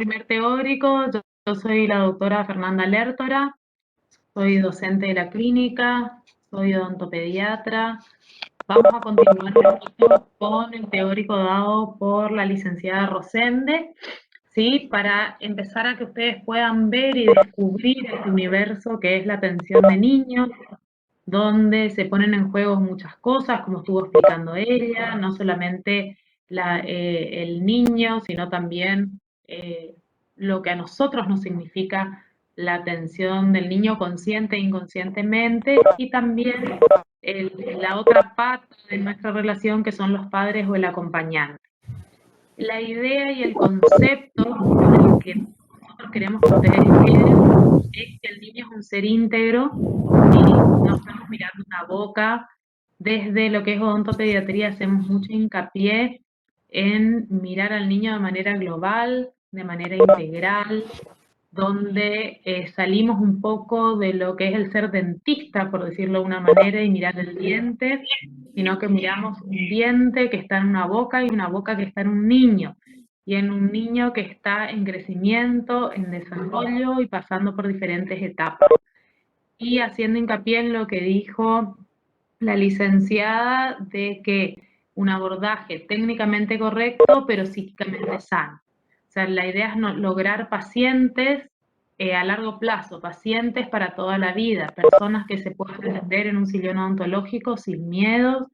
Primer teórico, yo soy la doctora Fernanda Lertora, soy docente de la clínica, soy odontopediatra. Vamos a continuar un poquito con el teórico dado por la licenciada Rosende, ¿sí? Para empezar a que ustedes puedan ver y descubrir este universo que es la atención de niños, donde se ponen en juego muchas cosas, como estuvo explicando ella, no solamente el niño, sino también lo que a nosotros nos significa la atención del niño consciente e inconscientemente, y también la otra pata de nuestra relación, que son los padres o el acompañante. La idea y el concepto con el que nosotros queremos que ustedes queden es que el niño es un ser íntegro y no estamos mirando una boca. Desde lo que es odontopediatría hacemos mucho hincapié en mirar al niño de manera global, de manera integral, donde salimos un poco de lo que es el ser dentista, por decirlo de una manera, y mirar el diente, sino que miramos un diente que está en una boca y una boca que está en un niño, y en un niño que está en crecimiento, en desarrollo y pasando por diferentes etapas. Y haciendo hincapié en lo que dijo la licenciada de que un abordaje técnicamente correcto, pero psíquicamente sano. O sea, la idea es lograr pacientes a largo plazo, pacientes para toda la vida, personas que se puedan atender en un sillón odontológico sin miedos,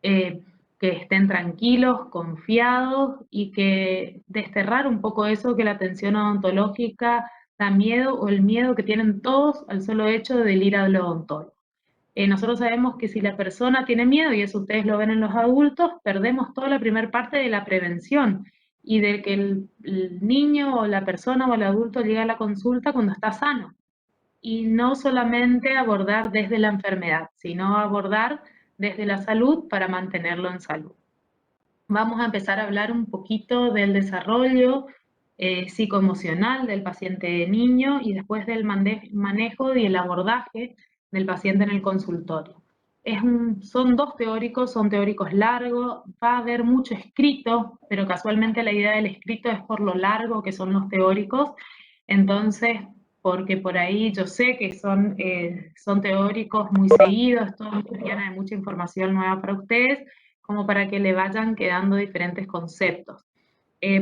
eh, que estén tranquilos, confiados, y que desterrar un poco eso que la atención odontológica da miedo, o el miedo que tienen todos al solo hecho de ir al odontólogo. Nosotros sabemos que si la persona tiene miedo, y eso ustedes lo ven en los adultos, perdemos toda la primera parte de la prevención y de que el niño o la persona o el adulto llegue a la consulta cuando está sano. Y no solamente abordar desde la enfermedad, sino abordar desde la salud para mantenerlo en salud. Vamos a empezar a hablar un poquito del desarrollo psicoemocional del paciente niño, y después del manejo y el abordaje del paciente en el consultorio. Son dos teóricos, son teóricos largos, va a haber mucho escrito, pero casualmente la idea del escrito es por lo largo que son los teóricos. Entonces, porque por ahí yo sé que son teóricos muy seguidos, esto llena de mucha información nueva para ustedes, como para que le vayan quedando diferentes conceptos.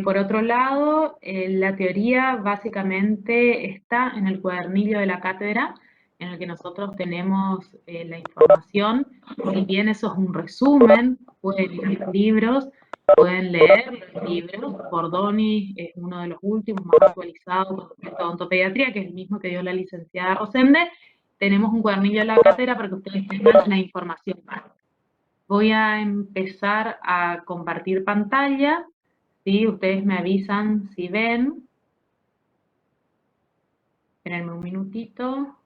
Por otro lado, la teoría básicamente está en el cuadernillo de la cátedra, en el que nosotros tenemos la información. Si bien eso es un resumen, pueden ir a los libros, pueden leer los libros. Bordoni es uno de los últimos, más actualizados con respecto a odontopediatría, que es el mismo que dio la licenciada Rosende. Tenemos un cuadernillo de la cátedra para que ustedes tengan la información. Voy a empezar a compartir pantalla, ¿sí? Ustedes me avisan si ven. Espérenme un minutito.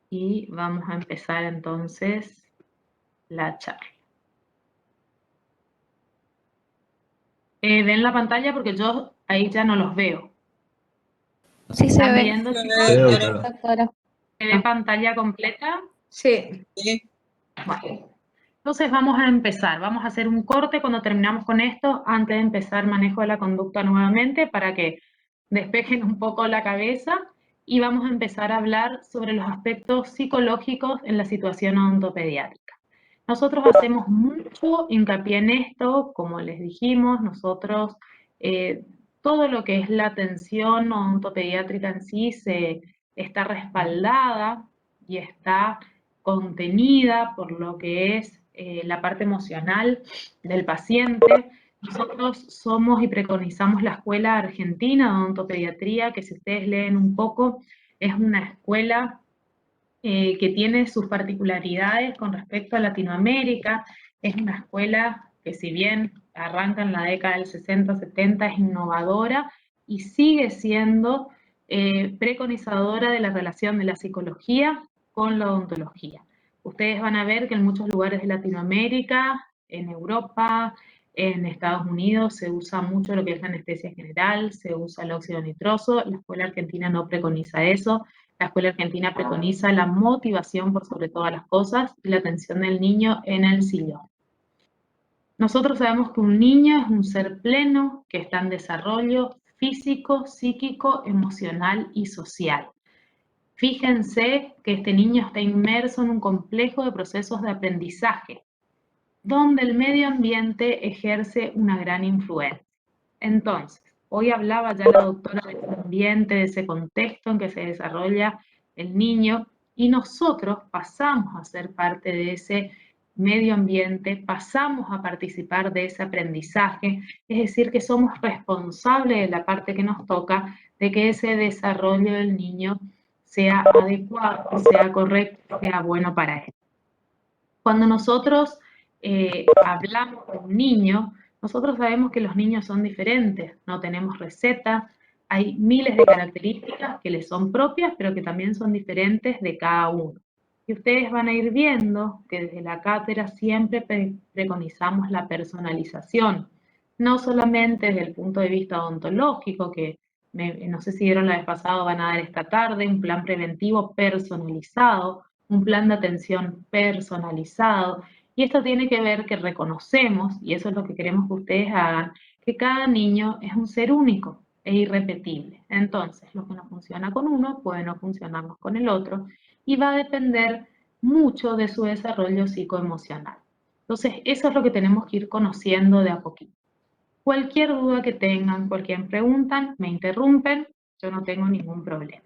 Y vamos a empezar entonces la charla. Ven la pantalla porque yo ahí ya no los veo. Sí, se ¿Están ve. viendo, chicos? ¿Se ve pantalla completa? Sí. Bueno. Entonces vamos a empezar, vamos a hacer un corte cuando terminamos con esto, antes de empezar manejo de la conducta nuevamente, para que despejen un poco la cabeza, y vamos a empezar a hablar sobre los aspectos psicológicos en la situación odontopediátrica. Nosotros hacemos mucho hincapié en esto, como les dijimos, nosotros todo lo que es la atención odontopediátrica en sí está respaldada y está contenida por lo que es la parte emocional del paciente. Nosotros somos y preconizamos la Escuela Argentina de Odontopediatría, que si ustedes leen un poco, es una escuela que tiene sus particularidades con respecto a Latinoamérica. Es una escuela que, si bien arranca en la década del 60-70, es innovadora y sigue siendo preconizadora de la relación de la psicología con la odontología. Ustedes van a ver que en muchos lugares de Latinoamérica, en Europa, en Estados Unidos, se usa mucho lo que es la anestesia general, se usa el óxido nitroso. La escuela argentina no preconiza eso. La escuela argentina preconiza la motivación por sobre todas las cosas y la atención del niño en el sillón. Nosotros sabemos que un niño es un ser pleno que está en desarrollo físico, psíquico, emocional y social. Fíjense que este niño está inmerso en un complejo de procesos de aprendizaje, donde el medio ambiente ejerce una gran influencia. Entonces, hoy hablaba ya la doctora de ese ambiente, de ese contexto en que se desarrolla el niño, y nosotros pasamos a ser parte de ese medio ambiente, pasamos a participar de ese aprendizaje, es decir, que somos responsables de la parte que nos toca de que ese desarrollo del niño sea adecuado, sea correcto, sea bueno para él. Cuando nosotros hablamos de un niño, nosotros sabemos que los niños son diferentes, no tenemos receta, hay miles de características que les son propias, pero que también son diferentes de cada uno. Y ustedes van a ir viendo que desde la cátedra siempre preconizamos la personalización, no solamente desde el punto de vista odontológico, que no sé si dieron la vez pasada, van a dar esta tarde, un plan preventivo personalizado, un plan de atención personalizado, y esto tiene que ver que reconocemos, y eso es lo que queremos que ustedes hagan, que cada niño es un ser único e irrepetible. Entonces, lo que no funciona con uno puede no funcionarnos con el otro, y va a depender mucho de su desarrollo psicoemocional. Entonces, eso es lo que tenemos que ir conociendo de a poquito. Cualquier duda que tengan, cualquier pregunta, me interrumpen, yo no tengo ningún problema.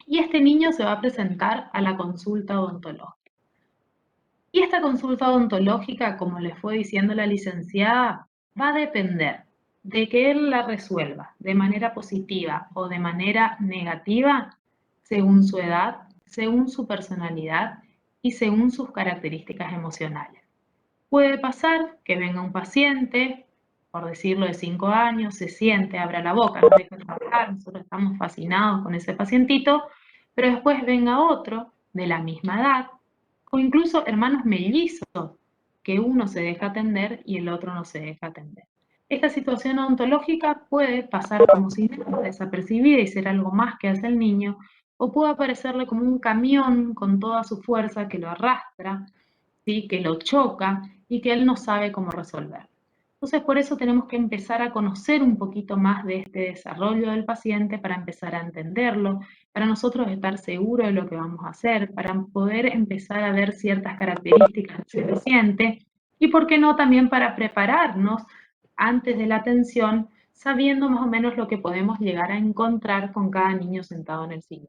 Y este niño se va a presentar a la consulta odontológica. Y esta consulta odontológica, como les fue diciendo la licenciada, va a depender de que él la resuelva de manera positiva o de manera negativa según su edad, según su personalidad y según sus características emocionales. Puede pasar que venga un paciente, por decirlo, de 5 años, se siente, abra la boca, no deja de trabajar, nosotros estamos fascinados con ese pacientito, pero después venga otro de la misma edad, o incluso hermanos mellizos, que uno se deja atender y el otro no se deja atender. Esta situación odontológica puede pasar como si nada, desapercibida y ser algo más que hace el niño, o puede aparecerle como un camión con toda su fuerza que lo arrastra, ¿sí? Que lo choca y que él no sabe cómo resolver. Entonces, por eso tenemos que empezar a conocer un poquito más de este desarrollo del paciente para empezar a entenderlo, para nosotros estar seguros de lo que vamos a hacer, para poder empezar a ver ciertas características de ese paciente y, por qué no, también para prepararnos antes de la atención, sabiendo más o menos lo que podemos llegar a encontrar con cada niño sentado en el sillón.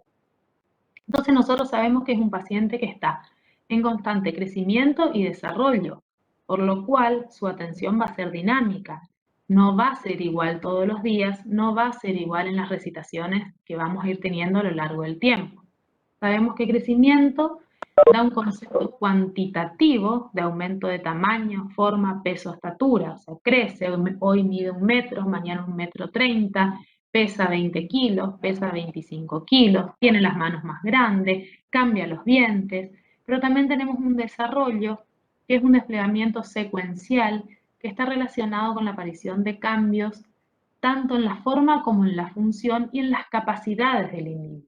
Entonces nosotros sabemos que es un paciente que está en constante crecimiento y desarrollo, por lo cual su atención va a ser dinámica. No va a ser igual todos los días, no va a ser igual en las recitaciones que vamos a ir teniendo a lo largo del tiempo. Sabemos que crecimiento da un concepto cuantitativo de aumento de tamaño, forma, peso, estatura. O sea, crece, hoy mide 1 metro, mañana 1,30 m, pesa 20 kilos, pesa 25 kilos, tiene las manos más grandes, cambia los dientes, pero también tenemos un desarrollo que es un desplegamiento secuencial que está relacionado con la aparición de cambios tanto en la forma como en la función y en las capacidades del individuo.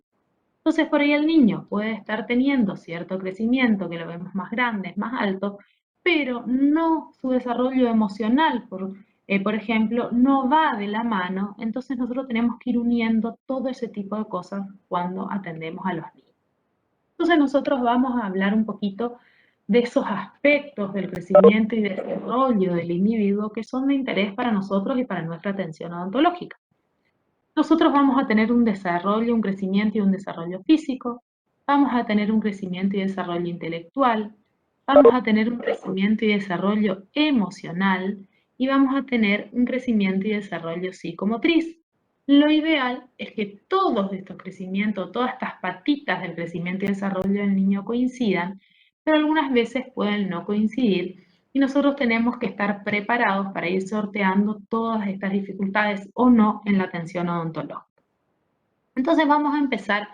Entonces, por ahí el niño puede estar teniendo cierto crecimiento, que lo vemos más grande, más alto, pero no su desarrollo emocional, por ejemplo, no va de la mano. Entonces nosotros tenemos que ir uniendo todo ese tipo de cosas cuando atendemos a los niños. Entonces nosotros vamos a hablar un poquito de esos aspectos del crecimiento y desarrollo del individuo que son de interés para nosotros y para nuestra atención odontológica. Nosotros vamos a tener un desarrollo, un crecimiento y un desarrollo físico, vamos a tener un crecimiento y desarrollo intelectual, vamos a tener un crecimiento y desarrollo emocional y vamos a tener un crecimiento y desarrollo psicomotriz. Lo ideal es que todos estos crecimientos, todas estas patitas del crecimiento y desarrollo del niño coincidan, pero algunas veces pueden no coincidir y nosotros tenemos que estar preparados para ir sorteando todas estas dificultades o no en la atención odontológica. Entonces vamos a empezar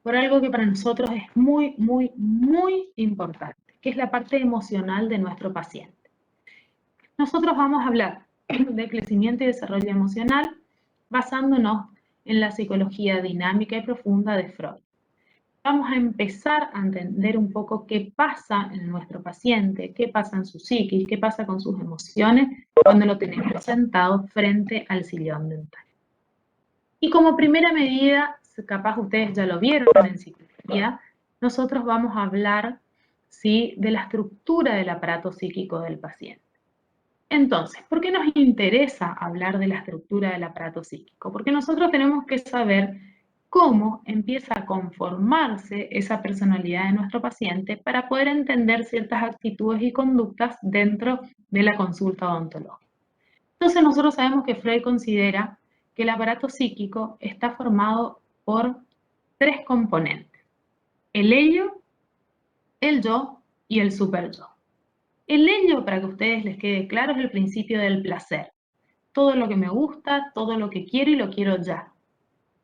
por algo que para nosotros es muy, muy, muy importante, que es la parte emocional de nuestro paciente. Nosotros vamos a hablar de crecimiento y desarrollo emocional basándonos en la psicología dinámica y profunda de Freud. vamos a empezar a entender un poco qué pasa en nuestro paciente, qué pasa en su psiquis, qué pasa con sus emociones cuando lo tenemos sentado frente al sillón dental. Y como primera medida, capaz ustedes ya lo vieron en psicología, nosotros vamos a hablar, ¿sí?, de la estructura del aparato psíquico del paciente. Entonces, ¿por qué nos interesa hablar de la estructura del aparato psíquico? Porque nosotros tenemos que saber cómo empieza a conformarse esa personalidad de nuestro paciente para poder entender ciertas actitudes y conductas dentro de la consulta odontológica. Entonces nosotros sabemos que Freud considera que el aparato psíquico está formado por tres componentes: el ello, el yo y el superyo. El ello, para que a ustedes les quede claro, es el principio del placer. Todo lo que me gusta, todo lo que quiero y lo quiero ya.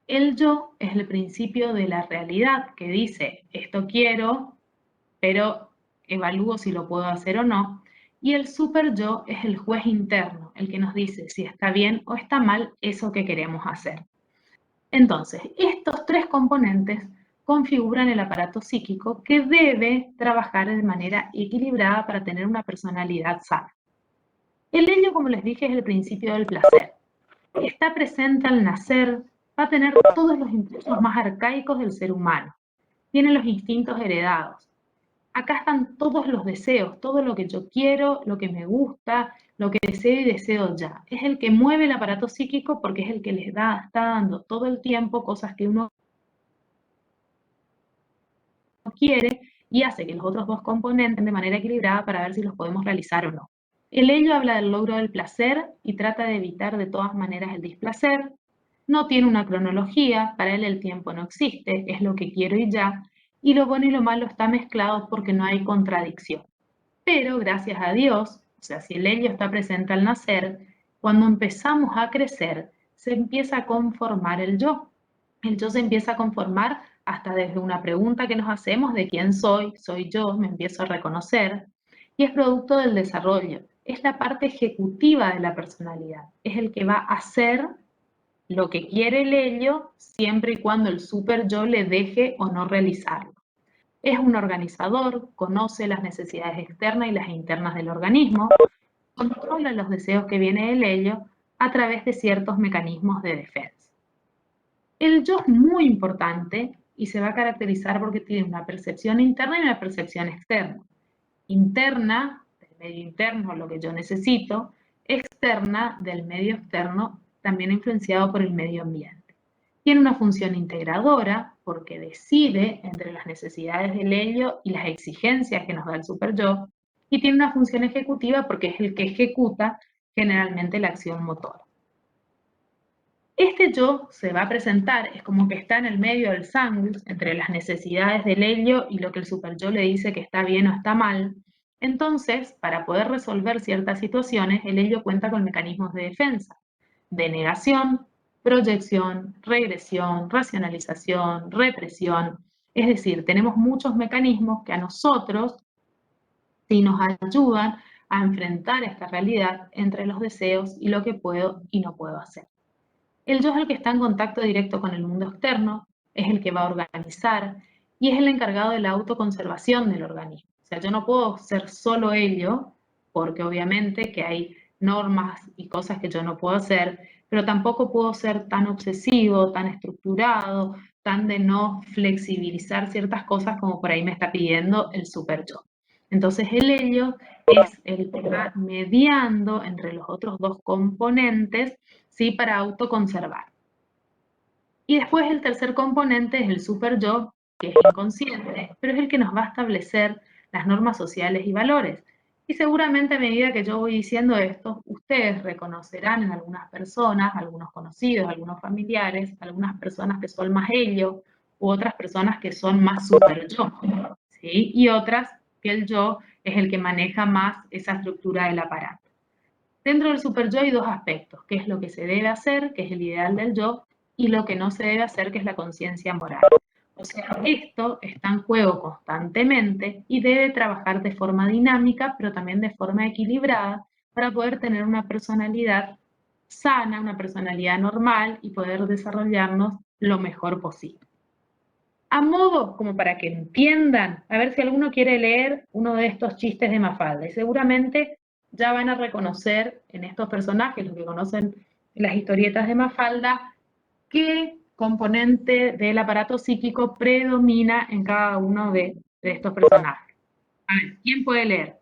El yo es el principio de la realidad, que dice, esto quiero, pero evalúo si lo puedo hacer o no. Y el super yo es el juez interno, el que nos dice si está bien o está mal eso que queremos hacer. Entonces, estos tres componentes configuran el aparato psíquico que debe trabajar de manera equilibrada para tener una personalidad sana. El ello, como les dije, es el principio del placer. Está presente al nacer, va a tener todos los impulsos más arcaicos del ser humano. Tiene los instintos heredados. Acá están todos los deseos, todo lo que yo quiero, lo que me gusta, lo que deseo y deseo ya. Es el que mueve el aparato psíquico porque es el que les está dando todo el tiempo cosas que uno quiere y hace que los otros dos componentes de manera equilibrada para ver si los podemos realizar o no. El ello habla del logro del placer y trata de evitar de todas maneras el displacer. No tiene una cronología, para él el tiempo no existe, es lo que quiero y ya, y lo bueno y lo malo está mezclado porque no hay contradicción. Pero gracias a Dios, o sea, si el ello está presente al nacer, cuando empezamos a crecer, se empieza a conformar el yo. El yo se empieza a conformar hasta desde una pregunta que nos hacemos de quién soy yo, me empiezo a reconocer, y es producto del desarrollo. Es la parte ejecutiva de la personalidad, es el que va a hacer lo que quiere el ello siempre y cuando el super yo le deje o no realizarlo. Es un organizador, conoce las necesidades externas y las internas del organismo, controla los deseos que viene del ello a través de ciertos mecanismos de defensa. El yo es muy importante y se va a caracterizar porque tiene una percepción interna y una percepción externa. Interna, del medio interno, lo que yo necesito; externa, del medio externo, también influenciado por el medio ambiente. Tiene una función integradora porque decide entre las necesidades del ello y las exigencias que nos da el superyo, y tiene una función ejecutiva porque es el que ejecuta generalmente la acción motora. Este yo se va a presentar, es como que está en el medio del sándwich entre las necesidades del ello y lo que el superyo le dice que está bien o está mal. Entonces, para poder resolver ciertas situaciones, el ello cuenta con mecanismos de defensa, de negación, proyección, regresión, racionalización, represión. Es decir, tenemos muchos mecanismos que a nosotros sí nos ayudan a enfrentar esta realidad entre los deseos y lo que puedo y no puedo hacer. El yo es el que está en contacto directo con el mundo externo, es el que va a organizar y es el encargado de la autoconservación del organismo. O sea, yo no puedo ser solo ello, porque obviamente que hay normas y cosas que yo no puedo hacer, pero tampoco puedo ser tan obsesivo, tan estructurado, tan de no flexibilizar ciertas cosas como por ahí me está pidiendo el super yo. Entonces el ello es el que va mediando entre los otros dos componentes, ¿sí?, para autoconservar. Y después el tercer componente es el super yo, que es inconsciente, pero es el que nos va a establecer las normas sociales y valores. Y seguramente a medida que yo voy diciendo esto, ustedes reconocerán en algunas personas, algunos conocidos, algunos familiares, algunas personas que son más ello, u otras personas que son más super yo, ¿sí? Y otras que el yo es el que maneja más esa estructura del aparato. Dentro del super yo hay dos aspectos, que es lo que se debe hacer, que es el ideal del yo, y lo que no se debe hacer, que es la conciencia moral. O sea, esto está en juego constantemente y debe trabajar de forma dinámica, pero también de forma equilibrada, para poder tener una personalidad sana, una personalidad normal y poder desarrollarnos lo mejor posible. A modo, como para que entiendan, a ver si alguno quiere leer uno de estos chistes de Mafalda. Y seguramente ya van a reconocer en estos personajes, los que conocen las historietas de Mafalda, qué componente del aparato psíquico predomina en cada uno de estos personajes. A ver, ¿quién puede leer?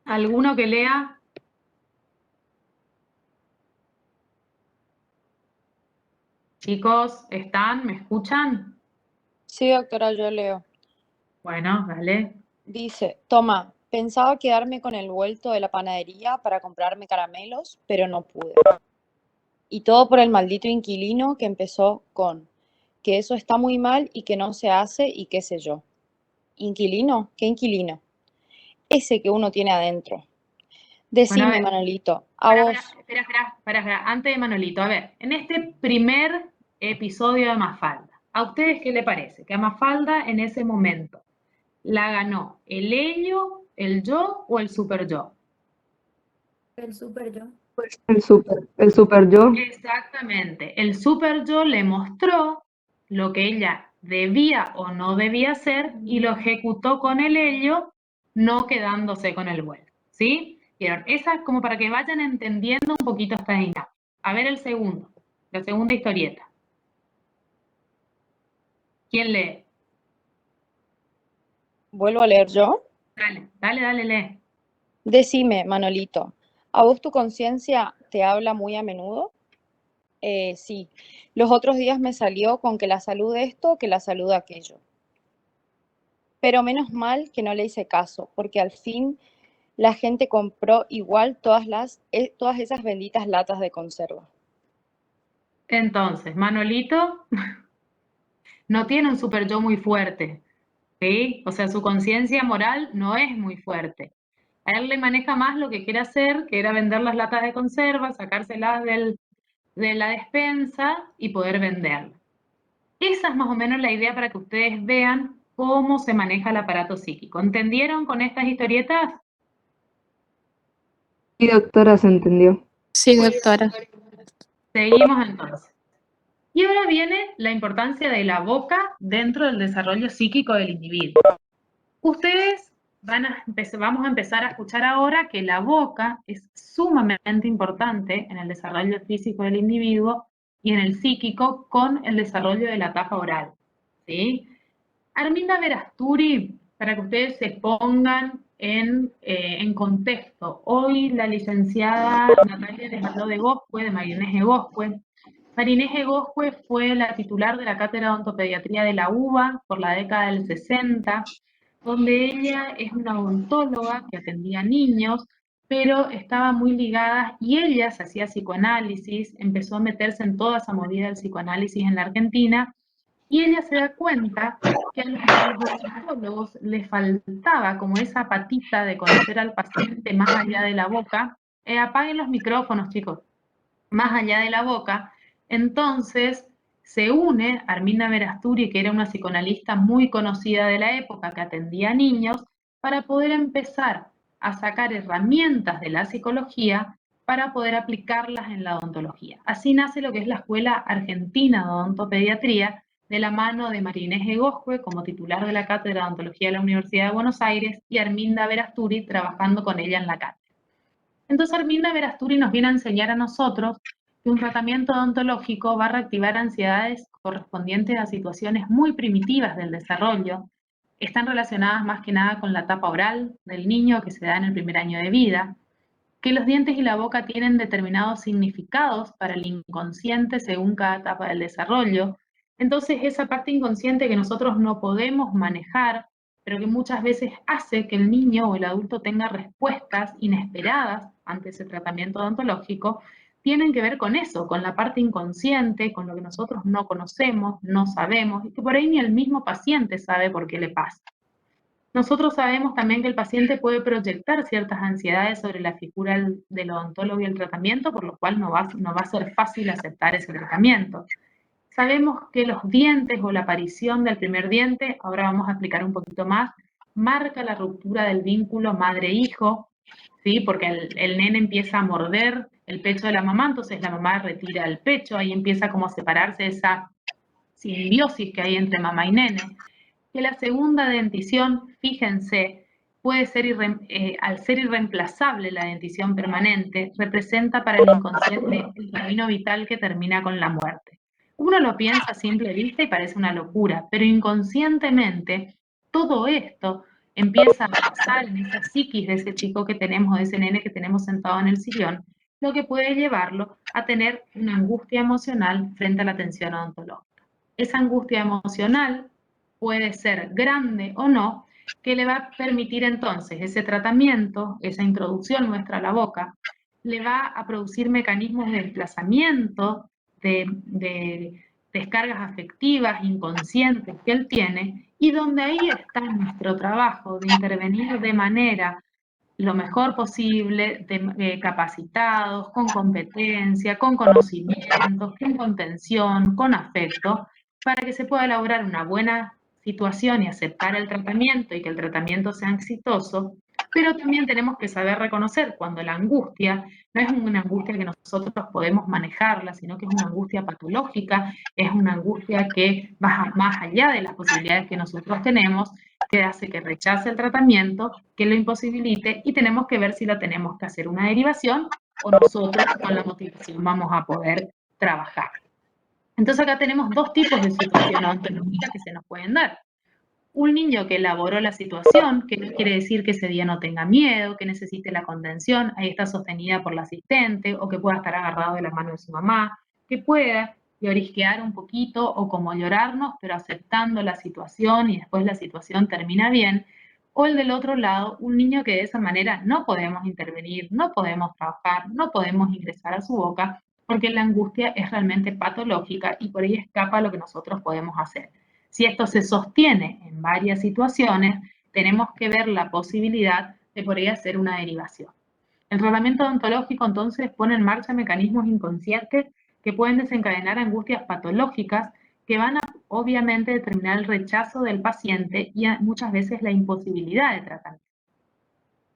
¿Alguno que lea? Chicos, ¿están? ¿Me escuchan? Sí, doctora, yo leo. Bueno, dale. Dice, toma, pensaba quedarme con el vuelto de la panadería para comprarme caramelos, pero no pude. Y todo por el maldito inquilino que empezó con que eso está muy mal y que no se hace y qué sé yo. ¿Inquilino? ¿Qué inquilino? Ese que uno tiene adentro. Bueno, a Decime, ver, Manolito, a vos. espera, antes de Manolito, a ver, en este primer episodio de Mafalda, ¿a ustedes qué le parece? Que a Mafalda en ese momento la ganó el ello, el yo o el super yo. El super yo. El super yo. Exactamente, el super yo le mostró lo que ella debía o no debía hacer y lo ejecutó con el ello, no quedándose con el vuelo, ¿sí? Vieron, esa es como para que vayan entendiendo un poquito esta dinámica. A ver el segundo, la segunda historieta. ¿Quién lee? ¿Vuelvo a leer yo? Dale, lee. Decime, Manolito, ¿a vos tu conciencia te habla muy a menudo? Sí, los otros días me salió con que la salud esto, que la salud aquello. Pero menos mal que no le hice caso, porque al fin la gente compró igual todas esas benditas latas de conserva. Entonces, Manolito no tiene un super yo muy fuerte, ¿sí? O sea, su conciencia moral no es muy fuerte. A él le maneja más lo que quiere hacer, que era vender las latas de conserva, sacárselas de la despensa y poder venderlas. Esa es más o menos la idea para que ustedes vean cómo se maneja el aparato psíquico. ¿Entendieron con estas historietas? Sí, doctora, se entendió. Sí, doctora. Seguimos entonces. Y ahora viene la importancia de la boca dentro del desarrollo psíquico del individuo. Ustedes vamos a empezar a escuchar ahora que la boca es sumamente importante en el desarrollo físico del individuo y en el psíquico con el desarrollo de la etapa oral, ¿sí? Arminda Verasturi, para que ustedes se pongan en contexto, hoy la licenciada Natalia les habló de Goscue, de María Inés Egoscue. María Inés Egoscue fue la titular de la Cátedra de Odontopediatría de la UBA por la década del 60, donde ella es una odontóloga que atendía niños, pero estaba muy ligada, y ella se hacía psicoanálisis, empezó a meterse en toda esa movida del psicoanálisis en la Argentina, y ella se da cuenta que a los odontólogos les faltaba como esa patita de conocer al paciente más allá de la boca. Apaguen los micrófonos, chicos, más allá de la boca. Entonces se une Arminda Verasturi, que era una psicoanalista muy conocida de la época, que atendía a niños, para poder empezar a sacar herramientas de la psicología para poder aplicarlas en la odontología. Así nace lo que es la Escuela Argentina de Odontopediatría, de la mano de María Inés Egoscue como titular de la Cátedra de Odontología de la Universidad de Buenos Aires y Arminda Verasturi trabajando con ella en la cátedra. Entonces Arminda Verasturi nos viene a enseñar a nosotros que un tratamiento odontológico va a reactivar ansiedades correspondientes a situaciones muy primitivas del desarrollo. Están relacionadas más que nada con la etapa oral del niño que se da en el primer año de vida, que los dientes y la boca tienen determinados significados para el inconsciente según cada etapa del desarrollo. Entonces esa parte inconsciente que nosotros no podemos manejar, pero que muchas veces hace que el niño o el adulto tenga respuestas inesperadas ante ese tratamiento odontológico, tienen que ver con eso, con la parte inconsciente, con lo que nosotros no conocemos, no sabemos, y que por ahí ni el mismo paciente sabe por qué le pasa. Nosotros sabemos también que el paciente puede proyectar ciertas ansiedades sobre la figura del odontólogo y el tratamiento, por lo cual no va a ser fácil aceptar ese tratamiento. Sabemos que los dientes o la aparición del primer diente, ahora vamos a explicar un poquito más, marca la ruptura del vínculo madre-hijo, ¿sí? Porque el nene empieza a morder el pecho de la mamá, entonces la mamá retira el pecho, ahí empieza como a separarse esa simbiosis que hay entre mamá y nene. Que la segunda dentición, fíjense, puede ser al ser irreemplazable la dentición permanente, representa para el inconsciente el camino vital que termina con la muerte. Uno lo piensa a simple vista y parece una locura, pero inconscientemente todo esto empieza a pasar en esa psiquis de ese chico que tenemos, de ese nene que tenemos sentado en el sillón, lo que puede llevarlo a tener una angustia emocional frente a la atención odontológica. Esa angustia emocional puede ser grande o no, que le va a permitir entonces ese tratamiento, esa introducción nuestra a la boca, le va a producir mecanismos de desplazamiento, de descargas afectivas inconscientes que él tiene, y donde ahí está nuestro trabajo de intervenir de manera lo mejor posible, capacitados, con competencia, con conocimientos, con contención, con afecto, para que se pueda lograr una buena situación y aceptar el tratamiento y que el tratamiento sea exitoso, pero también tenemos que saber reconocer cuando la angustia no es una angustia que nosotros podemos manejarla, sino que es una angustia patológica, es una angustia que va más allá de las posibilidades que nosotros tenemos, que hace que rechace el tratamiento, que lo imposibilite, y tenemos que ver si la tenemos que hacer una derivación o nosotros con la motivación vamos a poder trabajar. Entonces acá tenemos dos tipos de situación odontológica que se nos pueden dar. Un niño que elaboró la situación, que no quiere decir que ese día no tenga miedo, que necesite la contención, ahí está sostenida por la asistente, o que pueda estar agarrado de la mano de su mamá, que pueda llorisquear un poquito o como llorarnos, pero aceptando la situación y después la situación termina bien. O el del otro lado, un niño que de esa manera no podemos intervenir, no podemos trabajar, no podemos ingresar a su boca, porque la angustia es realmente patológica y por ahí escapa lo que nosotros podemos hacer. Si esto se sostiene en varias situaciones, tenemos que ver la posibilidad de por ahí hacer una derivación. El tratamiento odontológico entonces pone en marcha mecanismos inconscientes que pueden desencadenar angustias patológicas que van a obviamente determinar el rechazo del paciente y muchas veces la imposibilidad de tratamiento.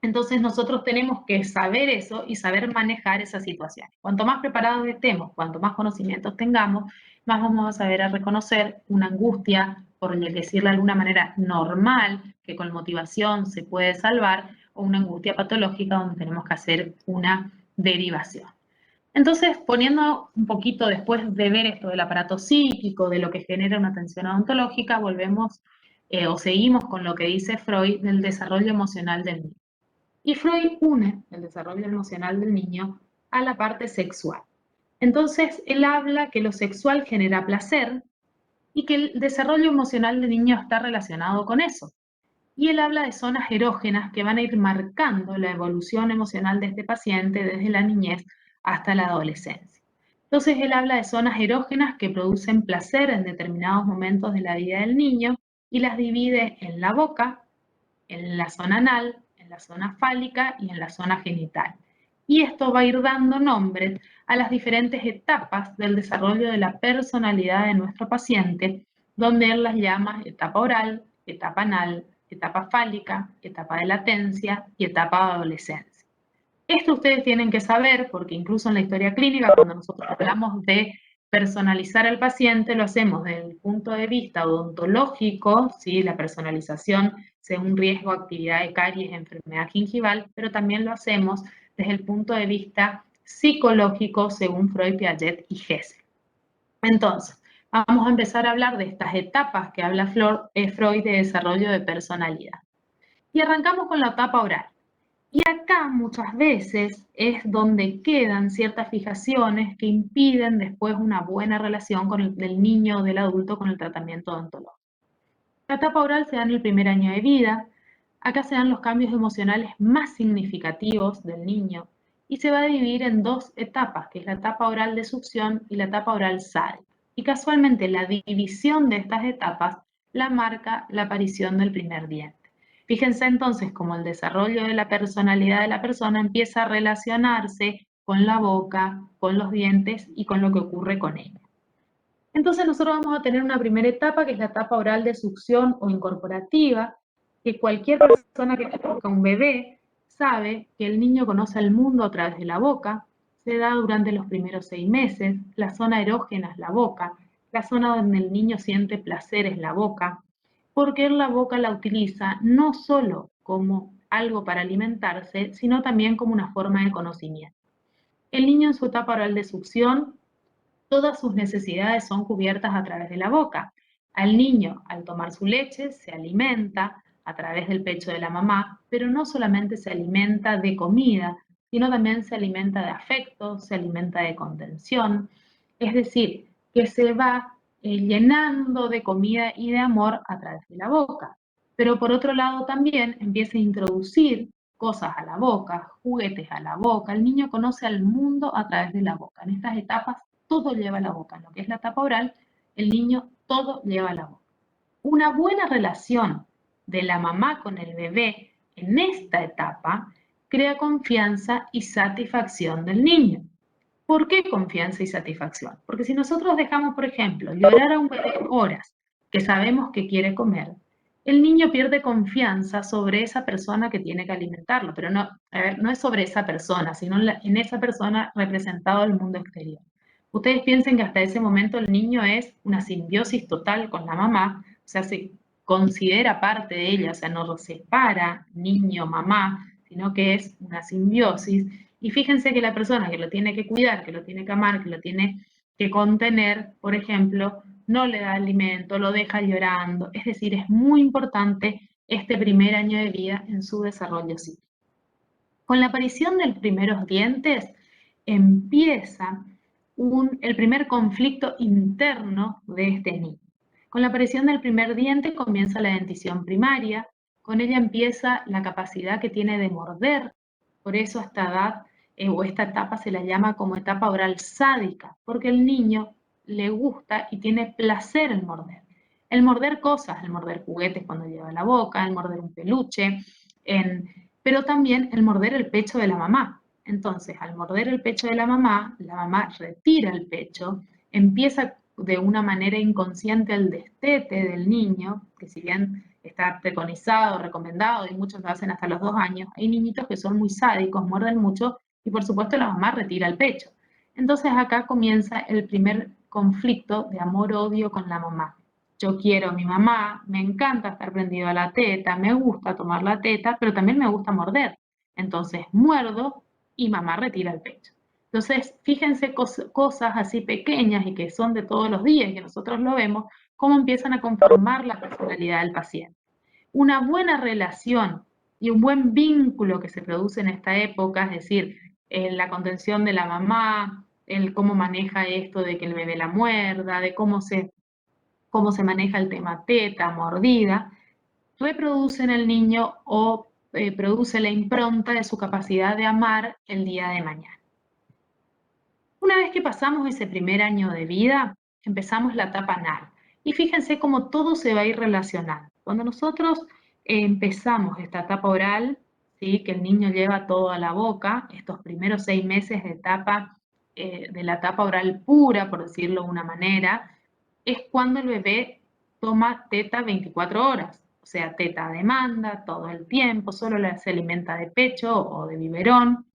Entonces nosotros tenemos que saber eso y saber manejar esa situación. Cuanto más preparados estemos, cuanto más conocimientos tengamos, más vamos a saber a reconocer una angustia, por decirlo de alguna manera, normal, que con motivación se puede salvar, o una angustia patológica donde tenemos que hacer una derivación. Entonces, poniendo un poquito después de ver esto del aparato psíquico, de lo que genera una tensión odontológica, volvemos o seguimos con lo que dice Freud del desarrollo emocional del niño. Y Freud une el desarrollo emocional del niño a la parte sexual. Entonces, él habla que lo sexual genera placer y que el desarrollo emocional del niño está relacionado con eso. Y él habla de zonas erógenas que van a ir marcando la evolución emocional de este paciente desde la niñez hasta la adolescencia. Entonces, él habla de zonas erógenas que producen placer en determinados momentos de la vida del niño y las divide en la boca, en la zona anal, en la zona fálica y en la zona genital. Y esto va a ir dando nombre a las diferentes etapas del desarrollo de la personalidad de nuestro paciente, donde él las llama etapa oral, etapa anal, etapa fálica, etapa de latencia y etapa de adolescencia. Esto ustedes tienen que saber porque incluso en la historia clínica, cuando nosotros hablamos de personalizar al paciente, lo hacemos desde el punto de vista odontológico, ¿sí? La personalización según riesgo, actividad de caries, enfermedad gingival, pero también lo hacemos desde el punto de vista psicológico según Freud, Piaget y Hessel. Entonces, vamos a empezar a hablar de estas etapas que habla Freud de desarrollo de personalidad. Y arrancamos con la etapa oral. Y acá muchas veces es donde quedan ciertas fijaciones que impiden después una buena relación del niño o del adulto con el tratamiento odontológico. La etapa oral se da en el primer año de vida. Acá se dan los cambios emocionales más significativos del niño y se va a dividir en dos etapas, que es la etapa oral de succión y la etapa oral sádica. Y casualmente la división de estas etapas la marca la aparición del primer diente. Fíjense entonces cómo el desarrollo de la personalidad de la persona empieza a relacionarse con la boca, con los dientes y con lo que ocurre con ella. Entonces nosotros vamos a tener una primera etapa que es la etapa oral de succión o incorporativa, que cualquier persona que toca un bebé sabe que el niño conoce el mundo a través de la boca, se da durante los primeros 6 meses, la zona erógena es la boca, la zona donde el niño siente placer es la boca, porque él la boca la utiliza no solo como algo para alimentarse, sino también como una forma de conocimiento. El niño en su etapa oral de succión, todas sus necesidades son cubiertas a través de la boca. Al niño, al tomar su leche, se alimenta a través del pecho de la mamá, pero no solamente se alimenta de comida, sino también se alimenta de afecto, se alimenta de contención, es decir, que se va llenando de comida y de amor a través de la boca. Pero por otro lado también empieza a introducir cosas a la boca, juguetes a la boca. El niño conoce al mundo a través de la boca. En estas etapas todo lleva a la boca. En lo que es la etapa oral, el niño todo lleva a la boca. Una buena relación de la mamá con el bebé en esta etapa crea confianza y satisfacción del niño. ¿Por qué confianza y satisfacción? Porque si nosotros dejamos, por ejemplo, llorar a un bebé horas que sabemos que quiere comer, el niño pierde confianza sobre esa persona que tiene que alimentarlo, pero no, a ver, no es sobre esa persona, sino en esa persona representado al mundo exterior. Ustedes piensen que hasta ese momento el niño es una simbiosis total con la mamá, o sea, se considera parte de ella, o sea, no lo separa niño-mamá, sino que es una simbiosis. Y fíjense que la persona que lo tiene que cuidar, que lo tiene que amar, que lo tiene que contener, por ejemplo, no le da alimento, lo deja llorando. Es decir, es muy importante este primer año de vida en su desarrollo psíquico. Con la aparición de los primeros dientes empieza el primer conflicto interno de este niño. Con la aparición del primer diente comienza la dentición primaria, con ella empieza la capacidad que tiene de morder, por eso a esta edad o esta etapa se la llama como etapa oral sádica, porque el niño le gusta y tiene placer en morder. El morder cosas, el morder juguetes cuando lleva a la boca, el morder un peluche, pero también el morder el pecho de la mamá. Entonces, al morder el pecho de la mamá retira el pecho, empieza de una manera inconsciente el destete del niño, que si bien está preconizado, recomendado, y muchos lo hacen hasta los 2 años, hay niñitos que son muy sádicos, muerden mucho, y por supuesto la mamá retira el pecho. Entonces acá comienza el primer conflicto de amor-odio con la mamá. Yo quiero a mi mamá, me encanta estar prendido a la teta, me gusta tomar la teta, pero también me gusta morder. Entonces muerdo y mamá retira el pecho. Entonces, fíjense cosas así pequeñas y que son de todos los días y que nosotros lo vemos, cómo empiezan a conformar la personalidad del paciente. Una buena relación y un buen vínculo que se produce en esta época, es decir, la contención de la mamá, el cómo maneja esto de que el bebé la muerda, de cómo se maneja el tema teta, mordida, reproduce en el niño o produce la impronta de su capacidad de amar el día de mañana. Una vez que pasamos ese primer año de vida, empezamos la etapa anal. Y fíjense cómo todo se va a ir relacionando. Cuando nosotros empezamos esta etapa oral, ¿sí? Que el niño lleva todo a la boca, estos primeros 6 meses de la etapa oral pura, por decirlo de una manera, es cuando el bebé toma teta 24 horas. O sea, teta a demanda todo el tiempo, solo se alimenta de pecho o de biberón.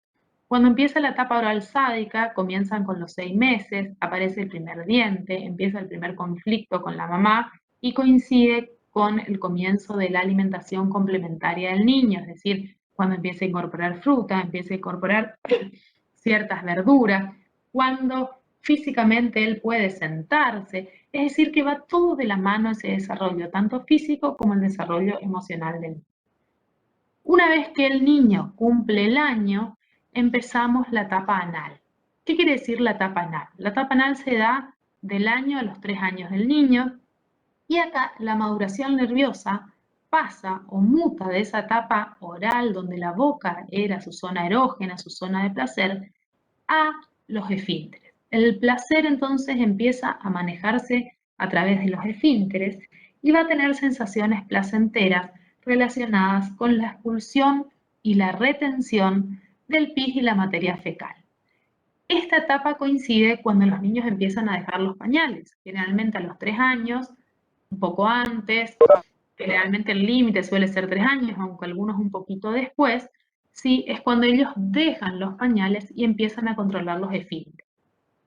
Cuando empieza la etapa oral sádica, comienzan con los 6 meses, aparece el primer diente, empieza el primer conflicto con la mamá y coincide con el comienzo de la alimentación complementaria del niño, es decir, cuando empieza a incorporar fruta, empieza a incorporar ciertas verduras, cuando físicamente él puede sentarse, es decir, que va todo de la mano ese desarrollo, tanto físico como el desarrollo emocional del niño. Una vez que el niño cumple el año, empezamos la etapa anal. ¿Qué quiere decir la etapa anal? La etapa anal se da del año a los 3 años del niño y acá la maduración nerviosa pasa o muta de esa etapa oral donde la boca era su zona erógena, su zona de placer, a los esfínteres. El placer entonces empieza a manejarse a través de los esfínteres y va a tener sensaciones placenteras relacionadas con la expulsión y la retención del pis y la materia fecal. Esta etapa coincide cuando los niños empiezan a dejar los pañales, generalmente a los 3 años, un poco antes, generalmente el límite suele ser 3 años, aunque algunos un poquito después, ¿sí? Es cuando ellos dejan los pañales y empiezan a controlar los esfínteres.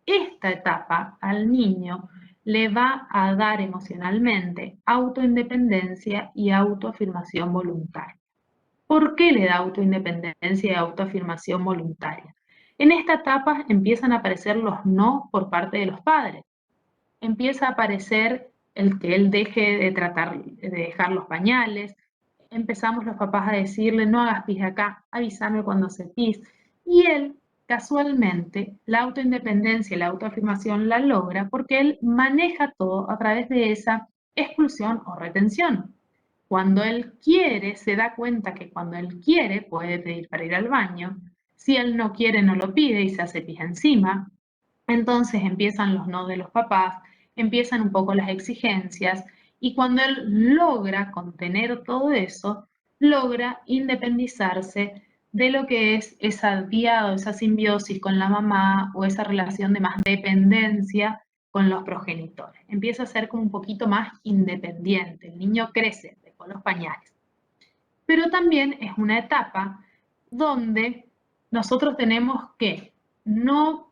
Esta etapa al niño le va a dar emocionalmente autoindependencia y autoafirmación voluntaria. ¿Por qué le da autoindependencia y autoafirmación voluntaria? En esta etapa empiezan a aparecer los no por parte de los padres. Empieza a aparecer el que él deje de dejar los pañales. Empezamos los papás a decirle, no hagas pis acá, avísame cuando haces pis. Y él, casualmente, la autoindependencia y la autoafirmación la logra porque él maneja todo a través de esa expulsión o retención. Cuando él quiere, se da cuenta que cuando él quiere, puede pedir para ir al baño. Si él no quiere, no lo pide y se hace pis encima. Entonces empiezan los no de los papás, empiezan un poco las exigencias, y cuando él logra contener todo eso, logra independizarse de lo que es esa diada o esa simbiosis con la mamá o esa relación de más dependencia con los progenitores. Empieza a ser como un poquito más independiente, el niño crece, dejó los pañales. Pero también es una etapa donde nosotros tenemos que no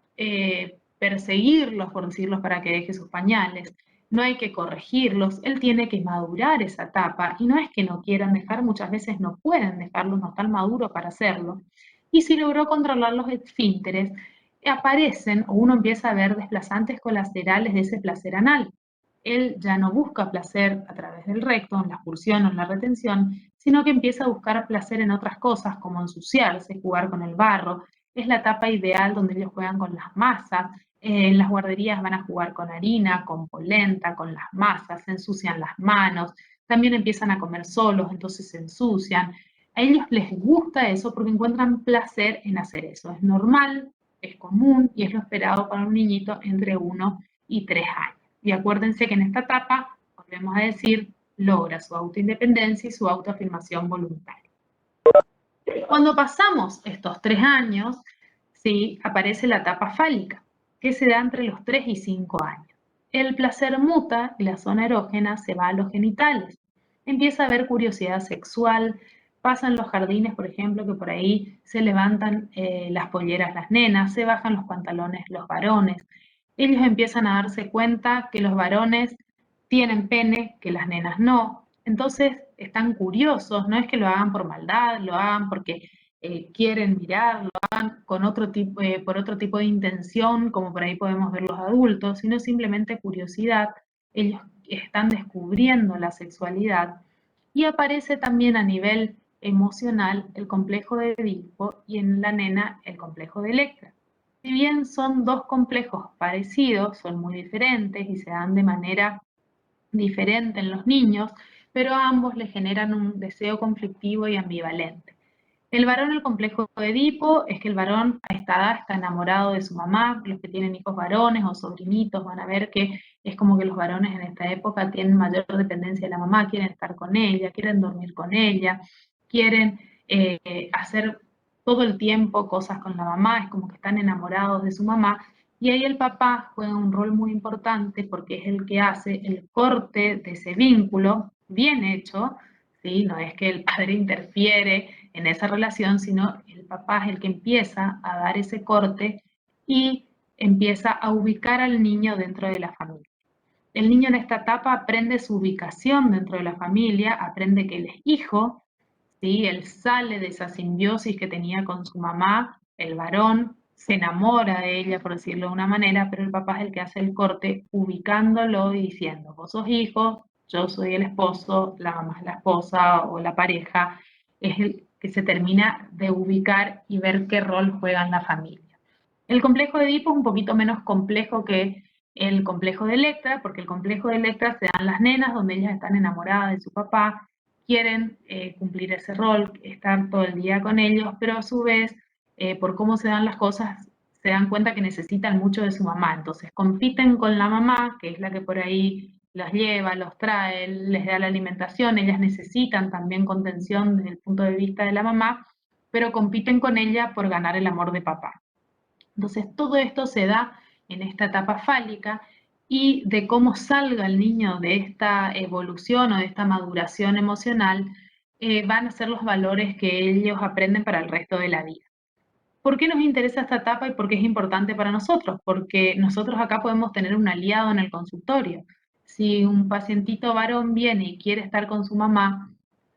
perseguirlos, por decirlos, para que deje sus pañales, no hay que corregirlos, él tiene que madurar esa etapa, y no es que no quieran dejar, muchas veces no pueden dejarlos, no están maduros para hacerlo, y si logró controlar los esfínteres, aparecen o uno empieza a ver desplazantes colaterales de ese placer anal. Él ya no busca placer a través del recto, en la expulsión o en la retención, sino que empieza a buscar placer en otras cosas, como ensuciarse, jugar con el barro. Es la etapa ideal donde ellos juegan con las masas. En las guarderías van a jugar con harina, con polenta, con las masas, se ensucian las manos. También empiezan a comer solos, entonces se ensucian. A ellos les gusta eso porque encuentran placer en hacer eso. Es normal, es común y es lo esperado para un niñito entre 1 y 3 años. Y acuérdense que en esta etapa, volvemos a decir, logra su autoindependencia y su autoafirmación voluntaria. Cuando pasamos estos 3 años, ¿sí?, aparece la etapa fálica, que se da entre los 3 y 5 años. El placer muta y la zona erógena se va a los genitales. Empieza a haber curiosidad sexual, pasan los jardines, por ejemplo, que por ahí se levantan las polleras las nenas, se bajan los pantalones los varones. Ellos empiezan a darse cuenta que los varones tienen pene, que las nenas no. Entonces están curiosos, no es que lo hagan por maldad, lo hagan porque quieren mirar, lo hagan con por otro tipo de intención, como por ahí podemos ver los adultos, sino simplemente curiosidad. Ellos están descubriendo la sexualidad, y aparece también a nivel emocional el complejo de Edipo y en la nena el complejo de Electra. Si bien son dos complejos parecidos, son muy diferentes y se dan de manera diferente en los niños, pero a ambos les generan un deseo conflictivo y ambivalente. El varón, el complejo de Edipo, es que el varón a esta edad está enamorado de su mamá. Los que tienen hijos varones o sobrinitos van a ver que es como que los varones en esta época tienen mayor dependencia de la mamá, quieren estar con ella, quieren dormir con ella, quieren hacer todo el tiempo cosas con la mamá, es como que están enamorados de su mamá. Y ahí el papá juega un rol muy importante porque es el que hace el corte de ese vínculo bien hecho, ¿sí? No es que el padre interfiere en esa relación, sino el papá es el que empieza a dar ese corte y empieza a ubicar al niño dentro de la familia. El niño en esta etapa aprende su ubicación dentro de la familia, aprende que él es hijo, ¿sí? Él sale de esa simbiosis que tenía con su mamá, el varón, se enamora de ella, por decirlo de una manera, pero el papá es el que hace el corte, ubicándolo y diciendo, vos sos hijo, yo soy el esposo, la mamá es la esposa o la pareja, es el que se termina de ubicar y ver qué rol juega en la familia. El complejo de Edipo es un poquito menos complejo que el complejo de Electra, porque el complejo de Electra se dan las nenas, donde ellas están enamoradas de su papá, quieren cumplir ese rol, estar todo el día con ellos, pero a su vez, por cómo se dan las cosas, se dan cuenta que necesitan mucho de su mamá. Entonces compiten con la mamá, que es la que por ahí los lleva, los trae, les da la alimentación, ellas necesitan también contención desde el punto de vista de la mamá, pero compiten con ella por ganar el amor de papá. Entonces todo esto se da en esta etapa fálica, y de cómo salga el niño de esta evolución o de esta maduración emocional van a ser los valores que ellos aprenden para el resto de la vida. ¿Por qué nos interesa esta etapa y por qué es importante para nosotros? Porque nosotros acá podemos tener un aliado en el consultorio. Si un pacientito varón viene y quiere estar con su mamá,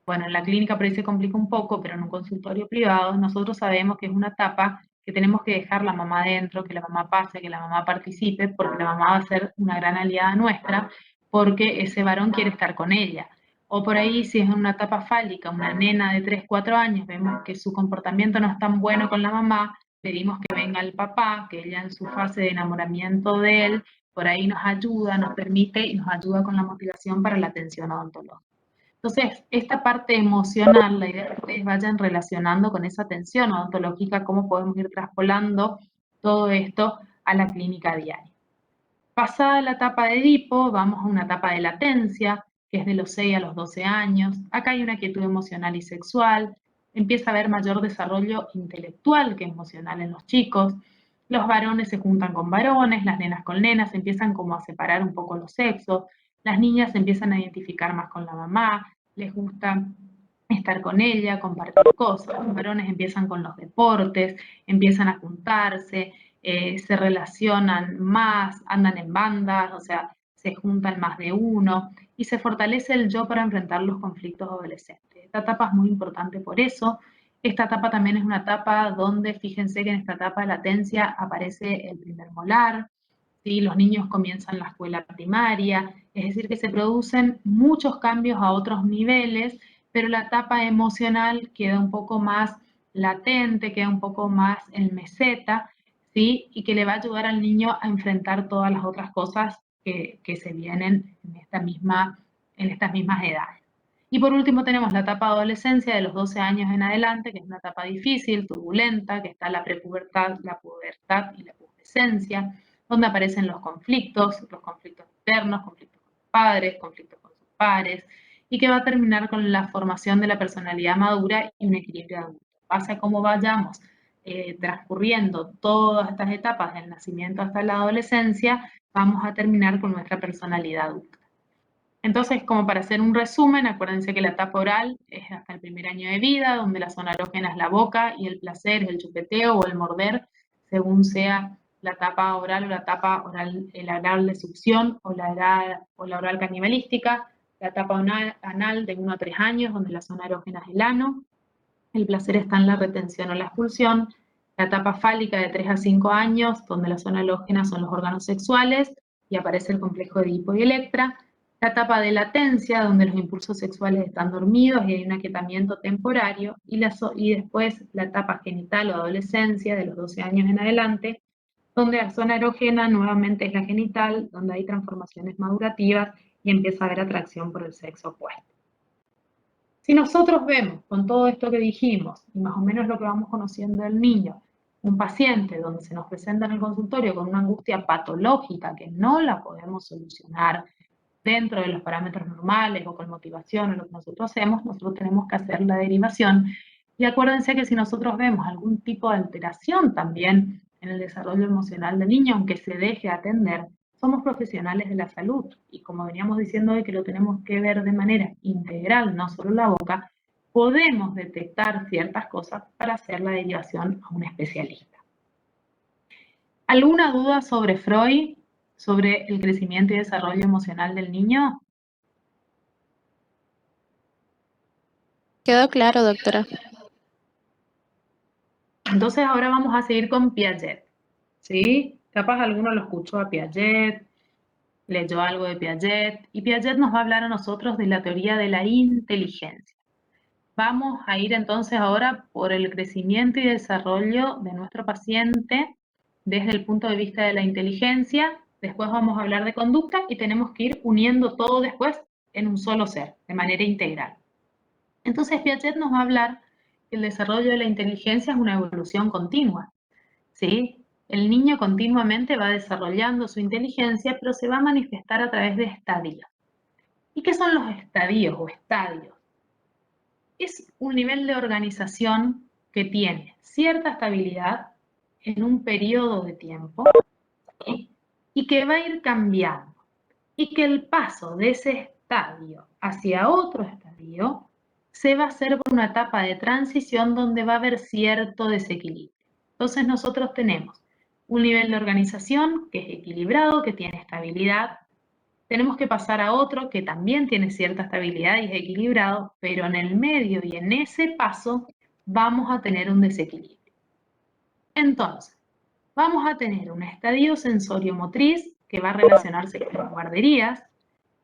bueno, en la clínica por ahí se complica un poco, pero en un consultorio privado nosotros sabemos que es una etapa que tenemos que dejar la mamá dentro, que la mamá pase, que la mamá participe, porque la mamá va a ser una gran aliada nuestra, porque ese varón quiere estar con ella. O por ahí, si es en una etapa fálica, una nena de 3, 4 años, vemos que su comportamiento no es tan bueno con la mamá, pedimos que venga el papá, que ella en su fase de enamoramiento de él, por ahí nos ayuda, nos permite y nos ayuda con la motivación para la atención odontológica. Entonces, esta parte emocional, la idea es que ustedes vayan relacionando con esa atención odontológica, cómo podemos ir traspolando todo esto a la clínica diaria. Pasada la etapa de Edipo, vamos a una etapa de latencia, que es de los 6 a los 12 años. Acá hay una quietud emocional y sexual. Empieza a haber mayor desarrollo intelectual que emocional en los chicos. Los varones se juntan con varones, las nenas con nenas, empiezan como a separar un poco los sexos. Las niñas se empiezan a identificar más con la mamá, les gusta estar con ella, compartir cosas. Los varones empiezan con los deportes, empiezan a juntarse, se relacionan más, andan en bandas, o sea, se juntan más de uno y se fortalece el yo para enfrentar los conflictos adolescentes. Esta etapa es muy importante por eso. Esta etapa también es una etapa donde, fíjense que en esta etapa de latencia aparece el primer molar, ¿sí? Los niños comienzan la escuela primaria, es decir, que se producen muchos cambios a otros niveles, pero la etapa emocional queda un poco más latente, queda un poco más en meseta, ¿sí? Y que le va a ayudar al niño a enfrentar todas las otras cosas que se vienen en estas mismas edades. Y por último tenemos la etapa de adolescencia de los 12 años en adelante, que es una etapa difícil, turbulenta, que está la prepubertad, la pubertad y la pubescencia, donde aparecen los conflictos internos, conflictos con sus padres, conflictos con sus pares, y que va a terminar con la formación de la personalidad madura y un equilibrio adulto. Pasa como vayamos transcurriendo todas estas etapas del nacimiento hasta la adolescencia, vamos a terminar con nuestra personalidad adulta. Entonces, como para hacer un resumen, acuérdense que la etapa oral es hasta el primer año de vida, donde la zona erógena es la boca y el placer es el chupeteo o el morder, según sea la etapa oral o la etapa oral, la oral de succión o la oral canibalística. La etapa anal de 1 a 3 años, donde la zona erógena es el ano. El placer está en la retención o la expulsión. La etapa fálica de 3 a 5 años, donde la zona erógena son los órganos sexuales y aparece el complejo de Edipo y Electra. La etapa de latencia, donde los impulsos sexuales están dormidos y hay un aquietamiento temporario. Y después la etapa genital o adolescencia, de los 12 años en adelante, donde la zona erógena nuevamente es la genital, donde hay transformaciones madurativas y empieza a haber atracción por el sexo opuesto. Si nosotros vemos con todo esto que dijimos y más o menos lo que vamos conociendo del niño, un paciente donde se nos presenta en el consultorio con una angustia patológica que no la podemos solucionar dentro de los parámetros normales o con motivación o lo que nosotros hacemos, nosotros tenemos que hacer la derivación. Y acuérdense que si nosotros vemos algún tipo de alteración también en el desarrollo emocional del niño, aunque se deje atender, somos profesionales de la salud y como veníamos diciendo hoy que lo tenemos que ver de manera integral, no solo la boca, podemos detectar ciertas cosas para hacer la derivación a un especialista. ¿Alguna duda sobre Freud, sobre el crecimiento y desarrollo emocional del niño? Quedó claro, doctora. Entonces ahora vamos a seguir con Piaget, ¿sí? Capaz alguno lo escuchó a Piaget, leyó algo de Piaget, y Piaget nos va a hablar a nosotros de la teoría de la inteligencia. Vamos a ir entonces ahora por el crecimiento y desarrollo de nuestro paciente desde el punto de vista de la inteligencia. Después vamos a hablar de conducta y tenemos que ir uniendo todo después en un solo ser, de manera integral. Entonces Piaget nos va a hablar que el desarrollo de la inteligencia es una evolución continua, ¿sí? El niño continuamente va desarrollando su inteligencia, pero se va a manifestar a través de estadios. ¿Y qué son los estadios o estadios? Es un nivel de organización que tiene cierta estabilidad en un periodo de tiempo, ¿sí? Y que va a ir cambiando. Y que el paso de ese estadio hacia otro estadio se va a hacer por una etapa de transición donde va a haber cierto desequilibrio. Entonces nosotros tenemos un nivel de organización que es equilibrado, que tiene estabilidad. Tenemos que pasar a otro que también tiene cierta estabilidad y es equilibrado, pero en el medio y en ese paso vamos a tener un desequilibrio. Entonces, vamos a tener un estadio sensorio-motriz que va a relacionarse con las guarderías.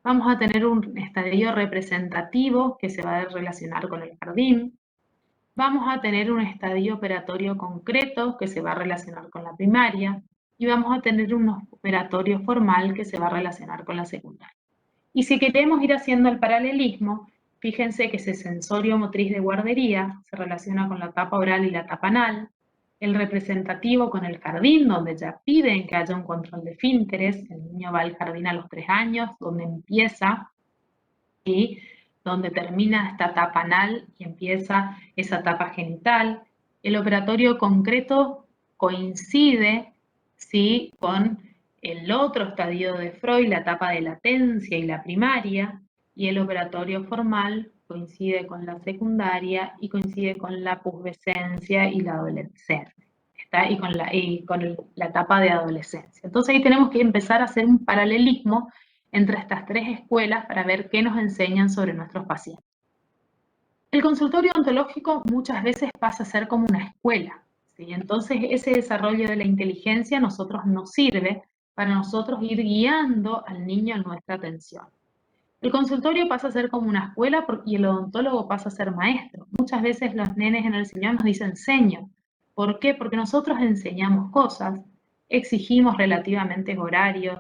Vamos a tener un estadio representativo que se va a relacionar con el jardín. Vamos a tener un estadio operatorio concreto que se va a relacionar con la primaria. Y vamos a tener un operatorio formal que se va a relacionar con la secundaria. Y si queremos ir haciendo el paralelismo, fíjense que ese sensorio motriz de guardería se relaciona con la etapa oral y la etapa anal, el representativo con el jardín, donde ya piden que haya un control de esfínteres, el niño va al jardín a los 3 años, donde empieza y donde termina esta etapa anal y empieza esa etapa genital. El operatorio concreto coincide, ¿sí?, con el otro estadio de Freud, la etapa de latencia y la primaria, y el operatorio formal coincide con la secundaria y coincide con la pubescencia y la adolescencia, ¿está? Y con la etapa de adolescencia. Entonces ahí tenemos que empezar a hacer un paralelismo entre estas tres escuelas para ver qué nos enseñan sobre nuestros pacientes. El consultorio odontológico muchas veces pasa a ser como una escuela, ¿sí? Entonces ese desarrollo de la inteligencia a nosotros nos sirve para nosotros ir guiando al niño en nuestra atención. El consultorio pasa a ser como una escuela y el odontólogo pasa a ser maestro. Muchas veces los nenes en el sillón nos dicen seño. ¿Por qué? Porque nosotros enseñamos cosas, exigimos relativamente horarios,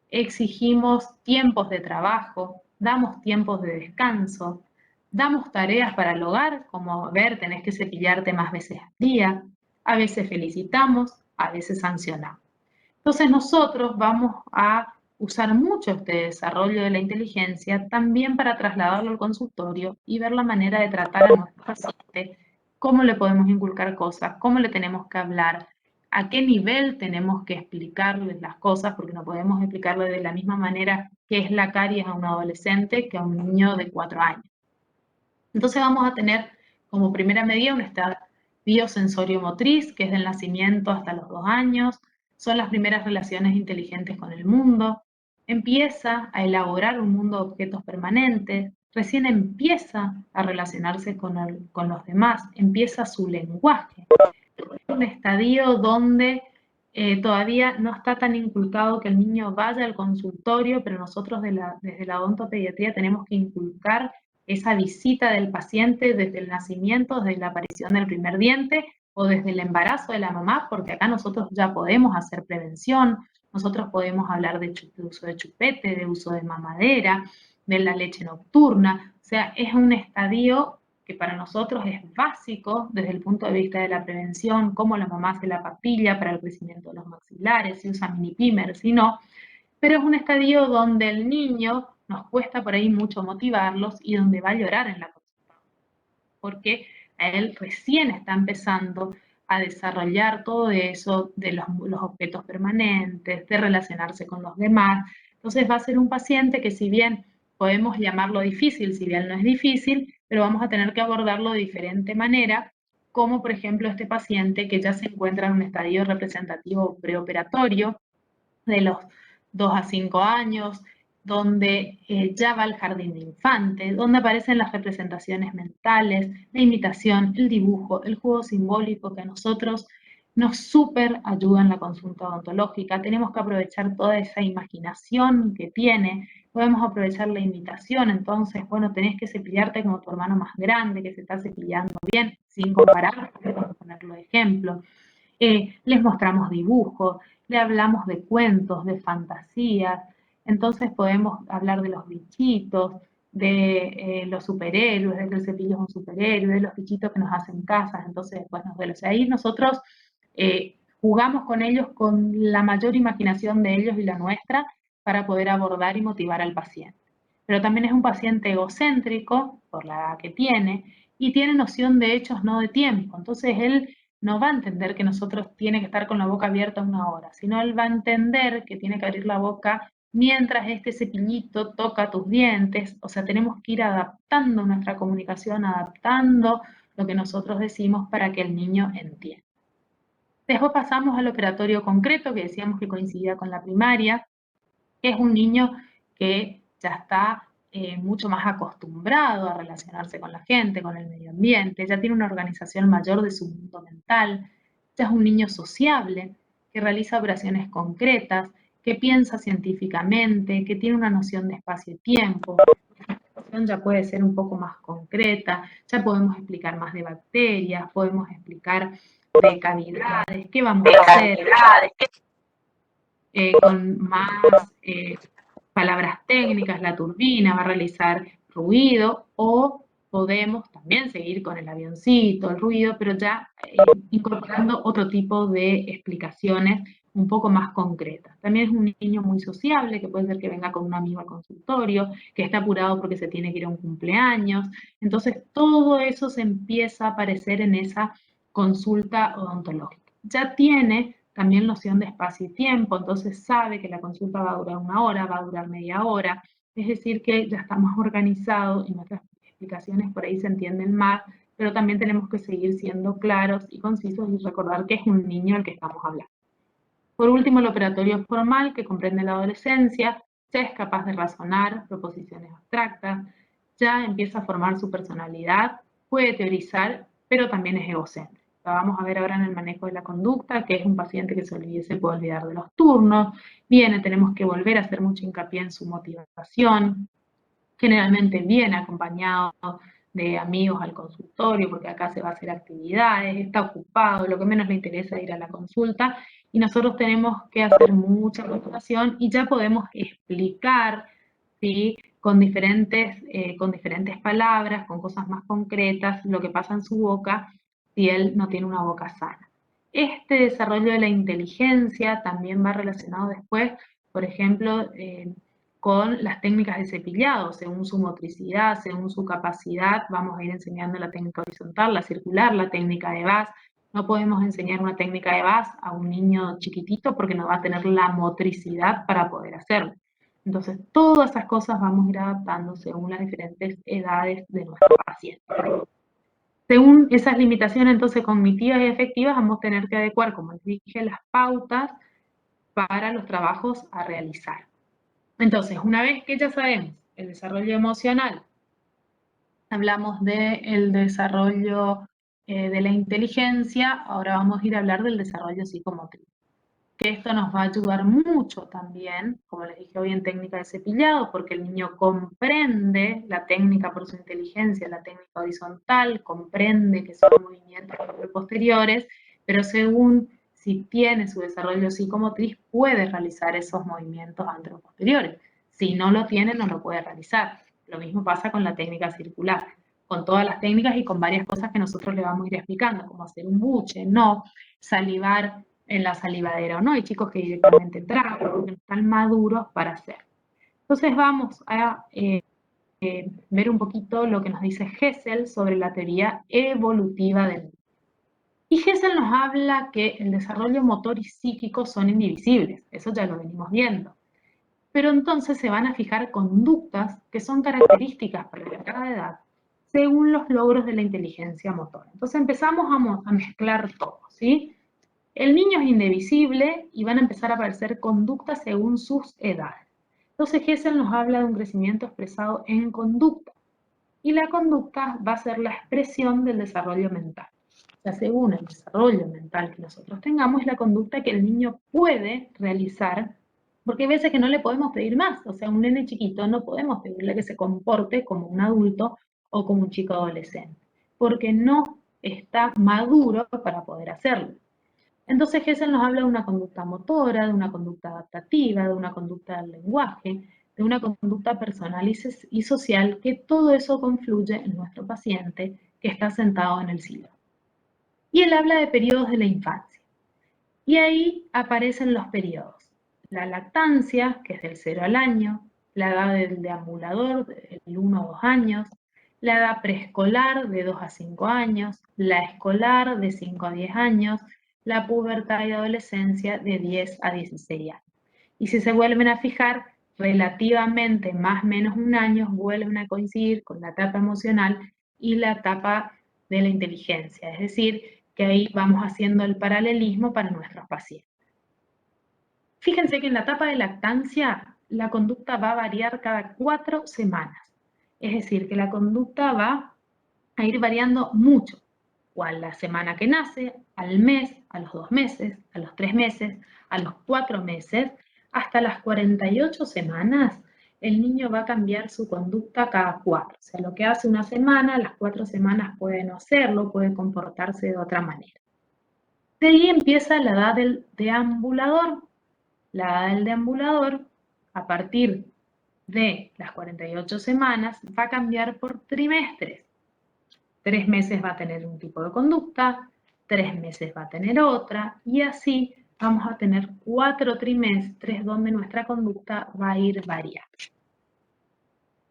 exigimos tiempos de trabajo, damos tiempos de descanso, damos tareas para el hogar, como ver, tenés que cepillarte más veces al día, a veces felicitamos, a veces sancionamos. Entonces nosotros vamos a usar mucho este desarrollo de la inteligencia también para trasladarlo al consultorio y ver la manera de tratar a nuestro paciente, cómo le podemos inculcar cosas, cómo le tenemos que hablar, a qué nivel tenemos que explicarles las cosas, porque no podemos explicarle de la misma manera que es la caries a un adolescente que a un niño de 4 años. Entonces vamos a tener como primera medida un estadio sensorio-motriz, que es del nacimiento hasta los 2 años, son las primeras relaciones inteligentes con el mundo, empieza a elaborar un mundo de objetos permanentes, recién empieza a relacionarse con los demás, empieza su lenguaje. Es un estadio donde todavía no está tan inculcado que el niño vaya al consultorio, pero nosotros desde la odontopediatría tenemos que inculcar esa visita del paciente desde el nacimiento, desde la aparición del primer diente o desde el embarazo de la mamá, porque acá nosotros ya podemos hacer prevención, nosotros podemos hablar de uso de chupete, de uso de mamadera, de la leche nocturna, o sea, es un estadio que para nosotros es básico desde el punto de vista de la prevención, cómo la mamá hace la papilla para el crecimiento de los maxilares, si usa mini pimer, si no, pero es un estadio donde el niño nos cuesta por ahí mucho motivarlos y donde va a llorar en la consulta, porque a él recién está empezando a desarrollar todo eso de los objetos permanentes, de relacionarse con los demás. Entonces va a ser un paciente que si bien podemos llamarlo difícil, si bien no es difícil, pero vamos a tener que abordarlo de diferente manera, como por ejemplo este paciente que ya se encuentra en un estadio representativo preoperatorio de los 2 a 5 años, donde ya va al jardín de infantes, donde aparecen las representaciones mentales, la imitación, el dibujo, el juego simbólico que a nosotros nos súper ayuda en la consulta odontológica. Tenemos que aprovechar toda esa imaginación que tiene, podemos aprovechar la imitación, entonces, bueno, tenés que cepillarte como tu hermano más grande, que se está cepillando bien, sin comparar, podemos ponerlo de ejemplo. Les mostramos dibujos, le hablamos de cuentos, de fantasías, entonces podemos hablar de los bichitos, de los superhéroes, de que el cepillo es un superhéroe, de los bichitos que nos hacen casas, entonces después nos duele. O sea, ahí nosotros jugamos con ellos con la mayor imaginación de ellos y la nuestra para poder abordar y motivar al paciente. Pero también es un paciente egocéntrico, por la edad que tiene, y tiene noción de hechos, no de tiempo. Entonces él no va a entender que nosotros tiene que estar con la boca abierta 1 hora, sino él va a entender que tiene que abrir la boca mientras este cepillito toca tus dientes. O sea, tenemos que ir adaptando nuestra comunicación, adaptando lo que nosotros decimos para que el niño entienda. Después pasamos al operatorio concreto, que decíamos que coincidía con la primaria, que es un niño que ya está mucho más acostumbrado a relacionarse con la gente, con el medio ambiente, ya tiene una organización mayor de su mundo mental, ya es un niño sociable, que realiza operaciones concretas, que piensa científicamente, que tiene una noción de espacio y tiempo. La explicación ya puede ser un poco más concreta, ya podemos explicar más de bacterias, podemos explicar de cavidades, qué vamos a hacer, con más palabras técnicas, la turbina va a realizar ruido, o podemos también seguir con el avioncito, el ruido, pero ya incorporando otro tipo de explicaciones un poco más concretas. También es un niño muy sociable, que puede ser que venga con un amigo al consultorio, que está apurado porque se tiene que ir a un cumpleaños. Entonces, todo eso se empieza a aparecer en esa consulta odontológica. Ya tiene también noción de espacio y tiempo, entonces sabe que la consulta va a durar 1 hora, va a durar media hora, es decir, que ya está más organizado y nuestras explicaciones por ahí se entienden más, pero también tenemos que seguir siendo claros y concisos y recordar que es un niño al que estamos hablando. Por último, el operatorio formal, que comprende la adolescencia, ya es capaz de razonar proposiciones abstractas, ya empieza a formar su personalidad, puede teorizar, pero también es egocéntrico. Lo vamos a ver ahora en el manejo de la conducta, que es un paciente que se puede olvidar de los turnos, tenemos que volver a hacer mucho hincapié en su motivación, generalmente viene acompañado de amigos al consultorio, porque acá se va a hacer actividades, está ocupado, lo que menos le interesa es ir a la consulta, y nosotros tenemos que hacer mucha motivación y ya podemos explicar, ¿sí?, con diferentes palabras, con cosas más concretas, lo que pasa en su boca si él no tiene una boca sana. Este desarrollo de la inteligencia también va relacionado después, por ejemplo, con las técnicas de cepillado, según su motricidad, según su capacidad, vamos a ir enseñando la técnica horizontal, la circular, la técnica de Bass. No podemos enseñar una técnica de Bass a un niño chiquitito porque no va a tener la motricidad para poder hacerlo. Entonces, todas esas cosas vamos a ir adaptando según las diferentes edades de nuestro paciente. Según esas limitaciones entonces cognitivas y afectivas, vamos a tener que adecuar, como les dije, las pautas para los trabajos a realizar. Entonces, una vez que ya sabemos el desarrollo emocional, hablamos del desarrollo de la inteligencia, ahora vamos a ir a hablar del desarrollo psicomotriz. Que esto nos va a ayudar mucho también, como les dije hoy, en técnica de cepillado, porque el niño comprende la técnica por su inteligencia, la técnica horizontal, comprende que son movimientos posteriores, pero según si tiene su desarrollo psicomotriz, puede realizar esos movimientos anteroposteriores. Si no lo tiene, no lo puede realizar. Lo mismo pasa con la técnica circular, con todas las técnicas y con varias cosas que nosotros le vamos a ir explicando, como hacer un buche, no, salivar en la salivadera o no. Hay chicos que directamente tragan porque no están maduros para hacer. Entonces vamos a ver un poquito lo que nos dice Hessel sobre la teoría evolutiva del niño. Y Hessel nos habla que el desarrollo motor y psíquico son indivisibles, eso ya lo venimos viendo. Pero entonces se van a fijar conductas que son características para cada edad según los logros de la inteligencia motora. Entonces empezamos a mezclar todo, ¿sí? El niño es indivisible y van a empezar a aparecer conductas según sus edades. Entonces Hessel nos habla de un crecimiento expresado en conducta. Y la conducta va a ser la expresión del desarrollo mental. O sea, según el desarrollo mental que nosotros tengamos, es la conducta que el niño puede realizar, porque hay veces que no le podemos pedir más. O sea, a un nene chiquito no podemos pedirle que se comporte como un adulto o como un chico adolescente, porque no está maduro para poder hacerlo. Entonces Hessel nos habla de una conducta motora, de una conducta adaptativa, de una conducta del lenguaje, de una conducta personal y social, que todo eso confluye en nuestro paciente que está sentado en el sillón. Y él habla de periodos de la infancia. Y ahí aparecen los periodos. La lactancia, que es del 0 al año, la edad del deambulador, del 1 a 2 años, la edad preescolar, de 2 a 5 años, la escolar, de 5 a 10 años, la pubertad y adolescencia, de 10 a 16 años. Y si se vuelven a fijar, relativamente más o menos un año vuelven a coincidir con la etapa emocional y la etapa de la inteligencia. Es decir, que ahí vamos haciendo el paralelismo para nuestros pacientes. Fíjense que en la etapa de lactancia la conducta va a variar cada 4 semanas. Es decir, que la conducta va a ir variando mucho. O a la semana que nace, al mes, a los 2 meses, a los 3 meses, a los 4 meses, hasta las 48 semanas, el niño va a cambiar su conducta cada 4. O sea, lo que hace una semana, las 4 semanas puede no hacerlo, puede comportarse de otra manera. De ahí empieza la edad del deambulador. La edad del deambulador, a partir de las 48 semanas, va a cambiar por trimestres. 3 meses va a tener un tipo de conducta, 3 meses va a tener otra, y así vamos a tener 4 trimestres donde nuestra conducta va a ir variando.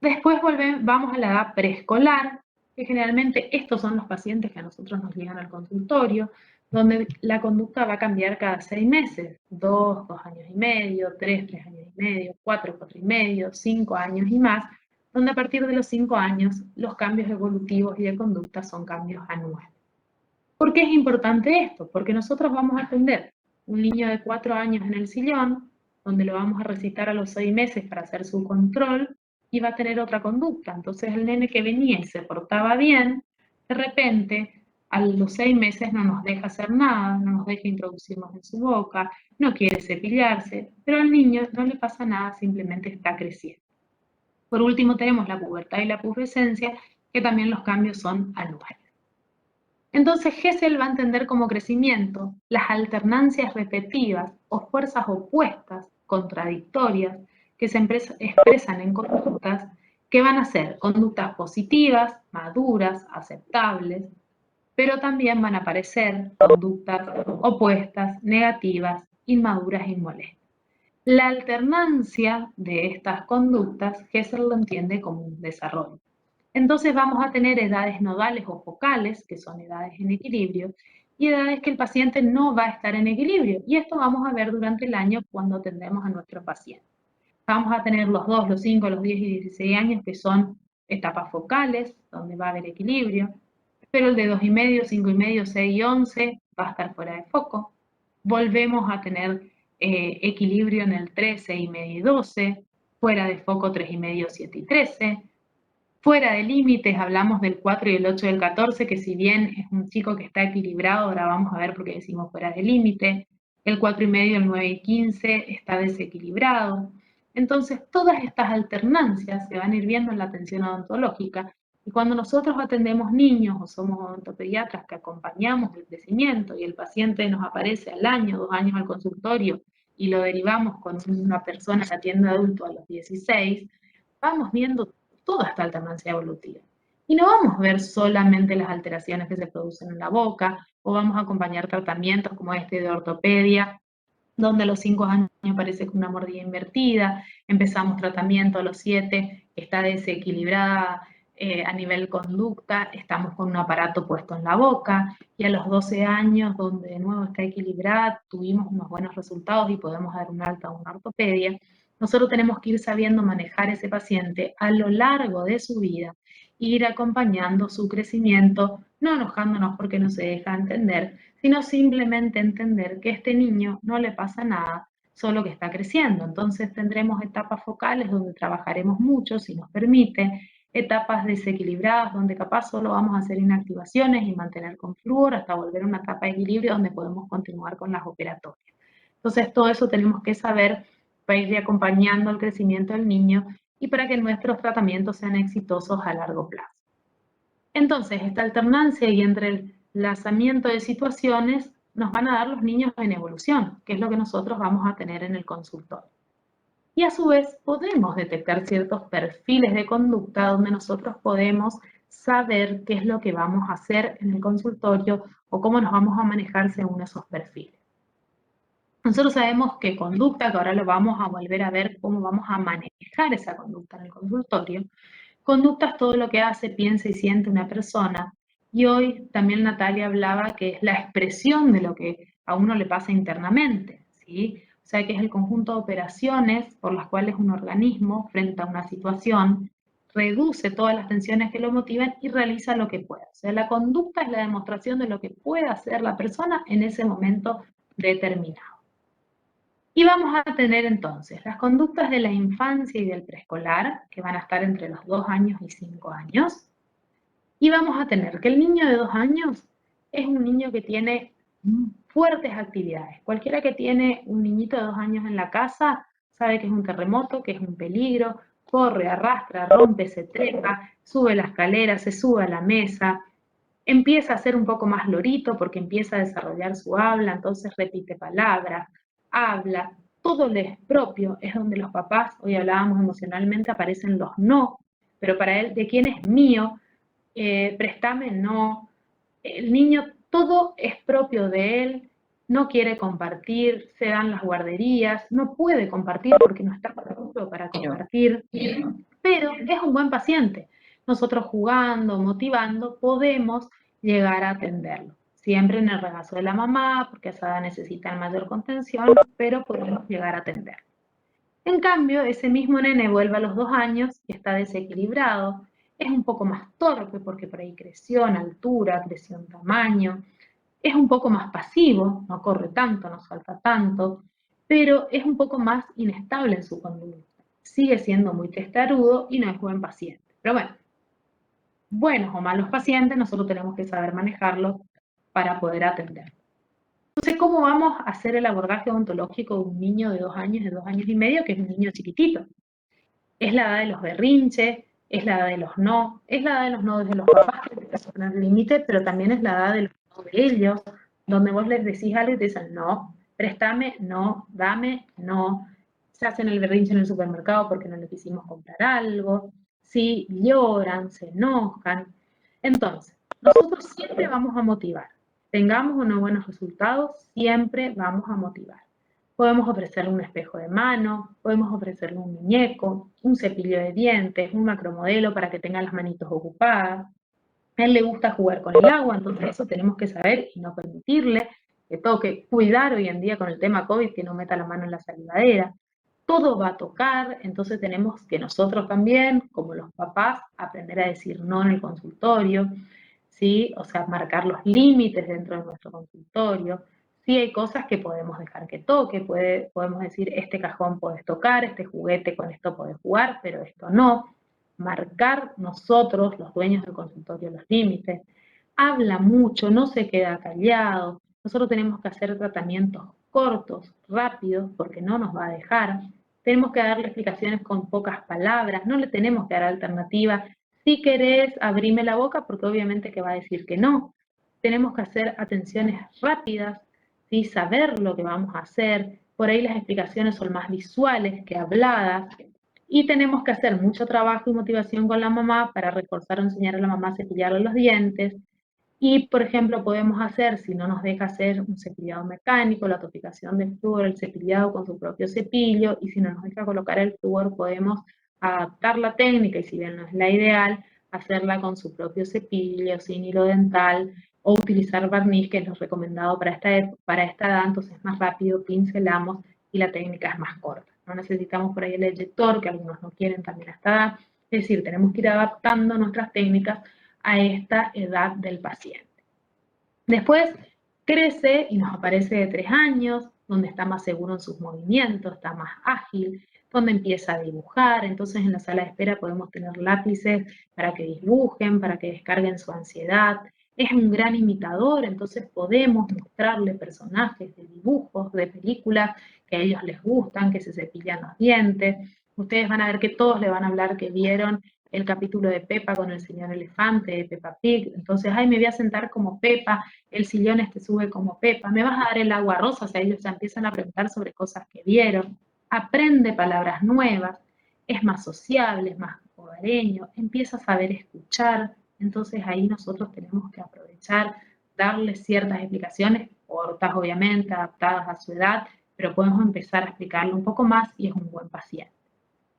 Después vamos a la edad preescolar, que generalmente estos son los pacientes que a nosotros nos llegan al consultorio, donde la conducta va a cambiar cada 6 meses, 2, 2 años y medio, 3, 3 años y medio, 4, 4 y medio, 5 años y más, donde a partir de los 5 años los cambios evolutivos y de conducta son cambios anuales. ¿Por qué es importante esto? Porque nosotros vamos a atender un niño de 4 años en el sillón, donde lo vamos a recitar a los 6 meses para hacer su control, y va a tener otra conducta. Entonces el nene que venía y se portaba bien, de repente a los 6 meses no nos deja hacer nada, no nos deja introducirnos en su boca, no quiere cepillarse, pero al niño no le pasa nada, simplemente está creciendo. Por último tenemos la pubertad y la pubescencia, que también los cambios son anuales. Entonces Gesell va a entender como crecimiento las alternancias repetitivas o fuerzas opuestas, contradictorias, que se expresan en conductas que van a ser conductas positivas, maduras, aceptables, pero también van a aparecer conductas opuestas, negativas, inmaduras y molestas. La alternancia de estas conductas Gesell lo entiende como un desarrollo. Entonces vamos a tener edades nodales o focales, que son edades en equilibrio, y edades que el paciente no va a estar en equilibrio. Y esto vamos a ver durante el año cuando atendemos a nuestro paciente. Vamos a tener los 2, los 5, los 10 y 16 años, que son etapas focales, donde va a haber equilibrio, pero el de 2 y medio, 5 y medio, 6 y 11 va a estar fuera de foco. Volvemos a tener equilibrio en el 3, 6 y medio y 12, fuera de foco 3 y medio, 7 y 13. Fuera de límites hablamos del 4 y el 8 del 14, que si bien es un chico que está equilibrado, ahora vamos a ver por qué decimos fuera de límite. El 4 y medio, el 9 y 15 está desequilibrado. Entonces, todas estas alternancias se van a ir viendo en la atención odontológica, y cuando nosotros atendemos niños o somos odontopediatras que acompañamos el crecimiento y el paciente nos aparece al año, 2 años al consultorio y lo derivamos con una persona que atiende adulto a los 16, vamos viendo toda esta alternancia evolutiva. Y no vamos a ver solamente las alteraciones que se producen en la boca, o vamos a acompañar tratamientos como este de ortopedia, donde a los 5 años aparece con una mordida invertida, empezamos tratamiento a los 7, está desequilibrada a nivel conducta, estamos con un aparato puesto en la boca, y a los 12 años, donde de nuevo está equilibrada, tuvimos unos buenos resultados y podemos dar un alta a una ortopedia. Nosotros tenemos que ir sabiendo manejar ese paciente a lo largo de su vida, ir acompañando su crecimiento, no enojándonos porque no se deja entender, sino simplemente entender que a este niño no le pasa nada, solo que está creciendo. Entonces tendremos etapas focales donde trabajaremos mucho, si nos permite, etapas desequilibradas donde capaz solo vamos a hacer inactivaciones y mantener con flúor hasta volver a una etapa de equilibrio donde podemos continuar con las operatorias. Entonces todo eso tenemos que saber para ir acompañando el crecimiento del niño y para que nuestros tratamientos sean exitosos a largo plazo. Entonces, esta alternancia y entre el lanzamiento de situaciones nos van a dar los niños en evolución, que es lo que nosotros vamos a tener en el consultorio. Y a su vez podemos detectar ciertos perfiles de conducta donde nosotros podemos saber qué es lo que vamos a hacer en el consultorio o cómo nos vamos a manejar según esos perfiles. Nosotros sabemos que conducta, que ahora lo vamos a volver a ver cómo vamos a manejar esa conducta en el consultorio. Conducta es todo lo que hace, piensa y siente una persona. Y hoy también Natalia hablaba que es la expresión de lo que a uno le pasa internamente, ¿sí? O o sea que es el conjunto de operaciones por las cuales un organismo, frente a una situación, reduce todas las tensiones que lo motivan y realiza lo que pueda. O sea, la conducta es la demostración de lo que puede hacer la persona en ese momento determinado. Y vamos a tener entonces las conductas de la infancia y del preescolar, que van a estar entre los 2 años y 5 años. Y vamos a tener que el niño de 2 años es un niño que tiene fuertes actividades. Cualquiera que tiene un niñito de 2 años en la casa sabe que es un terremoto, que es un peligro, corre, arrastra, rompe, se trepa, sube la escalera, se sube a la mesa, empieza a ser un poco más lorito porque empieza a desarrollar su habla, entonces repite palabras, habla, todo le es propio, es donde los papás, hoy hablábamos emocionalmente, aparecen los no, pero para él, ¿de quién es mío? Préstame, no. El niño, todo es propio de él, no quiere compartir, se dan las guarderías, no puede compartir porque no está preparado para compartir, pero es un buen paciente. Nosotros jugando, motivando, podemos llegar a atenderlo. Siempre en el regazo de la mamá, porque esa edad necesita mayor contención, pero podemos llegar a atenderlo. En cambio, ese mismo nene vuelve a los 2 años y está desequilibrado, es un poco más torpe porque por ahí creció en altura, creció en tamaño, es un poco más pasivo, no corre tanto, no salta tanto, pero es un poco más inestable en su conducta. Sigue siendo muy testarudo y no es buen paciente. Pero bueno, buenos o malos pacientes, nosotros tenemos que saber manejarlos para poder atender. Entonces, ¿cómo vamos a hacer el abordaje odontológico de un niño de 2 años, de 2 años y medio, que es un niño chiquitito? Es la edad de los berrinches, es la edad de los no, es la edad de los no desde los papás, que te hacen poner límites, pero también es la edad de los no de ellos, donde vos les decís algo y te dicen no, préstame, no, dame, no. Se hacen el berrinche en el supermercado porque no les quisimos comprar algo, sí, lloran, se enojan. Entonces, nosotros siempre vamos a motivar. Tengamos o no buenos resultados, siempre vamos a motivar. Podemos ofrecerle un espejo de mano, podemos ofrecerle un muñeco, un cepillo de dientes, un macromodelo para que tenga las manitos ocupadas. A él le gusta jugar con el agua, entonces eso tenemos que saber y no permitirle que toque. Cuidar hoy en día con el tema COVID, que no meta la mano en la salivadera. Todo va a tocar, entonces tenemos que nosotros también, como los papás, aprender a decir no en el consultorio, ¿sí? O sea, marcar los límites dentro de nuestro consultorio. Sí hay cosas que podemos dejar que toque, podemos decir, este cajón podés tocar, este juguete con esto podés jugar, pero esto no. Marcar nosotros, los dueños del consultorio, los límites. Habla mucho, no se queda callado. Nosotros tenemos que hacer tratamientos cortos, rápidos, porque no nos va a dejar. Tenemos que darle explicaciones con pocas palabras, no le tenemos que dar alternativa. Si querés, abrime la boca, porque obviamente que va a decir que no. Tenemos que hacer atenciones rápidas, ¿sí? Saber lo que vamos a hacer. Por ahí las explicaciones son más visuales que habladas. Y tenemos que hacer mucho trabajo y motivación con la mamá para reforzar o enseñar a la mamá a cepillarle los dientes. Y, por ejemplo, podemos hacer, si no nos deja hacer un cepillado mecánico, la topicación de flúor, el cepillado con su propio cepillo, y si no nos deja colocar el flúor, podemos adaptar la técnica, y si bien no es la ideal, hacerla con su propio cepillo, sin hilo dental, o utilizar barniz, que es lo recomendado para esta edad, entonces es más rápido, pincelamos, y la técnica es más corta. No necesitamos por ahí el eyector, que algunos no quieren también a esta edad, es decir, tenemos que ir adaptando nuestras técnicas a esta edad del paciente. Después crece y nos aparece de 3 años, donde está más seguro en sus movimientos, está más ágil, donde empieza a dibujar. Entonces en la sala de espera podemos tener lápices para que dibujen, para que descarguen su ansiedad. Es un gran imitador, entonces podemos mostrarle personajes de dibujos, de películas que a ellos les gustan, que se cepillan los dientes. Ustedes van a ver que todos le van a hablar que vieron el capítulo de Pepa con el señor elefante, de Peppa Pig. Entonces, ay, me voy a sentar como Pepa, el sillón sube como Pepa, me vas a dar el agua rosa. O sea, ellos ya empiezan a preguntar sobre cosas que vieron. Aprende palabras nuevas, es más sociable, es más hogareño, empieza a saber escuchar. Entonces ahí nosotros tenemos que aprovechar, darle ciertas explicaciones, cortas obviamente, adaptadas a su edad, pero podemos empezar a explicarle un poco más y es un buen paciente.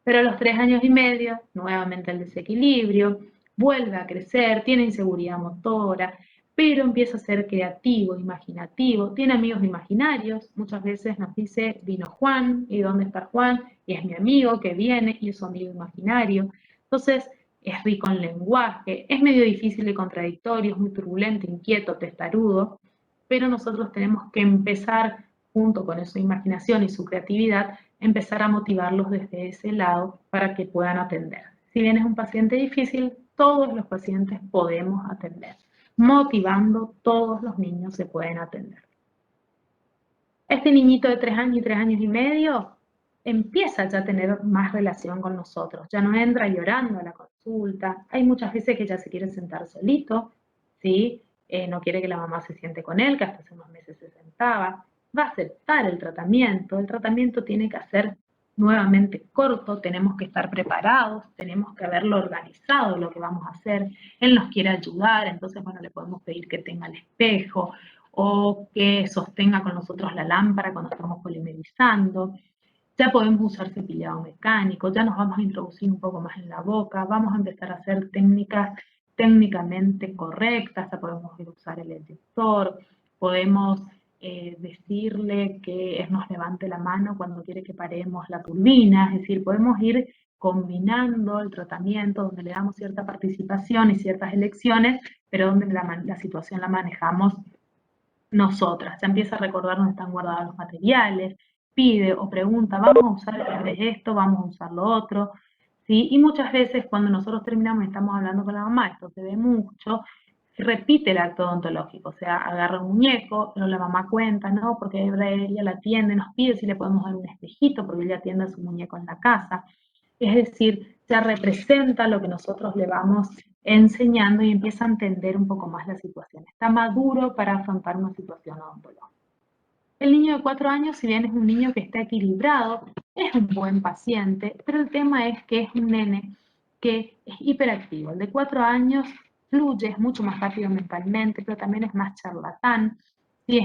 Pero a los 3 años y medio, nuevamente el desequilibrio, vuelve a crecer, tiene inseguridad motora, pero empieza a ser creativo, imaginativo, tiene amigos imaginarios, muchas veces nos dice, vino Juan, ¿y dónde está Juan? Y es mi amigo que viene y es su amigo imaginario. Entonces, es rico en lenguaje, es medio difícil y contradictorio, es muy turbulento, inquieto, testarudo, pero nosotros tenemos que empezar, junto con su imaginación y su creatividad, empezar a motivarlos desde ese lado para que puedan atender. Si bien es un paciente difícil, todos los pacientes podemos atender. Motivando, todos los niños se pueden atender. Este niñito de 3 años y 3 años y medio empieza ya a tener más relación con nosotros, ya no entra llorando a la consulta, hay muchas veces que ya se quiere sentar solito, ¿sí? No quiere que la mamá se siente con él, que hasta hace unos meses se sentaba, va a aceptar el tratamiento tiene que ser nuevamente corto, tenemos que estar preparados, tenemos que haberlo organizado lo que vamos a hacer, él nos quiere ayudar, entonces bueno, le podemos pedir que tenga el espejo, o que sostenga con nosotros la lámpara cuando estamos polimerizando. Ya podemos usar cepillado mecánico, ya nos vamos a introducir un poco más en la boca, vamos a empezar a hacer técnicas técnicamente correctas, ya podemos usar el eyector, podemos decirle que él nos levante la mano cuando quiere que paremos la turbina, es decir, podemos ir combinando el tratamiento donde le damos cierta participación y ciertas elecciones, pero donde la situación la manejamos nosotras. Ya empieza a recordar dónde están guardados los materiales, pide o pregunta, vamos a usar esta vez esto, vamos a usar lo otro, ¿sí? Y muchas veces cuando nosotros terminamos y estamos hablando con la mamá, esto se ve mucho, repite el acto odontológico, o sea, agarra un muñeco, pero la mamá cuenta, ¿no? Porque ella la atiende, nos pide si le podemos dar un espejito, porque ella atiende a su muñeco en la casa. Es decir, ya representa lo que nosotros le vamos enseñando y empieza a entender un poco más la situación. Está maduro para afrontar una situación odontológica. El niño de 4 años, si bien es un niño que está equilibrado, es un buen paciente, pero el tema es que es un nene que es hiperactivo. El de 4 años fluye, es mucho más rápido mentalmente, pero también es más charlatán, sí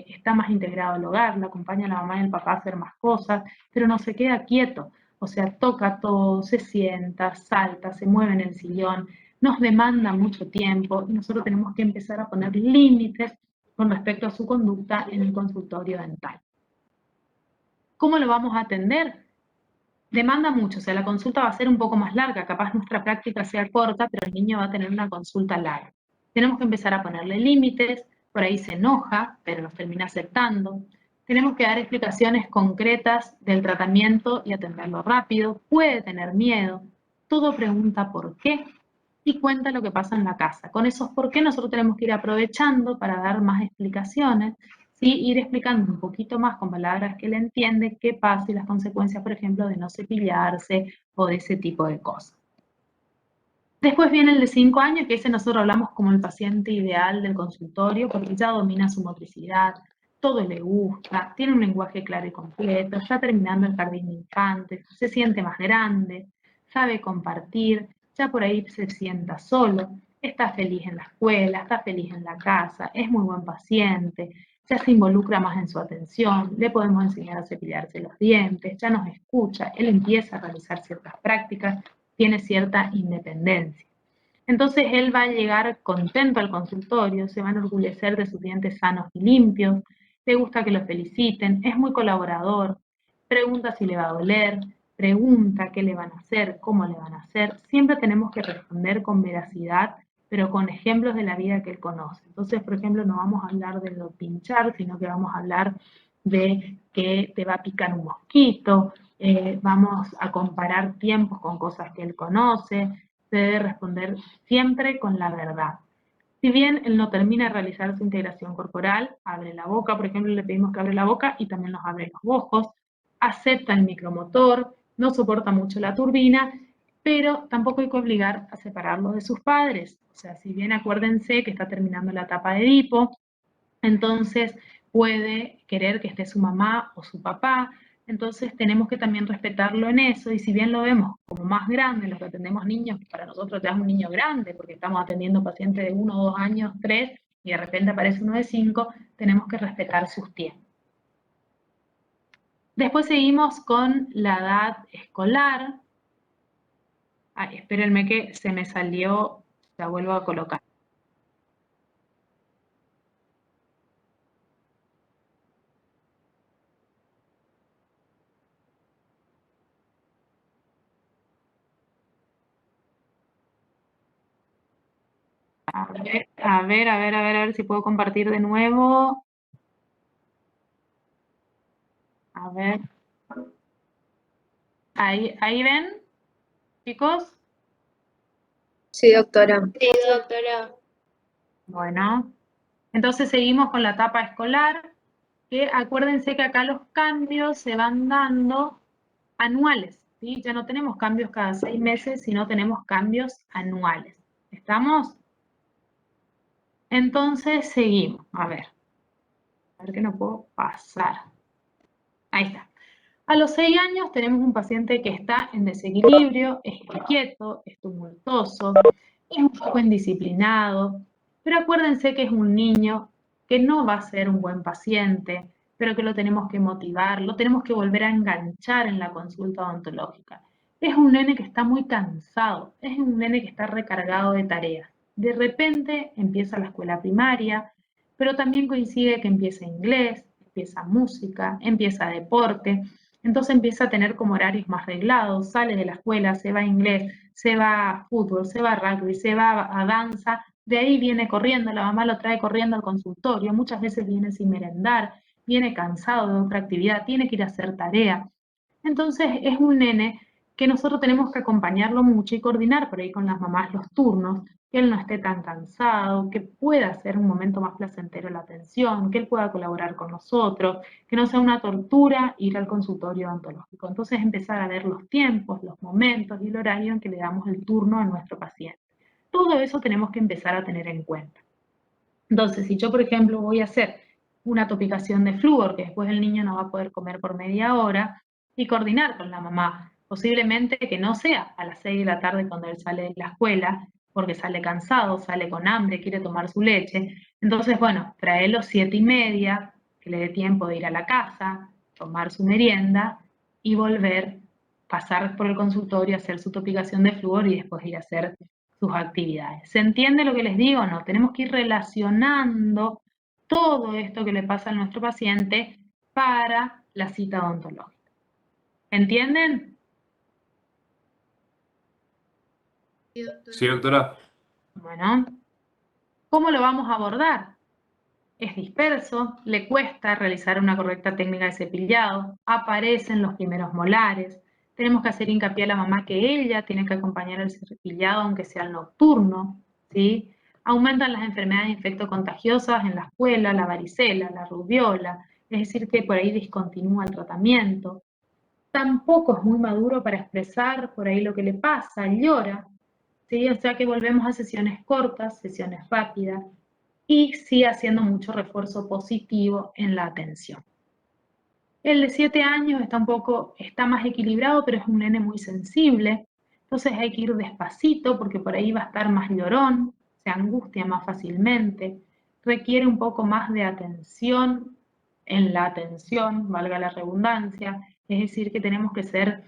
está más integrado al hogar, le acompaña a la mamá y el papá a hacer más cosas, pero no se queda quieto, o sea, toca todo, se sienta, salta, se mueve en el sillón, nos demanda mucho tiempo y nosotros tenemos que empezar a poner límites con respecto a su conducta en el consultorio dental. ¿Cómo lo vamos a atender? Demanda mucho, o sea, la consulta va a ser un poco más larga, capaz nuestra práctica sea corta, pero el niño va a tener una consulta larga. Tenemos que empezar a ponerle límites, por ahí se enoja, pero los termina aceptando. Tenemos que dar explicaciones concretas del tratamiento y atenderlo rápido. Puede tener miedo, todo pregunta por qué y cuenta lo que pasa en la casa. Con esos por qué nosotros tenemos que ir aprovechando para dar más explicaciones, ¿sí? Ir explicando un poquito más con palabras que él entiende qué pasa y las consecuencias, por ejemplo, de no cepillarse o de ese tipo de cosas. Después viene el de 5 años, que ese nosotros hablamos como el paciente ideal del consultorio, porque ya domina su motricidad, todo le gusta, tiene un lenguaje claro y completo, está terminando el jardín de infantes, se siente más grande, sabe compartir, ya por ahí se sienta solo, está feliz en la escuela, está feliz en la casa, es muy buen paciente, ya se involucra más en su atención, le podemos enseñar a cepillarse los dientes, ya nos escucha, él empieza a realizar ciertas prácticas, tiene cierta independencia. Entonces él va a llegar contento al consultorio, se va a enorgullecer de sus dientes sanos y limpios, le gusta que lo feliciten, es muy colaborador, pregunta si le va a doler, pregunta qué le van a hacer, cómo le van a hacer. Siempre tenemos que responder con veracidad, pero con ejemplos de la vida que él conoce. Entonces, por ejemplo, no vamos a hablar de lo pinchar, sino que vamos a hablar de que te va a picar un mosquito, vamos a comparar tiempos con cosas que él conoce, se debe responder siempre con la verdad. Si bien él no termina de realizar su integración corporal, abre la boca, por ejemplo, le pedimos que abre la boca y también nos abre los ojos, acepta el micromotor, no soporta mucho la turbina, pero tampoco hay que obligar a separarlo de sus padres. O sea, si bien acuérdense que está terminando la etapa de Edipo, entonces puede querer que esté su mamá o su papá, entonces tenemos que también respetarlo en eso, y si bien lo vemos como más grande, los que atendemos niños, que para nosotros ya es un niño grande, porque estamos atendiendo pacientes de 1 o 2 años, 3, y de repente aparece uno de 5, tenemos que respetar sus tiempos. Después seguimos con la edad escolar. Espérenme que se me salió, la vuelvo a colocar. A ver si puedo compartir de nuevo. A ver. Ahí ven, chicos. Sí, doctora. Sí, doctora. Bueno, entonces seguimos con la etapa escolar, que acuérdense que acá los cambios se van dando anuales, ¿sí? Ya no tenemos cambios cada 6 meses, sino tenemos cambios anuales. ¿Estamos? Entonces seguimos, a ver que no puedo pasar. Ahí está. A los 6 años tenemos un paciente que está en desequilibrio, es inquieto, es tumultuoso, es un poco indisciplinado, pero acuérdense que es un niño que no va a ser un buen paciente, pero que lo tenemos que motivar, lo tenemos que volver a enganchar en la consulta odontológica. Es un nene que está muy cansado, es un nene que está recargado de tareas. De repente empieza la escuela primaria, pero también coincide que empieza inglés, empieza música, empieza deporte, entonces empieza a tener como horarios más reglados, sale de la escuela, se va a inglés, se va a fútbol, se va a rugby, se va a danza, de ahí viene corriendo, la mamá lo trae corriendo al consultorio, muchas veces viene sin merendar, viene cansado de otra actividad, tiene que ir a hacer tarea. Entonces es un nene que nosotros tenemos que acompañarlo mucho y coordinar por ahí con las mamás los turnos, que él no esté tan cansado, que pueda ser un momento más placentero la atención, que él pueda colaborar con nosotros, que no sea una tortura ir al consultorio odontológico. Entonces empezar a ver los tiempos, los momentos y el horario en que le damos el turno a nuestro paciente. Todo eso tenemos que empezar a tener en cuenta. Entonces, si yo, por ejemplo, voy a hacer una topicación de flúor, que después el niño no va a poder comer por media hora, y coordinar con la mamá, posiblemente que no sea a las 6 de la tarde cuando él sale de la escuela, porque sale cansado, sale con hambre, quiere tomar su leche. Entonces, bueno, traerlo 7:30, que le dé tiempo de ir a la casa, tomar su merienda y volver, pasar por el consultorio, hacer su topicación de flúor y después ir a hacer sus actividades. ¿Se entiende lo que les digo o no? Tenemos que ir relacionando todo esto que le pasa a nuestro paciente para la cita odontológica. ¿Entienden? Sí, doctora. Bueno, ¿cómo lo vamos a abordar? Es disperso, le cuesta realizar una correcta técnica de cepillado, aparecen los primeros molares, tenemos que hacer hincapié a la mamá que ella tiene que acompañar el cepillado aunque sea el nocturno, ¿sí? Aumentan las enfermedades infectocontagiosas en la escuela, la varicela, la rubiola, es decir que por ahí discontinúa el tratamiento. Tampoco es muy maduro para expresar por ahí lo que le pasa, llora, ¿sí? O sea que volvemos a sesiones cortas, sesiones rápidas, y sí haciendo mucho refuerzo positivo en la atención. El de 7 años está más equilibrado, pero es un nene muy sensible, entonces hay que ir despacito porque por ahí va a estar más llorón, se angustia más fácilmente, requiere un poco más de atención en la atención, valga la redundancia, es decir que tenemos que ser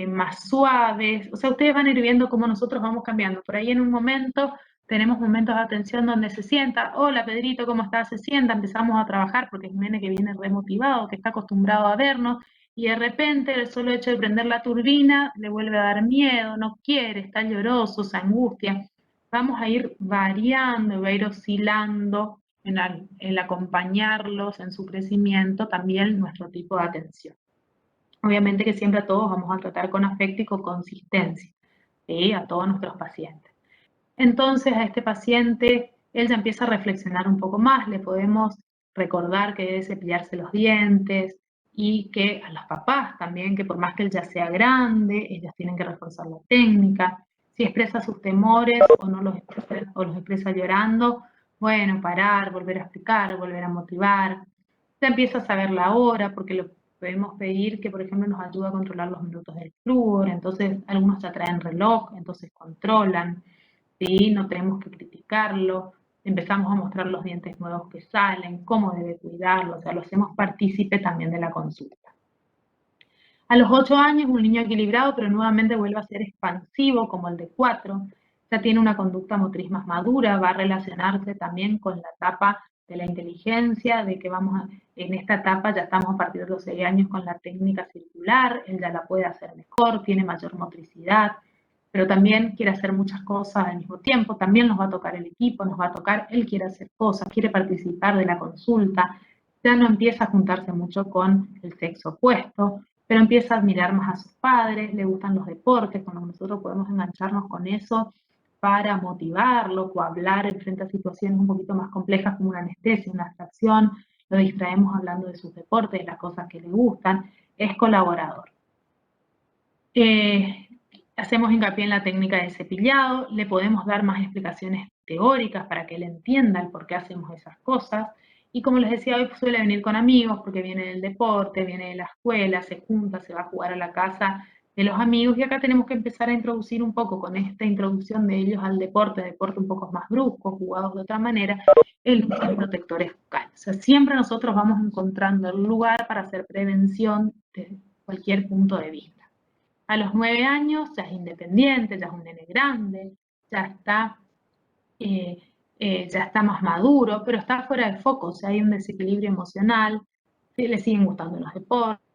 más suaves, o sea, ustedes van a ir viendo cómo nosotros vamos cambiando, por ahí en un momento tenemos momentos de atención donde se sienta, hola Pedrito, ¿cómo estás? Se sienta, empezamos a trabajar porque es un nene que viene remotivado, que está acostumbrado a vernos, y de repente el solo hecho de prender la turbina le vuelve a dar miedo, no quiere, está lloroso, se angustia. Vamos a ir variando, va a ir oscilando en el acompañarlos en su crecimiento, también nuestro tipo de atención. Obviamente que siempre a todos vamos a tratar con afecto y con consistencia, ¿sí? A todos nuestros pacientes. Entonces a este paciente, él ya empieza a reflexionar un poco más, le podemos recordar que debe cepillarse los dientes y que a los papás también, que por más que él ya sea grande, ellos tienen que reforzar la técnica. Si expresa sus temores o no los expresa llorando, bueno, parar, volver a explicar, volver a motivar. Ya empieza a saber la hora, porque le podemos pedir que, por ejemplo, nos ayude a controlar los minutos del flúor, entonces algunos ya traen reloj, entonces controlan. ¿Sí? No tenemos que criticarlo, empezamos a mostrar los dientes nuevos que salen, cómo debe cuidarlo, o sea, lo hacemos partícipe también de la consulta. A los 8 años, un niño equilibrado, pero nuevamente vuelve a ser expansivo, como el de 4, ya tiene una conducta motriz más madura, va a relacionarse también con la etapa de la inteligencia, de que en esta etapa ya estamos a partir de los 6 años con la técnica circular, él ya la puede hacer mejor, tiene mayor motricidad, pero también quiere hacer muchas cosas al mismo tiempo, también nos va a tocar el equipo, nos va a tocar, él quiere hacer cosas, quiere participar de la consulta, ya no empieza a juntarse mucho con el sexo opuesto, pero empieza a admirar más a sus padres, le gustan los deportes, cuando nosotros podemos engancharnos con eso para motivarlo o hablar en frente a situaciones un poquito más complejas como una anestesia, una abstracción, lo distraemos hablando de sus deportes, de las cosas que le gustan, es colaborador. Hacemos hincapié en la técnica de cepillado, le podemos dar más explicaciones teóricas para que él entienda el por qué hacemos esas cosas. Y como les decía, hoy suele venir con amigos porque viene del deporte, viene de la escuela, se junta, se va a jugar a la casa de los amigos y acá tenemos que empezar a introducir un poco con esta introducción de ellos al deporte un poco más brusco, jugados de otra manera, el uso de protectores bucales. O sea, siempre nosotros vamos encontrando el lugar para hacer prevención desde cualquier punto de vista. A los 9 años ya es independiente, ya es un nene grande, ya está más maduro, pero está fuera de foco, o sea, hay un desequilibrio emocional, le siguen gustando los deportes.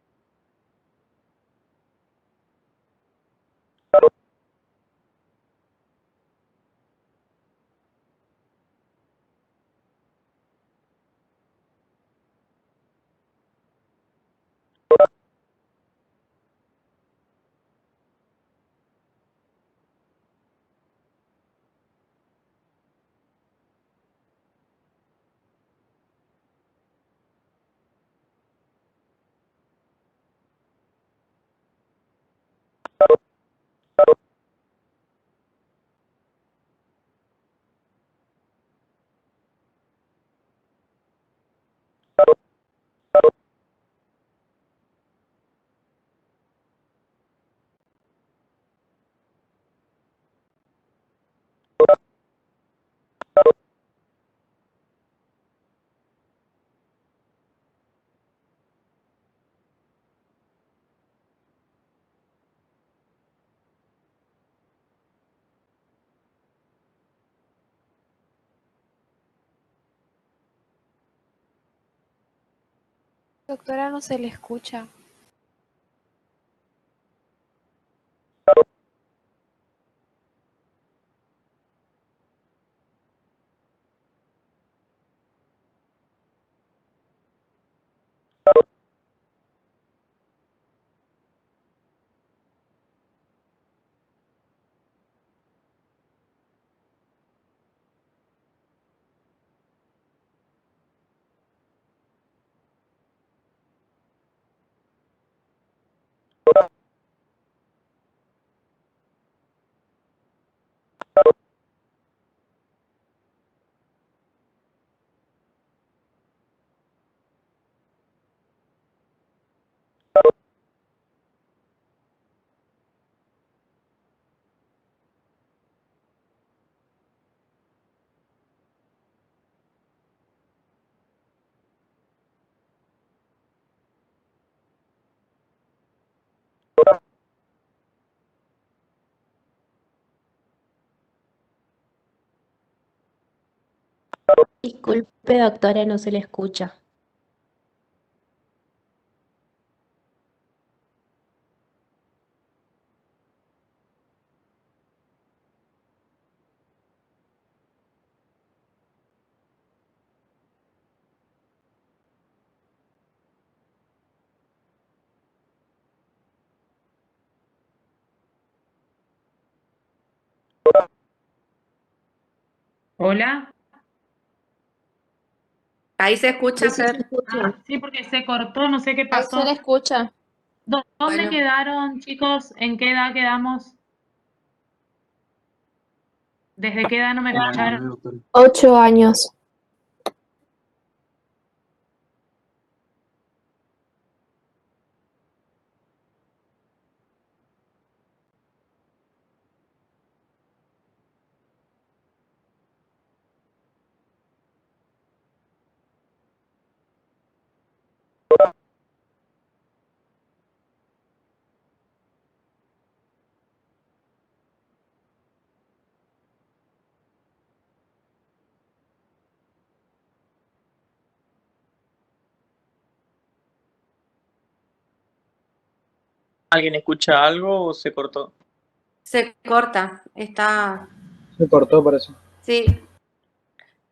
Doctora, no se le escucha. Disculpe, doctora, no se le escucha. ¿Hola? Ahí se escucha, Sí, sí, se Fer. escucha. Sí, porque se cortó, no sé qué Ahí se le pasó. escucha. ¿Dónde Bueno. quedaron, chicos? ¿En qué edad quedamos? ¿Desde qué edad no me escucharon? doctora. 8 años. ¿Alguien escucha algo o se cortó? Se corta, está, Se cortó, parece. sí,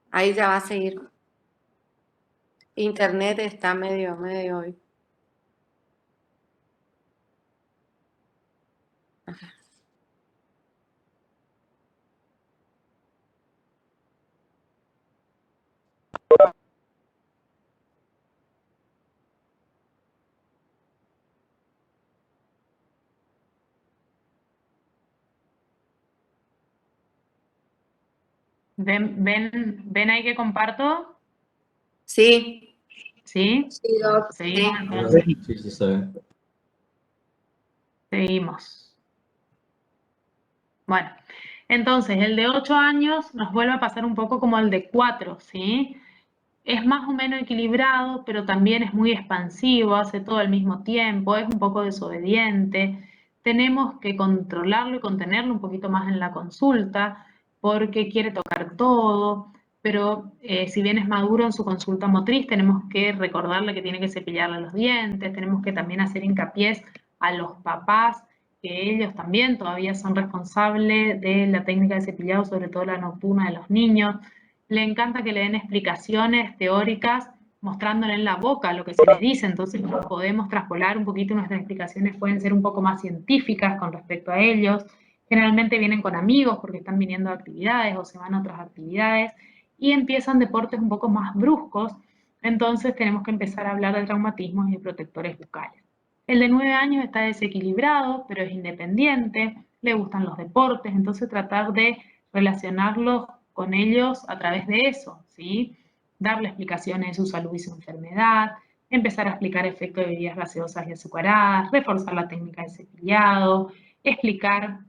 ahí ya va a seguir. Internet está medio hoy. ¿Ven ahí que comparto? Sí, ¿Sí? Sí, Doc. Seguimos sí. entonces. Sí, sí, se ve. Seguimos. Bueno, entonces el de 8 años nos vuelve a pasar un poco como el de 4, ¿sí? Es más o menos equilibrado, pero también es muy expansivo, hace todo al mismo tiempo, es un poco desobediente. Tenemos que controlarlo y contenerlo un poquito más en la consulta, porque quiere tocar todo, pero si bien es maduro en su consulta motriz, tenemos que recordarle que tiene que cepillarle los dientes, tenemos que también hacer hincapié a los papás, que ellos también todavía son responsables de la técnica de cepillado, sobre todo la nocturna de los niños. Le encanta que le den explicaciones teóricas mostrándole en la boca lo que se les dice, entonces podemos traspolar un poquito, nuestras explicaciones pueden ser un poco más científicas con respecto a ellos. Generalmente vienen con amigos porque están viniendo a actividades o se van a otras actividades y empiezan deportes un poco más bruscos, entonces tenemos que empezar a hablar de traumatismos y de protectores bucales. El de 9 años está desequilibrado, pero es independiente, le gustan los deportes, entonces tratar de relacionarlos con ellos a través de eso, ¿sí? Darle explicaciones de su salud y su enfermedad, empezar a explicar efectos de bebidas gaseosas y azucaradas, reforzar la técnica de cepillado, explicar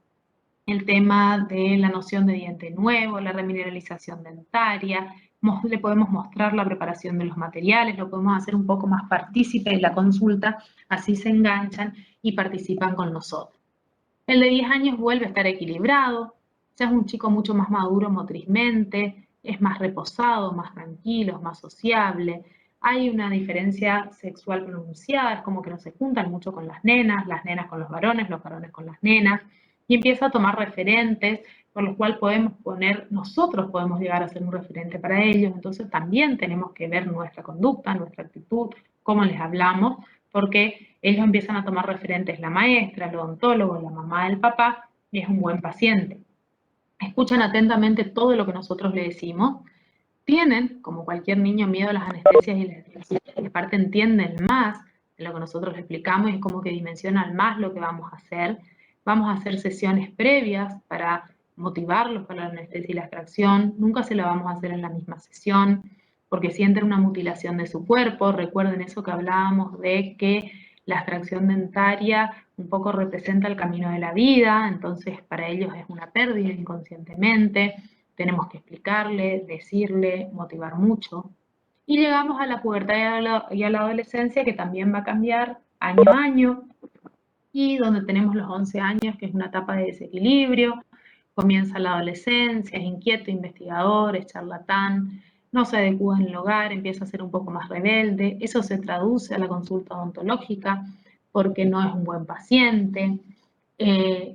el tema de la noción de diente nuevo, la remineralización dentaria, le podemos mostrar la preparación de los materiales, lo podemos hacer un poco más partícipe de la consulta, así se enganchan y participan con nosotros. El de 10 años vuelve a estar equilibrado, ya es un chico mucho más maduro motrizmente, es más reposado, más tranquilo, más sociable. Hay una diferencia sexual pronunciada, es como que no se juntan mucho con las nenas con los varones con las nenas, y empieza a tomar referentes, por los cuales nosotros podemos llegar a ser un referente para ellos, entonces también tenemos que ver nuestra conducta, nuestra actitud, cómo les hablamos, porque ellos empiezan a tomar referentes la maestra, el odontólogo, la mamá del papá, y es un buen paciente. Escuchan atentamente todo lo que nosotros le decimos, tienen, como cualquier niño, miedo a las anestesias y aparte entienden más de lo que nosotros les explicamos y es como que dimensionan más lo que vamos a hacer. Vamos a hacer sesiones previas para motivarlos para la anestesia y la extracción. Nunca se la vamos a hacer en la misma sesión porque sienten una mutilación de su cuerpo. Recuerden eso que hablábamos de que la extracción dentaria un poco representa el camino de la vida, entonces para ellos es una pérdida inconscientemente. Tenemos que explicarle, decirle, motivar mucho. Y llegamos a la pubertad y a la adolescencia, que también va a cambiar año a año, y donde tenemos los 11 años, que es una etapa de desequilibrio. Comienza la adolescencia, es inquieto, investigador, es charlatán, no se adecua en el hogar, empieza a ser un poco más rebelde. Eso se traduce a la consulta odontológica porque no es un buen paciente.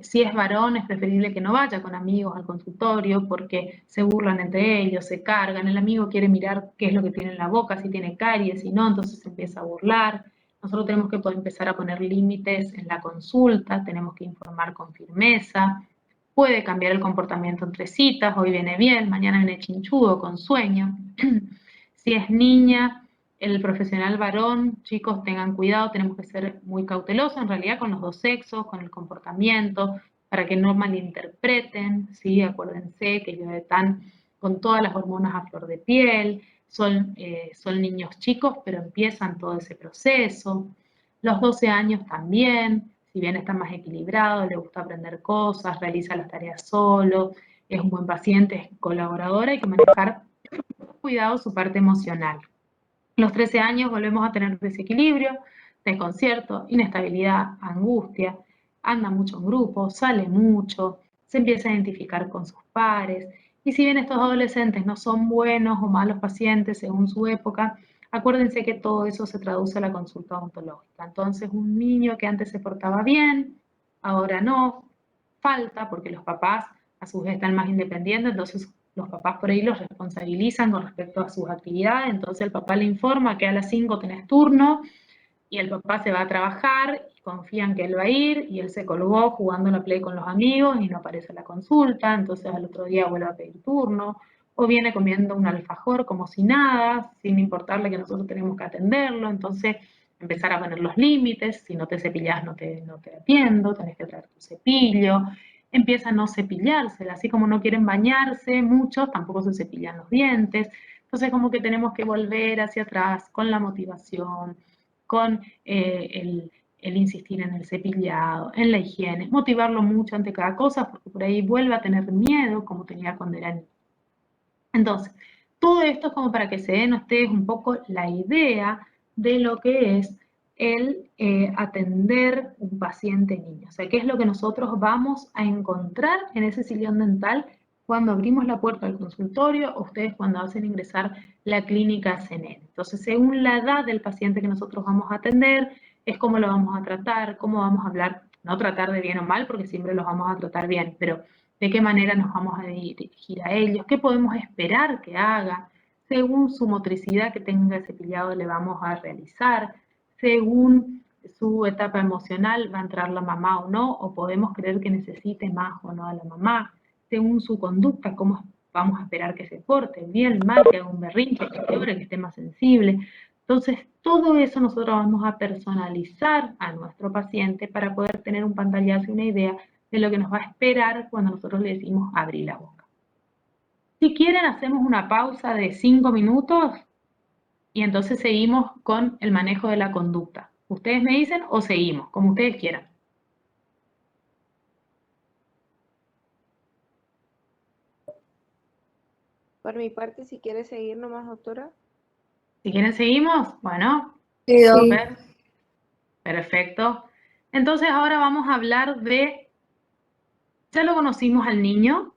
Si es varón, es preferible que no vaya con amigos al consultorio porque se burlan entre ellos, se cargan. El amigo quiere mirar qué es lo que tiene en la boca, si tiene caries, si no, entonces se empieza a burlar. Nosotros tenemos que empezar a poner límites en la consulta, tenemos que informar con firmeza. Puede cambiar el comportamiento entre citas, hoy viene bien, mañana viene chinchudo, con sueño. Si es niña, el profesional varón, chicos, tengan cuidado, tenemos que ser muy cautelosos en realidad con los dos sexos, con el comportamiento, para que no malinterpreten, ¿sí? Acuérdense que ellos están con todas las hormonas a flor de piel, son niños chicos, pero empiezan todo ese proceso. Los 12 años también, si bien está más equilibrado, le gusta aprender cosas, realiza las tareas solo, es un buen paciente, es colaborador, hay que manejar con cuidado su parte emocional. Los 13 años volvemos a tener desequilibrio, desconcierto, inestabilidad, angustia, anda mucho en grupo, sale mucho, se empieza a identificar con sus pares. Y si bien estos adolescentes no son buenos o malos pacientes según su época, acuérdense que todo eso se traduce a la consulta odontológica. Entonces, un niño que antes se portaba bien, ahora no, falta, porque los papás a su vez están más independientes, entonces los papás por ahí los responsabilizan con respecto a sus actividades, entonces el papá le informa que a las 5 tenés turno, y el papá se va a trabajar, y confían que él va a ir, y él se colgó jugando la play con los amigos y no aparece a la consulta, entonces al otro día vuelve a pedir turno, o viene comiendo un alfajor como si nada, sin importarle que nosotros tenemos que atenderlo, entonces empezar a poner los límites, si no te cepillas no te atiendo, tenés que traer tu cepillo, empieza a no cepillarse, así como no quieren bañarse muchos, tampoco se cepillan los dientes, entonces como que tenemos que volver hacia atrás con la motivación, con el insistir en el cepillado, en la higiene, motivarlo mucho ante cada cosa, porque por ahí vuelve a tener miedo como tenía cuando era niño. Entonces, todo esto es como para que se den ustedes un poco la idea de lo que es el atender un paciente niño. O sea, qué es lo que nosotros vamos a encontrar en ese sillón dental cuando abrimos la puerta del consultorio o ustedes cuando hacen ingresar la clínica CNN. Entonces, según la edad del paciente que nosotros vamos a atender, es cómo lo vamos a tratar, cómo vamos a hablar, no tratar de bien o mal, porque siempre los vamos a tratar bien, pero de qué manera nos vamos a dirigir a ellos, qué podemos esperar que haga, según su motricidad que tenga el cepillado le vamos a realizar, según su etapa emocional va a entrar la mamá o no, o podemos creer que necesite más o no a la mamá, según su conducta, cómo vamos a esperar que se porte, bien, mal, que haga un berrinche, que llore, que esté más sensible. Entonces, todo eso nosotros vamos a personalizar a nuestro paciente para poder tener un pantallazo y una idea de lo que nos va a esperar cuando nosotros le decimos abrir la boca. Si quieren, hacemos una pausa de 5 minutos y entonces seguimos con el manejo de la conducta. Ustedes me dicen o seguimos, como ustedes quieran. Por mi parte, si quiere seguir nomás, doctora. Si quieren, seguimos. Bueno, Sí, doc. súper. Perfecto. Entonces ahora vamos a hablar de, ya lo conocimos al niño.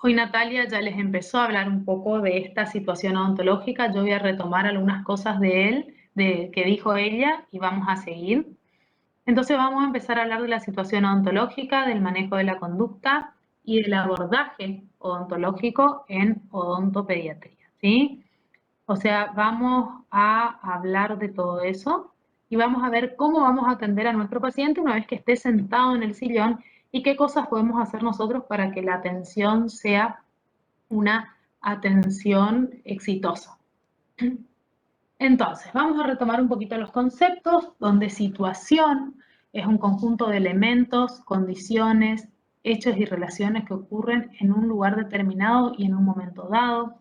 Hoy Natalia ya les empezó a hablar un poco de esta situación odontológica. Yo voy a retomar algunas cosas de él, que dijo ella, y vamos a seguir. Entonces vamos a empezar a hablar de la situación odontológica, del manejo de la conducta y del abordaje odontológico en odontopediatría, ¿sí? O sea, vamos a hablar de todo eso y vamos a ver cómo vamos a atender a nuestro paciente una vez que esté sentado en el sillón y qué cosas podemos hacer nosotros para que la atención sea una atención exitosa. Entonces, vamos a retomar un poquito los conceptos, donde situación es un conjunto de elementos, condiciones, hechos y relaciones que ocurren en un lugar determinado y en un momento dado.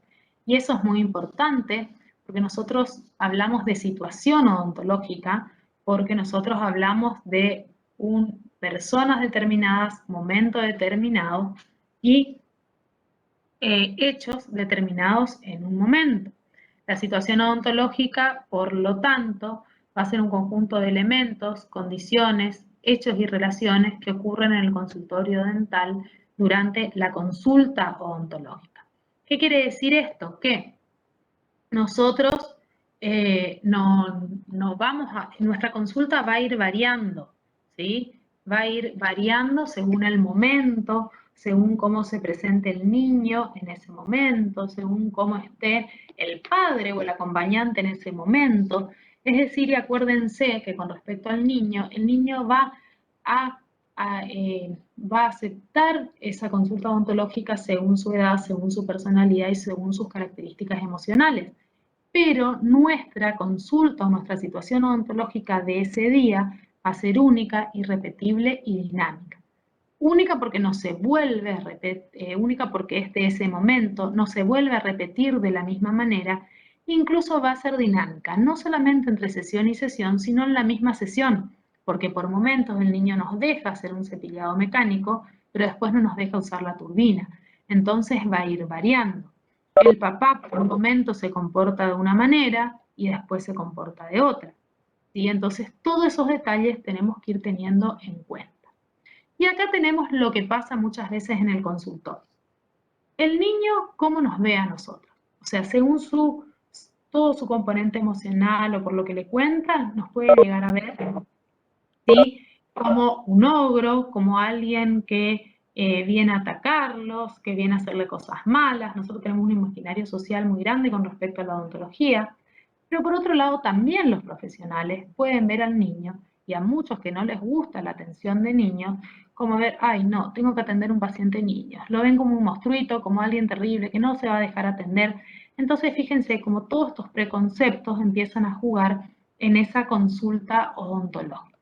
Y eso es muy importante, porque nosotros hablamos de situación odontológica, porque nosotros hablamos de personas determinadas, momento determinado y hechos determinados en un momento. La situación odontológica, por lo tanto, va a ser un conjunto de elementos, condiciones, hechos y relaciones que ocurren en el consultorio dental durante la consulta odontológica. ¿Qué quiere decir esto? Que nosotros nuestra consulta va a ir variando, ¿sí? Va a ir variando según el momento, según cómo se presente el niño en ese momento, según cómo esté el padre o el acompañante en ese momento. Es decir, y acuérdense que con respecto al niño, el niño va a aceptar esa consulta odontológica según su edad, según su personalidad y según sus características emocionales. Pero nuestra consulta o nuestra situación odontológica de ese día va a ser única, irrepetible y dinámica. Única porque no se vuelve a única porque ese momento no se vuelve a repetir de la misma manera, incluso va a ser dinámica, no solamente entre sesión y sesión, sino en la misma sesión, porque por momentos el niño nos deja hacer un cepillado mecánico, pero después no nos deja usar la turbina. Entonces va a ir variando. El papá por un momento se comporta de una manera y después se comporta de otra, ¿sí? Entonces todos esos detalles tenemos que ir teniendo en cuenta. Y acá tenemos lo que pasa muchas veces en el consultorio. El niño, ¿cómo nos ve a nosotros? O sea, según todo su componente emocional o por lo que le cuentan, nos puede llegar a ver, ¿sí? como un ogro, como alguien que viene a atacarlos, que viene a hacerle cosas malas. Nosotros tenemos un imaginario social muy grande con respecto a la odontología. Pero por otro lado, también los profesionales pueden ver al niño, y a muchos que no les gusta la atención de niños, como ver, ay no, tengo que atender un paciente niño. Lo ven como un monstruito, como alguien terrible, que no se va a dejar atender. Entonces fíjense como todos estos preconceptos empiezan a jugar en esa consulta odontológica.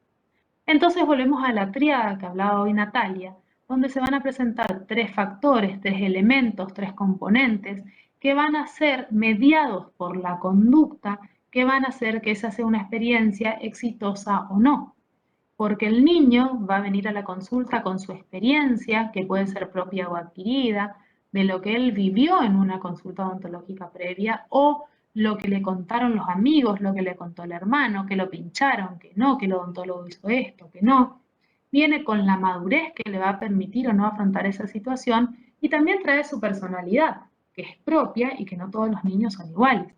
Entonces volvemos a la tríada que hablaba hoy Natalia, donde se van a presentar 3 factores, 3 elementos, 3 componentes que van a ser mediados por la conducta, que van a hacer que esa sea una experiencia exitosa o no. Porque el niño va a venir a la consulta con su experiencia, que puede ser propia o adquirida, de lo que él vivió en una consulta odontológica previa o lo que le contaron los amigos, lo que le contó el hermano, que lo pincharon, que no, que el odontólogo hizo esto, que no. Viene con la madurez que le va a permitir o no afrontar esa situación y también trae su personalidad, que es propia y que no todos los niños son iguales.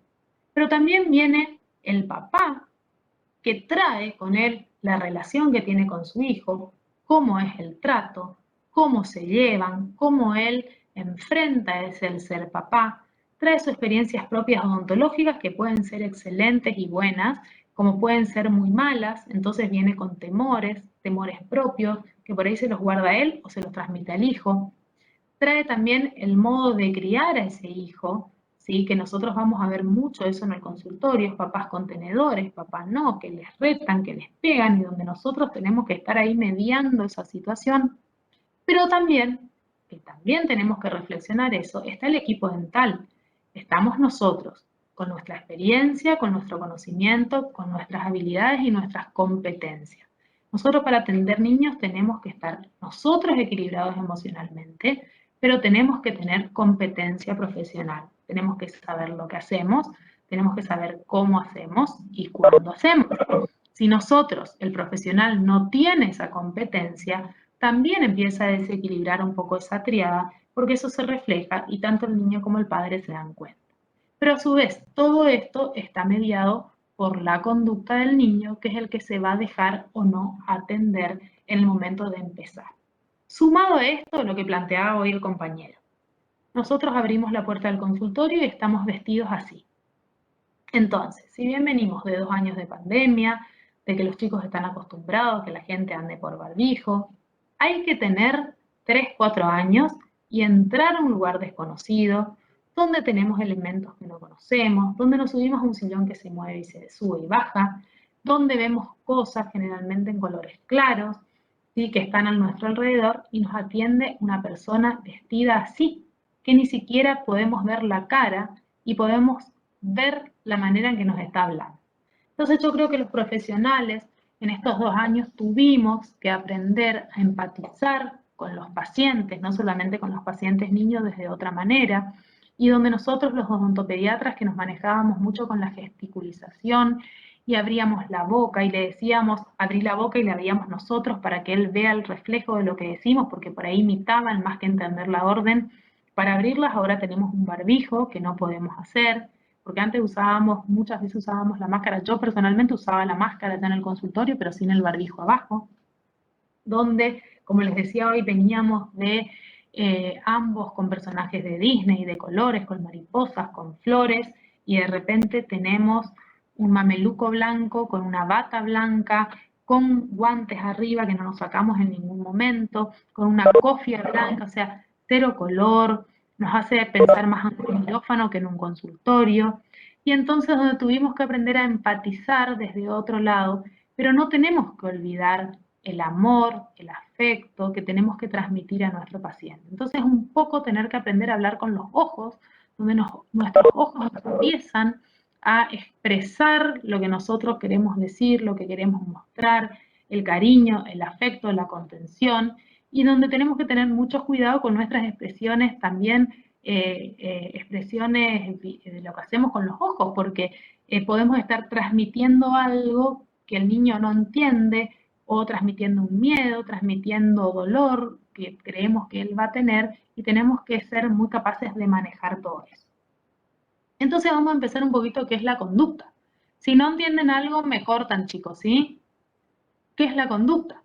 Pero también viene el papá, que trae con él la relación que tiene con su hijo, cómo es el trato, cómo se llevan, cómo él enfrenta ese el ser papá, trae sus experiencias propias odontológicas que pueden ser excelentes y buenas, como pueden ser muy malas, entonces viene con temores, temores propios, que por ahí se los guarda él o se los transmite al hijo. Trae también el modo de criar a ese hijo, ¿sí? Que nosotros vamos a ver mucho eso en el consultorio, papás contenedores, papás no, que les retan, que les pegan y donde nosotros tenemos que estar ahí mediando esa situación. Pero también, que también tenemos que reflexionar eso, está el equipo dental. Estamos nosotros, con nuestra experiencia, con nuestro conocimiento, con nuestras habilidades y nuestras competencias. Nosotros para atender niños tenemos que estar nosotros equilibrados emocionalmente, pero tenemos que tener competencia profesional. Tenemos que saber lo que hacemos, tenemos que saber cómo hacemos y cuándo hacemos. Si nosotros, el profesional, no tiene esa competencia, también empieza a desequilibrar un poco esa triada, porque eso se refleja y tanto el niño como el padre se dan cuenta. Pero a su vez, todo esto está mediado por la conducta del niño, que es el que se va a dejar o no atender en el momento de empezar. Sumado a esto, lo que planteaba hoy el compañero. Nosotros abrimos la puerta del consultorio y estamos vestidos así. Entonces, si bien venimos de 2 años de pandemia, de que los chicos están acostumbrados, que la gente ande por barbijo, hay que tener 3, 4 años y entrar a un lugar desconocido, donde tenemos elementos que no conocemos, donde nos subimos a un sillón que se mueve y se sube y baja, donde vemos cosas generalmente en colores claros, ¿sí? Que están a nuestro alrededor y nos atiende una persona vestida así, que ni siquiera podemos ver la cara y podemos ver la manera en que nos está hablando. Entonces yo creo que los profesionales en estos 2 años tuvimos que aprender a empatizar con los pacientes, no solamente con los pacientes niños desde otra manera, y donde nosotros los odontopediatras que nos manejábamos mucho con la gesticulización y abríamos la boca y le decíamos, abrí la boca y la veíamos nosotros para que él vea el reflejo de lo que decimos, porque por ahí imitaban más que entender la orden. Para abrirlas ahora tenemos un barbijo que no podemos hacer, porque antes muchas veces usábamos la máscara. Yo personalmente usaba la máscara ya en el consultorio, pero sin el barbijo abajo, donde, como les decía hoy, veníamos de ambos con personajes de Disney, de colores, con mariposas, con flores, y de repente tenemos un mameluco blanco con una bata blanca, con guantes arriba que no nos sacamos en ningún momento, con una cofia blanca, o sea, cero color, nos hace pensar más en un quirófano que en un consultorio, y entonces donde tuvimos que aprender a empatizar desde otro lado, pero no tenemos que olvidar el amor, el afecto que tenemos que transmitir a nuestro paciente. Entonces un poco tener que aprender a hablar con los ojos, donde nuestros ojos empiezan a expresar lo que nosotros queremos decir, lo que queremos mostrar, el cariño, el afecto, la contención, y donde tenemos que tener mucho cuidado con nuestras expresiones también, expresiones de lo que hacemos con los ojos, porque podemos estar transmitiendo algo que el niño no entiende, o transmitiendo un miedo, transmitiendo dolor que creemos que él va a tener, y tenemos que ser muy capaces de manejar todo eso. Entonces vamos a empezar un poquito qué es la conducta. Si no entienden algo, me cortan, chicos, ¿sí? ¿Qué es la conducta?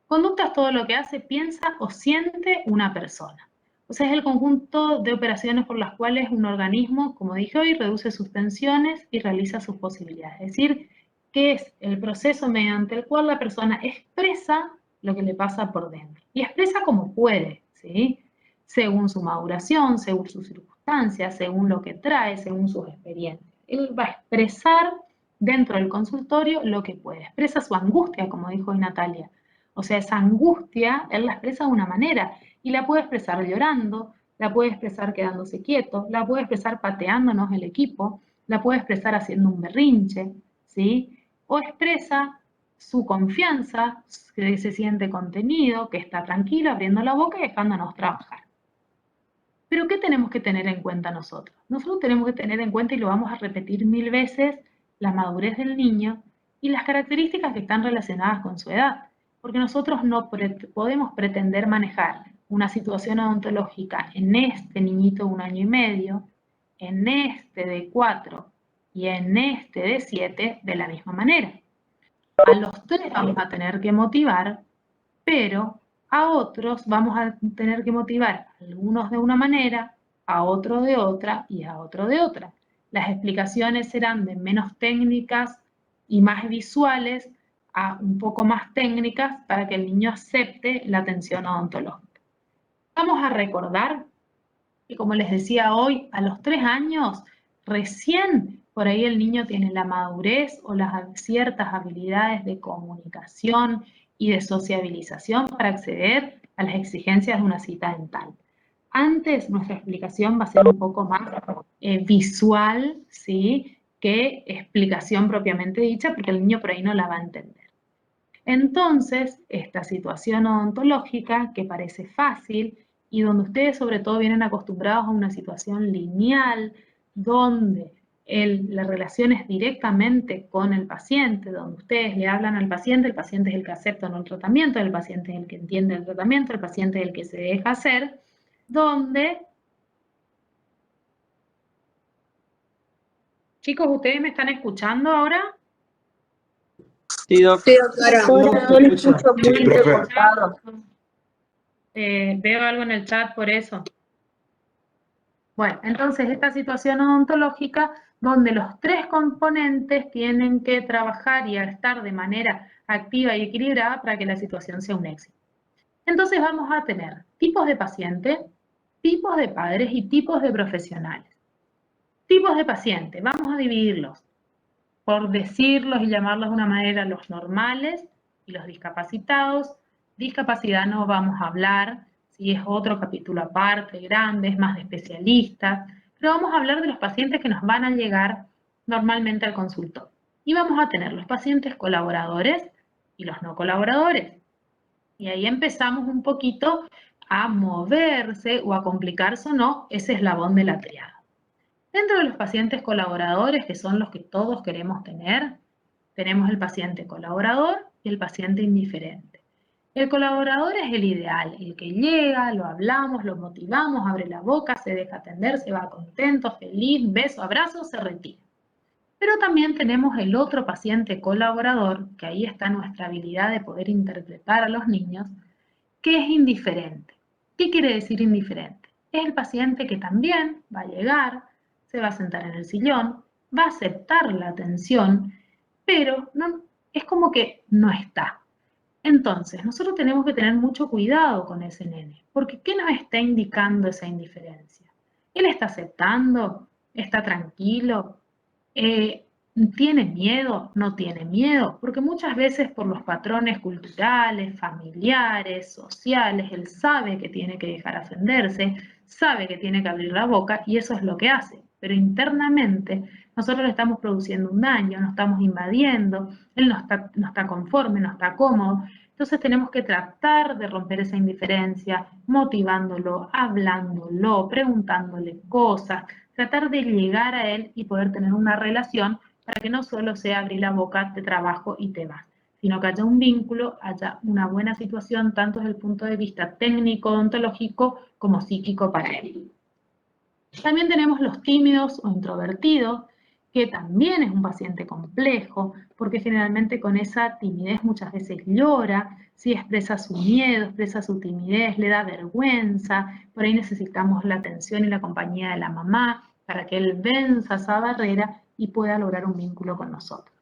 Conducta es todo lo que hace, piensa o siente una persona. O sea, es el conjunto de operaciones por las cuales un organismo, como dije hoy, reduce sus tensiones y realiza sus posibilidades. Es decir, que es el proceso mediante el cual la persona expresa lo que le pasa por dentro. Y expresa como puede, ¿sí? Según su maduración, según sus circunstancias, según lo que trae, según sus experiencias. Él va a expresar dentro del consultorio lo que puede. Expresa su angustia, como dijo hoy Natalia. O sea, esa angustia, él la expresa de una manera y la puede expresar llorando, la puede expresar quedándose quieto, la puede expresar pateándonos el equipo, la puede expresar haciendo un berrinche, ¿sí? O expresa su confianza, que se siente contenido, que está tranquilo, abriendo la boca y dejándonos trabajar. Pero ¿qué tenemos que tener en cuenta nosotros? Nosotros tenemos que tener en cuenta, y lo vamos a repetir 1000 veces, la madurez del niño y las características que están relacionadas con su edad. Porque nosotros no podemos pretender manejar una situación odontológica en este niñito de 1 año y medio, en este de 4 y en este de 7 de la misma manera. A los 3 vamos a tener que motivar, pero a otros vamos a tener que motivar, algunos de una manera, a otros de otra y a otro de otra. Las explicaciones serán de menos técnicas y más visuales a un poco más técnicas para que el niño acepte la atención odontológica. Vamos a recordar que, como les decía hoy, a los 3 años recién por ahí el niño tiene la madurez o las ciertas habilidades de comunicación y de sociabilización para acceder a las exigencias de una cita dental. Antes nuestra explicación va a ser un poco más visual, ¿sí?, que explicación propiamente dicha, porque el niño por ahí no la va a entender. Entonces, esta situación odontológica, que parece fácil, y donde ustedes sobre todo vienen acostumbrados a una situación lineal, donde la relación es directamente con el paciente, donde ustedes le hablan al paciente, el paciente es el que acepta o no el tratamiento, el paciente es el que entiende el tratamiento, el paciente es el que se deja hacer, donde... Chicos, ¿ustedes me están escuchando ahora? Sí, doctora. Sí, doctora. Yo le escucho muy Sí, profe. entrecortado. Veo algo en el chat por eso. Bueno, entonces esta situación odontológica donde los 3 componentes tienen que trabajar y estar de manera activa y equilibrada para que la situación sea un éxito. Entonces vamos a tener tipos de paciente, tipos de padres y tipos de profesionales. Tipos de paciente, vamos a dividirlos, por decirlos y llamarlos de una manera, los normales y los discapacitados. Discapacidad no vamos a hablar, si es otro capítulo aparte, grande, es más de especialistas, pero vamos a hablar de los pacientes que nos van a llegar normalmente al consultorio. Y vamos a tener los pacientes colaboradores y los no colaboradores. Y ahí empezamos un poquito a moverse o a complicarse o no ese eslabón de la triada. Dentro de los pacientes colaboradores, que son los que todos queremos tener, tenemos el paciente colaborador y el paciente indiferente. El colaborador es el ideal, el que llega, lo hablamos, lo motivamos, abre la boca, se deja atender, se va contento, feliz, beso, abrazo, se retira. Pero también tenemos el otro paciente colaborador, que ahí está nuestra habilidad de poder interpretar a los niños, que es indiferente. ¿Qué quiere decir indiferente? Es el paciente que también va a llegar, se va a sentar en el sillón, va a aceptar la atención, pero no, es como que no está. Entonces, nosotros tenemos que tener mucho cuidado con ese nene, porque ¿qué nos está indicando esa indiferencia? ¿Él está aceptando? ¿Está tranquilo? ¿Tiene miedo? ¿No tiene miedo? Porque muchas veces por los patrones culturales, familiares, sociales, él sabe que tiene que dejar ascenderse, sabe que tiene que abrir la boca y eso es lo que hace. Pero internamente nosotros le estamos produciendo un daño, nos estamos invadiendo, él no está conforme, no está cómodo. Entonces tenemos que tratar de romper esa indiferencia, motivándolo, hablándolo, preguntándole cosas, tratar de llegar a él y poder tener una relación para que no solo sea abrir la boca, te trabajo y te vas, sino que haya un vínculo, haya una buena situación, tanto desde el punto de vista técnico, odontológico, como psíquico para él. También tenemos los tímidos o introvertidos, que también es un paciente complejo, porque generalmente con esa timidez muchas veces llora, ¿sí? Expresa su miedo, expresa su timidez, le da vergüenza, por ahí necesitamos la atención y la compañía de la mamá para que él venza esa barrera y pueda lograr un vínculo con nosotros.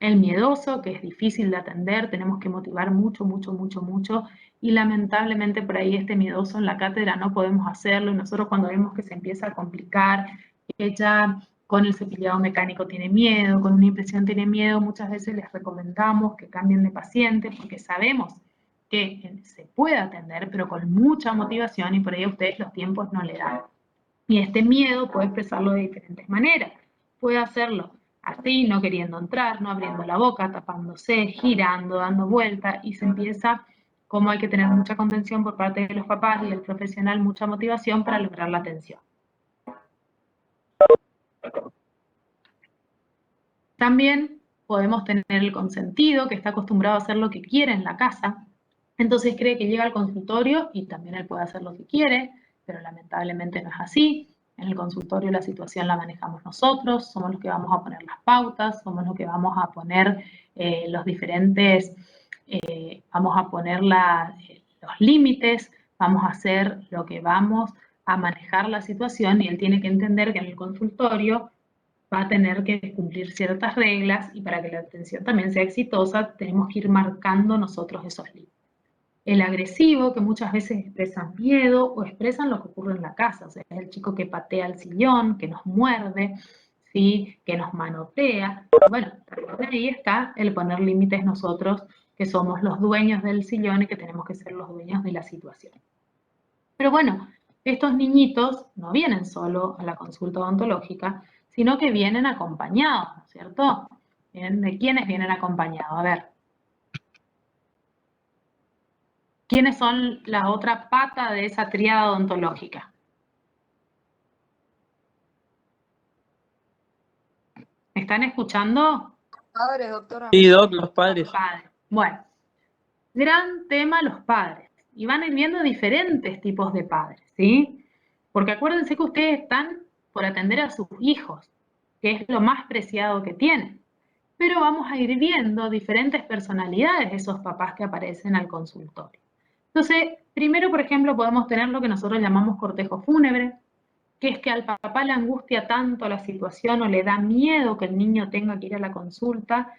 El miedoso, que es difícil de atender, tenemos que motivar mucho, mucho, mucho, mucho, y lamentablemente por ahí este miedoso en la cátedra no podemos hacerlo, y nosotros cuando vemos que se empieza a complicar, que ya con el cepillado mecánico tiene miedo, con una impresión tiene miedo, muchas veces les recomendamos que cambien de paciente, porque sabemos que se puede atender, pero con mucha motivación, y por ahí a ustedes los tiempos no le dan. Y este miedo puede expresarlo de diferentes maneras. Puede hacerlo así, no queriendo entrar, no abriendo la boca, tapándose, girando, dando vueltas, y se empieza, como hay que tener mucha contención por parte de los papás y del profesional, mucha motivación para lograr la atención. También podemos tener el consentido, que está acostumbrado a hacer lo que quiere en la casa, entonces cree que llega al consultorio y también él puede hacer lo que quiere, pero lamentablemente no es así. En el consultorio la situación la manejamos nosotros, somos los que vamos a poner las pautas, somos los que vamos a poner los diferentes, vamos a poner los límites, vamos a hacer lo que vamos a manejar la situación, y él tiene que entender que en el consultorio va a tener que cumplir ciertas reglas, y para que la atención también sea exitosa tenemos que ir marcando nosotros esos límites. El agresivo, que muchas veces expresan miedo o expresan lo que ocurre en la casa, o sea, es el chico que patea el sillón, que nos muerde, ¿sí? Que nos manotea. Bueno, también ahí está el poner límites nosotros, que somos los dueños del sillón y que tenemos que ser los dueños de la situación. Pero bueno, estos niñitos no vienen solo a la consulta odontológica, sino que vienen acompañados, ¿no es cierto? ¿De quiénes vienen acompañados? A ver. ¿Quiénes son la otra pata de esa tríada odontológica? ¿Me están escuchando? Padre, doctora. Sí, Doc, los padres. Padres. Bueno, gran tema los padres. Y van a ir viendo diferentes tipos de padres, ¿sí? Porque acuérdense que ustedes están por atender a sus hijos, que es lo más preciado que tienen. Pero vamos a ir viendo diferentes personalidades de esos papás que aparecen al consultorio. Entonces, primero, por ejemplo, podemos tener lo que nosotros llamamos cortejo fúnebre, que es que al papá le angustia tanto la situación o le da miedo que el niño tenga que ir a la consulta,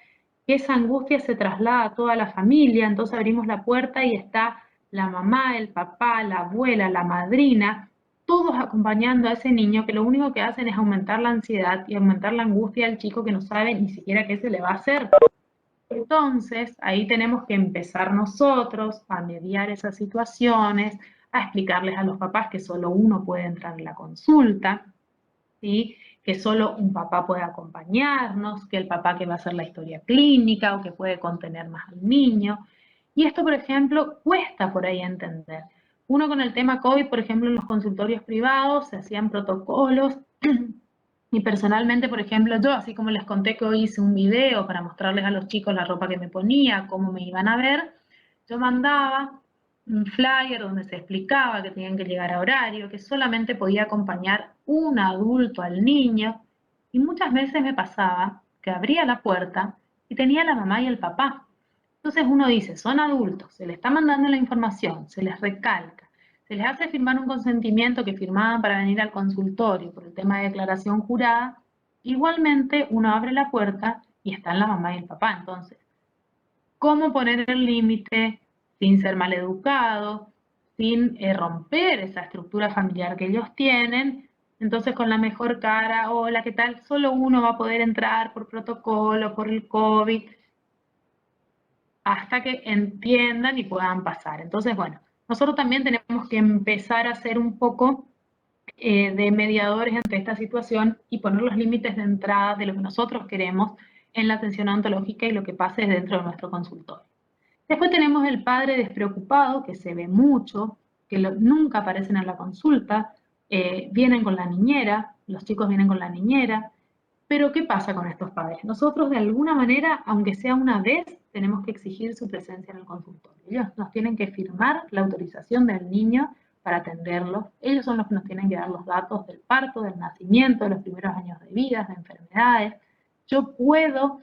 que esa angustia se traslada a toda la familia. Entonces abrimos la puerta y está la mamá, el papá, la abuela, la madrina, todos acompañando a ese niño, que lo único que hacen es aumentar la ansiedad y aumentar la angustia del chico, que no sabe ni siquiera qué se le va a hacer. Entonces, ahí tenemos que empezar nosotros a mediar esas situaciones, a explicarles a los papás que solo uno puede entrar en la consulta, ¿sí? Que solo un papá puede acompañarnos, que el papá que va a hacer la historia clínica o que puede contener más al niño. Y esto, por ejemplo, cuesta por ahí entender. Uno con el tema COVID, por ejemplo, en los consultorios privados se hacían protocolos. Y personalmente, por ejemplo, yo, así como les conté que hoy hice un video para mostrarles a los chicos la ropa que me ponía, cómo me iban a ver, yo mandaba un flyer donde se explicaba que tenían que llegar a horario, que solamente podía acompañar un adulto al niño, y muchas veces me pasaba que abría la puerta y tenía la mamá y el papá. Entonces uno dice, son adultos, se les está mandando la información, se les recalca, se les hace firmar un consentimiento que firmaban para venir al consultorio por el tema de declaración jurada. Igualmente uno abre la puerta y están la mamá y el papá. Entonces, ¿cómo poner el límite sin ser maleducado, sin romper esa estructura familiar que ellos tienen? Entonces, con la mejor cara, hola, ¿qué tal? Solo uno va a poder entrar por protocolo, por el COVID, hasta que entiendan y puedan pasar. Entonces, bueno, nosotros también tenemos que empezar a ser un poco de mediadores ante esta situación y poner los límites de entrada de lo que nosotros queremos en la atención odontológica y lo que pase dentro de nuestro consultorio. Después tenemos el padre despreocupado, que se ve mucho, que nunca aparecen en la consulta, vienen con la niñera, los chicos vienen con la niñera. Pero ¿qué pasa con estos padres? Nosotros de alguna manera, aunque sea una vez, tenemos que exigir su presencia en el consultorio. Ellos nos tienen que firmar la autorización del niño para atenderlos. Ellos son los que nos tienen que dar los datos del parto, del nacimiento, de los primeros años de vida, de enfermedades. Yo puedo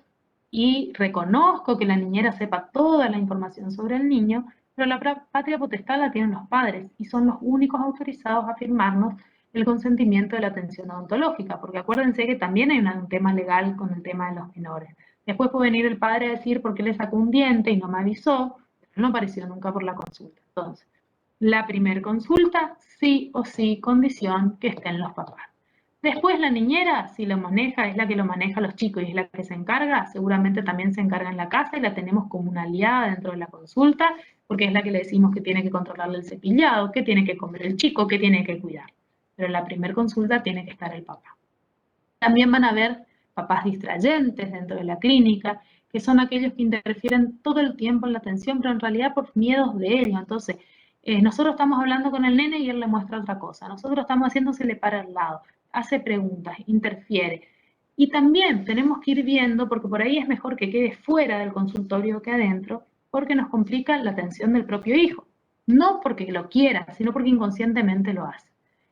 y reconozco que la niñera sepa toda la información sobre el niño, pero la patria potestad la tienen los padres y son los únicos autorizados a firmarnos el consentimiento de la atención odontológica, porque acuérdense que también hay un tema legal con el tema de los menores. Después puede venir el padre a decir por qué le sacó un diente y no me avisó, pero no apareció nunca por la consulta. Entonces, la primer consulta, sí o sí, condición que estén los papás. Después la niñera, si lo maneja, es la que lo maneja a los chicos y es la que se encarga, seguramente también se encarga en la casa y la tenemos como una aliada dentro de la consulta, porque es la que le decimos que tiene que controlarle el cepillado, que tiene que comer el chico, que tiene que cuidar. Pero en la primera consulta tiene que estar el papá. También van a haber papás distrayentes dentro de la clínica, que son aquellos que interfieren todo el tiempo en la atención, pero en realidad por miedos de ellos. Entonces, nosotros estamos hablando con el nene y él le muestra otra cosa. Nosotros estamos haciéndosele para al lado, hace preguntas, interfiere. Y también tenemos que ir viendo, porque por ahí es mejor que quede fuera del consultorio que adentro, porque nos complica la atención del propio hijo. No porque lo quiera, sino porque inconscientemente lo hace.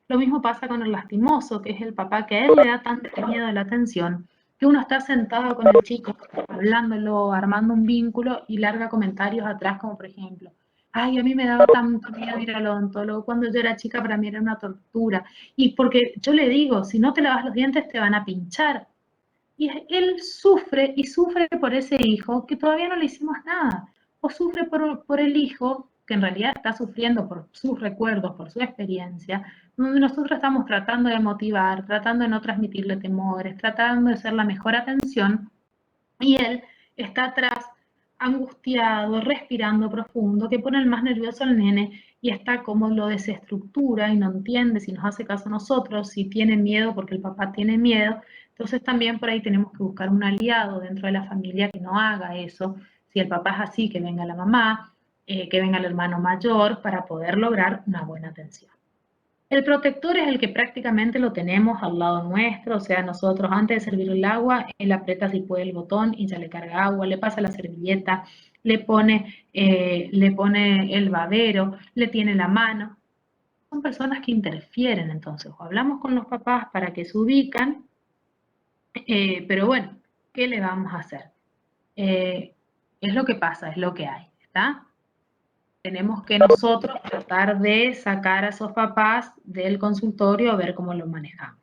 Lo mismo pasa con el lastimoso, que es el papá que a él le da tanto miedo a la atención, que uno está sentado con el chico, hablándolo, armando un vínculo y larga comentarios atrás, como por ejemplo, ay, a mí me daba tanto miedo ir al odontólogo, cuando yo era chica para mí era una tortura, y porque yo le digo, si no te lavas los dientes te van a pinchar. Y él sufre, y sufre por ese hijo que todavía no le hicimos nada, o sufre por el hijo que en realidad está sufriendo por sus recuerdos, por su experiencia, donde nosotros estamos tratando de motivar, tratando de no transmitirle temores, tratando de ser la mejor atención, y él está atrás, angustiado, respirando profundo, que pone el más nervioso al nene, y está como lo desestructura y no entiende si nos hace caso a nosotros, si tiene miedo porque el papá tiene miedo. Entonces también por ahí tenemos que buscar un aliado dentro de la familia que no haga eso. Si el papá es así, que venga la mamá, que venga el hermano mayor, para poder lograr una buena atención. El protector es el que prácticamente lo tenemos al lado nuestro, o sea, nosotros antes de servir el agua, él aprieta si puede el botón y ya le carga agua, le pasa la servilleta, le pone el babero, le tiene la mano. Son personas que interfieren entonces, o hablamos con los papás para que se ubican, pero bueno, ¿qué le vamos a hacer? Es lo que pasa, es lo que hay, ¿está? Tenemos que nosotros tratar de sacar a esos papás del consultorio a ver cómo lo manejamos.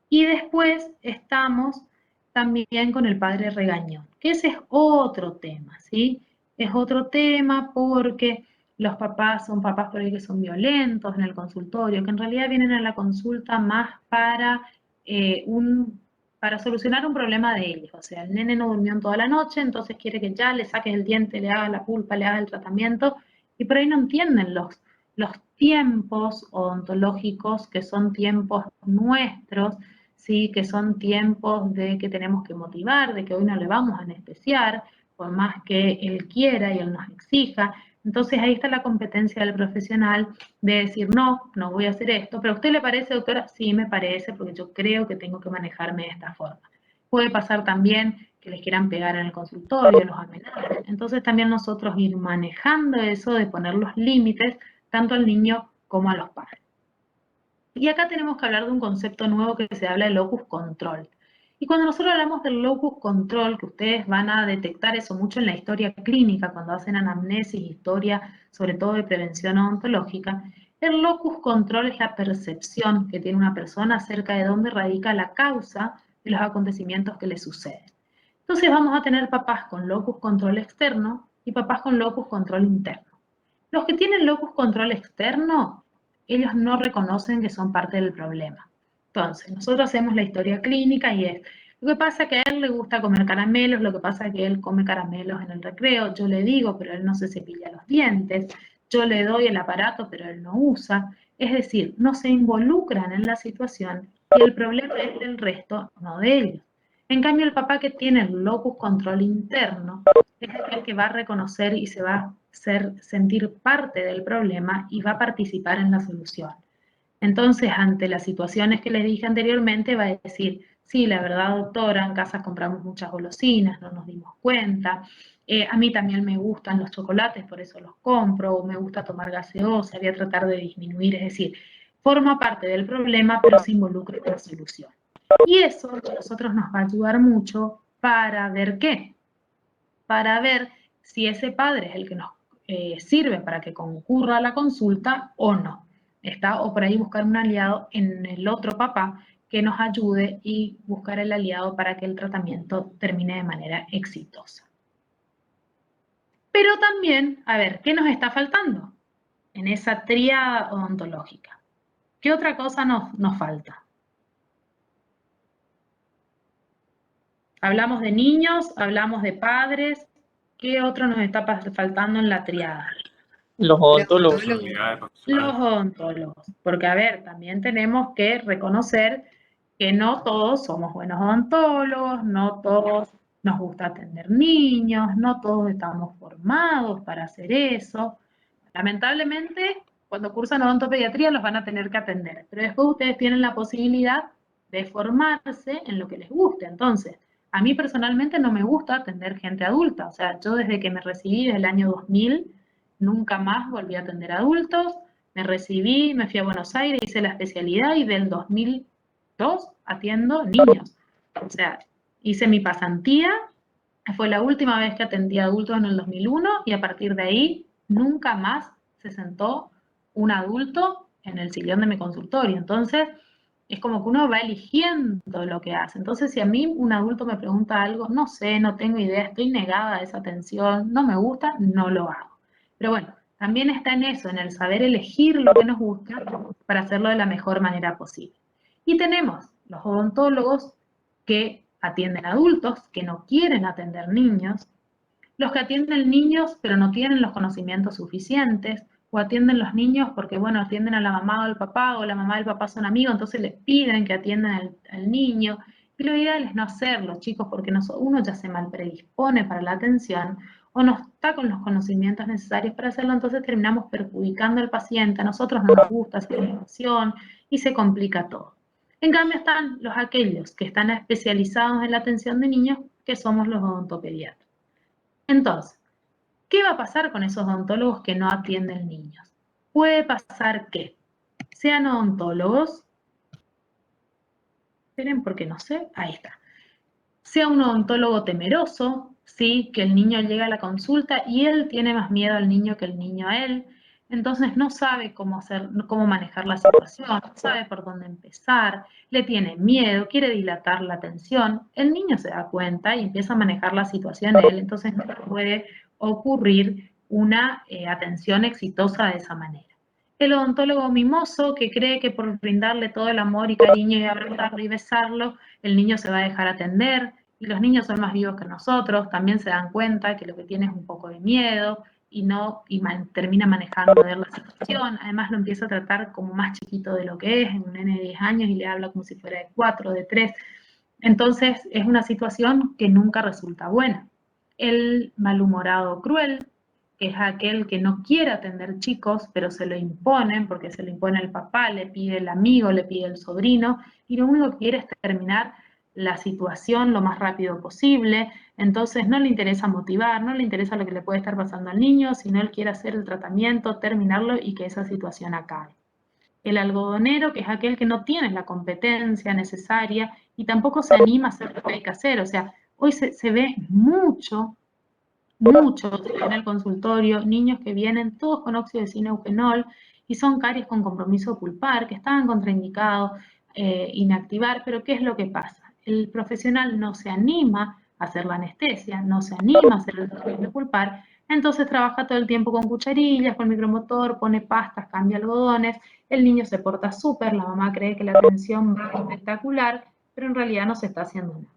Y después estamos también con el padre regañón, que ese es otro tema, ¿sí? Es otro tema porque los papás son papás por ahí que son violentos en el consultorio, que en realidad vienen a la consulta más para solucionar un problema de ellos. O sea, el nene no durmió en toda la noche, entonces quiere que ya le saques el diente, le hagas la pulpa, le hagas el tratamiento, y por ahí no entienden los tiempos odontológicos, que son tiempos nuestros, ¿sí? Que son tiempos de que tenemos que motivar, de que hoy no le vamos a anestesiar, por más que él quiera y él nos exija. Entonces ahí está la competencia del profesional de decir, no, no voy a hacer esto, pero ¿a usted le parece, doctora? Sí, me parece, porque yo creo que tengo que manejarme de esta forma. Puede pasar también que les quieran pegar en el consultorio, los amenacen. Entonces también nosotros ir manejando eso de poner los límites tanto al niño como a los padres. Y acá tenemos que hablar de un concepto nuevo que se habla de locus control. Y cuando nosotros hablamos del locus control, que ustedes van a detectar eso mucho en la historia clínica, cuando hacen anamnesis, historia sobre todo de prevención odontológica, el locus control es la percepción que tiene una persona acerca de dónde radica la causa de los acontecimientos que le suceden. Entonces vamos a tener papás con locus control externo y papás con locus control interno. Los que tienen locus control externo, ellos no reconocen que son parte del problema. Entonces, nosotros hacemos la historia clínica y es, lo que pasa es que a él le gusta comer caramelos, lo que pasa es que él come caramelos en el recreo, yo le digo, pero él no se cepilla los dientes, yo le doy el aparato, pero él no usa. Es decir, no se involucran en la situación y el problema es del resto, no de ellos. En cambio, el papá que tiene el locus control interno es el que va a reconocer y se va a sentir parte del problema y va a participar en la solución. Entonces, ante las situaciones que les dije anteriormente, va a decir, Sí, la verdad, doctora, en casa compramos muchas golosinas, no nos dimos cuenta. A mí también me gustan los chocolates, por eso los compro, me gusta tomar gaseosa, voy a tratar de disminuir, es decir, forma parte del problema, pero se involucra en la solución. Y eso a nosotros nos va a ayudar mucho para ver qué, para ver si ese padre es el que nos sirve para que concurra a la consulta o no. ¿Está? O por ahí buscar un aliado en el otro papá que nos ayude y buscar el aliado para que el tratamiento termine de manera exitosa. Pero también, a ver, ¿qué nos está faltando en esa tríada odontológica? ¿Qué otra cosa nos falta? Hablamos de niños, hablamos de padres. ¿Qué otro nos está faltando en la triada? Los odontólogos. Los odontólogos. Porque, a ver, también tenemos que reconocer que no todos somos buenos odontólogos, no todos nos gusta atender niños, no todos estamos formados para hacer eso. Lamentablemente, cuando cursan odontopediatría los van a tener que atender, pero después ustedes tienen la posibilidad de formarse en lo que les guste. Entonces, a mí personalmente no me gusta atender gente adulta, o sea, yo desde que me recibí desde el año 2000, nunca más volví a atender adultos, me recibí, me fui a Buenos Aires, hice la especialidad y del 2002 atiendo niños. O sea, hice mi pasantía, fue la última vez que atendí a adultos en el 2001 y a partir de ahí nunca más se sentó un adulto en el sillón de mi consultorio. Entonces, es como que uno va eligiendo lo que hace. Entonces, si a mí un adulto me pregunta algo, no sé, no tengo idea, estoy negada a esa atención, no me gusta, no lo hago. Pero bueno, también está en eso, en el saber elegir lo que nos gusta para hacerlo de la mejor manera posible. Y tenemos los odontólogos que atienden adultos, que no quieren atender niños, los que atienden niños pero no tienen los conocimientos suficientes, o atienden los niños porque, bueno, atienden a la mamá o al papá, o la mamá y el papá son amigos, entonces les piden que atiendan al niño. Y lo ideal es no hacerlo, chicos, porque uno ya se mal predispone para la atención o no está con los conocimientos necesarios para hacerlo, entonces terminamos perjudicando al paciente, a nosotros no nos gusta esa información y se complica todo. En cambio están aquellos que están especializados en la atención de niños, que somos los odontopediatras. Entonces, ¿qué va a pasar con esos odontólogos que no atienden niños? Puede pasar que sean odontólogos, esperen porque no sé, ahí está, sea un odontólogo temeroso, ¿sí? Que el niño llega a la consulta y él tiene más miedo al niño que el niño a él, entonces no sabe cómo manejar la situación, no sabe por dónde empezar, le tiene miedo, quiere dilatar la atención, el niño se da cuenta y empieza a manejar la situación él, entonces no puede ocurrir una atención exitosa de esa manera. El odontólogo mimoso que cree que por brindarle todo el amor y cariño y abrazarlo y besarlo, el niño se va a dejar atender, y los niños son más vivos que nosotros, también se dan cuenta que lo que tiene es un poco de miedo, termina manejando de la situación, además lo empieza a tratar como más chiquito de lo que es, un nene de 10 años y le habla como si fuera de 4, de 3, entonces es una situación que nunca resulta buena. El malhumorado cruel, que es aquel que no quiere atender chicos, pero se lo imponen, porque se lo impone el papá, le pide el amigo, le pide el sobrino, y lo único que quiere es terminar la situación lo más rápido posible, entonces no le interesa motivar, no le interesa lo que le puede estar pasando al niño, sino él quiere hacer el tratamiento, terminarlo y que esa situación acabe. El algodonero, que es aquel que no tiene la competencia necesaria y tampoco se anima a hacer lo que hay que hacer, o sea, hoy se ve mucho en el consultorio, niños que vienen todos con óxido de zineuquenol y son caries con compromiso pulpar, que estaban contraindicados, inactivar, pero ¿qué es lo que pasa? El profesional no se anima a hacer la anestesia, no se anima a hacer el tratamiento pulpar, entonces trabaja todo el tiempo con cucharillas, con micromotor, pone pastas, cambia algodones, el niño se porta súper, la mamá cree que la atención va espectacular, pero en realidad no se está haciendo nada.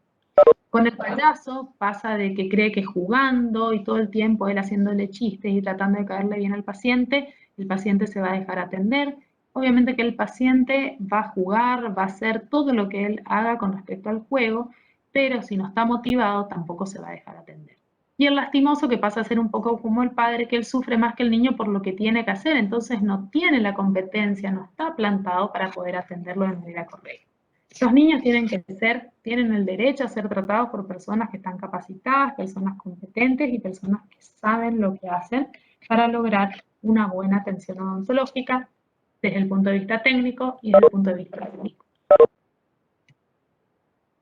Con el payaso pasa de que cree que jugando y todo el tiempo él haciéndole chistes y tratando de caerle bien al paciente, el paciente se va a dejar atender. Obviamente que el paciente va a jugar, va a hacer todo lo que él haga con respecto al juego, pero si no está motivado tampoco se va a dejar atender. Y el lastimoso que pasa a ser un poco como el padre, que él sufre más que el niño por lo que tiene que hacer, entonces no tiene la competencia, no está plantado para poder atenderlo de manera correcta. Los niños tienen el derecho a ser tratados por personas que están capacitadas, personas competentes y personas que saben lo que hacen para lograr una buena atención odontológica desde el punto de vista técnico y desde el punto de vista clínico.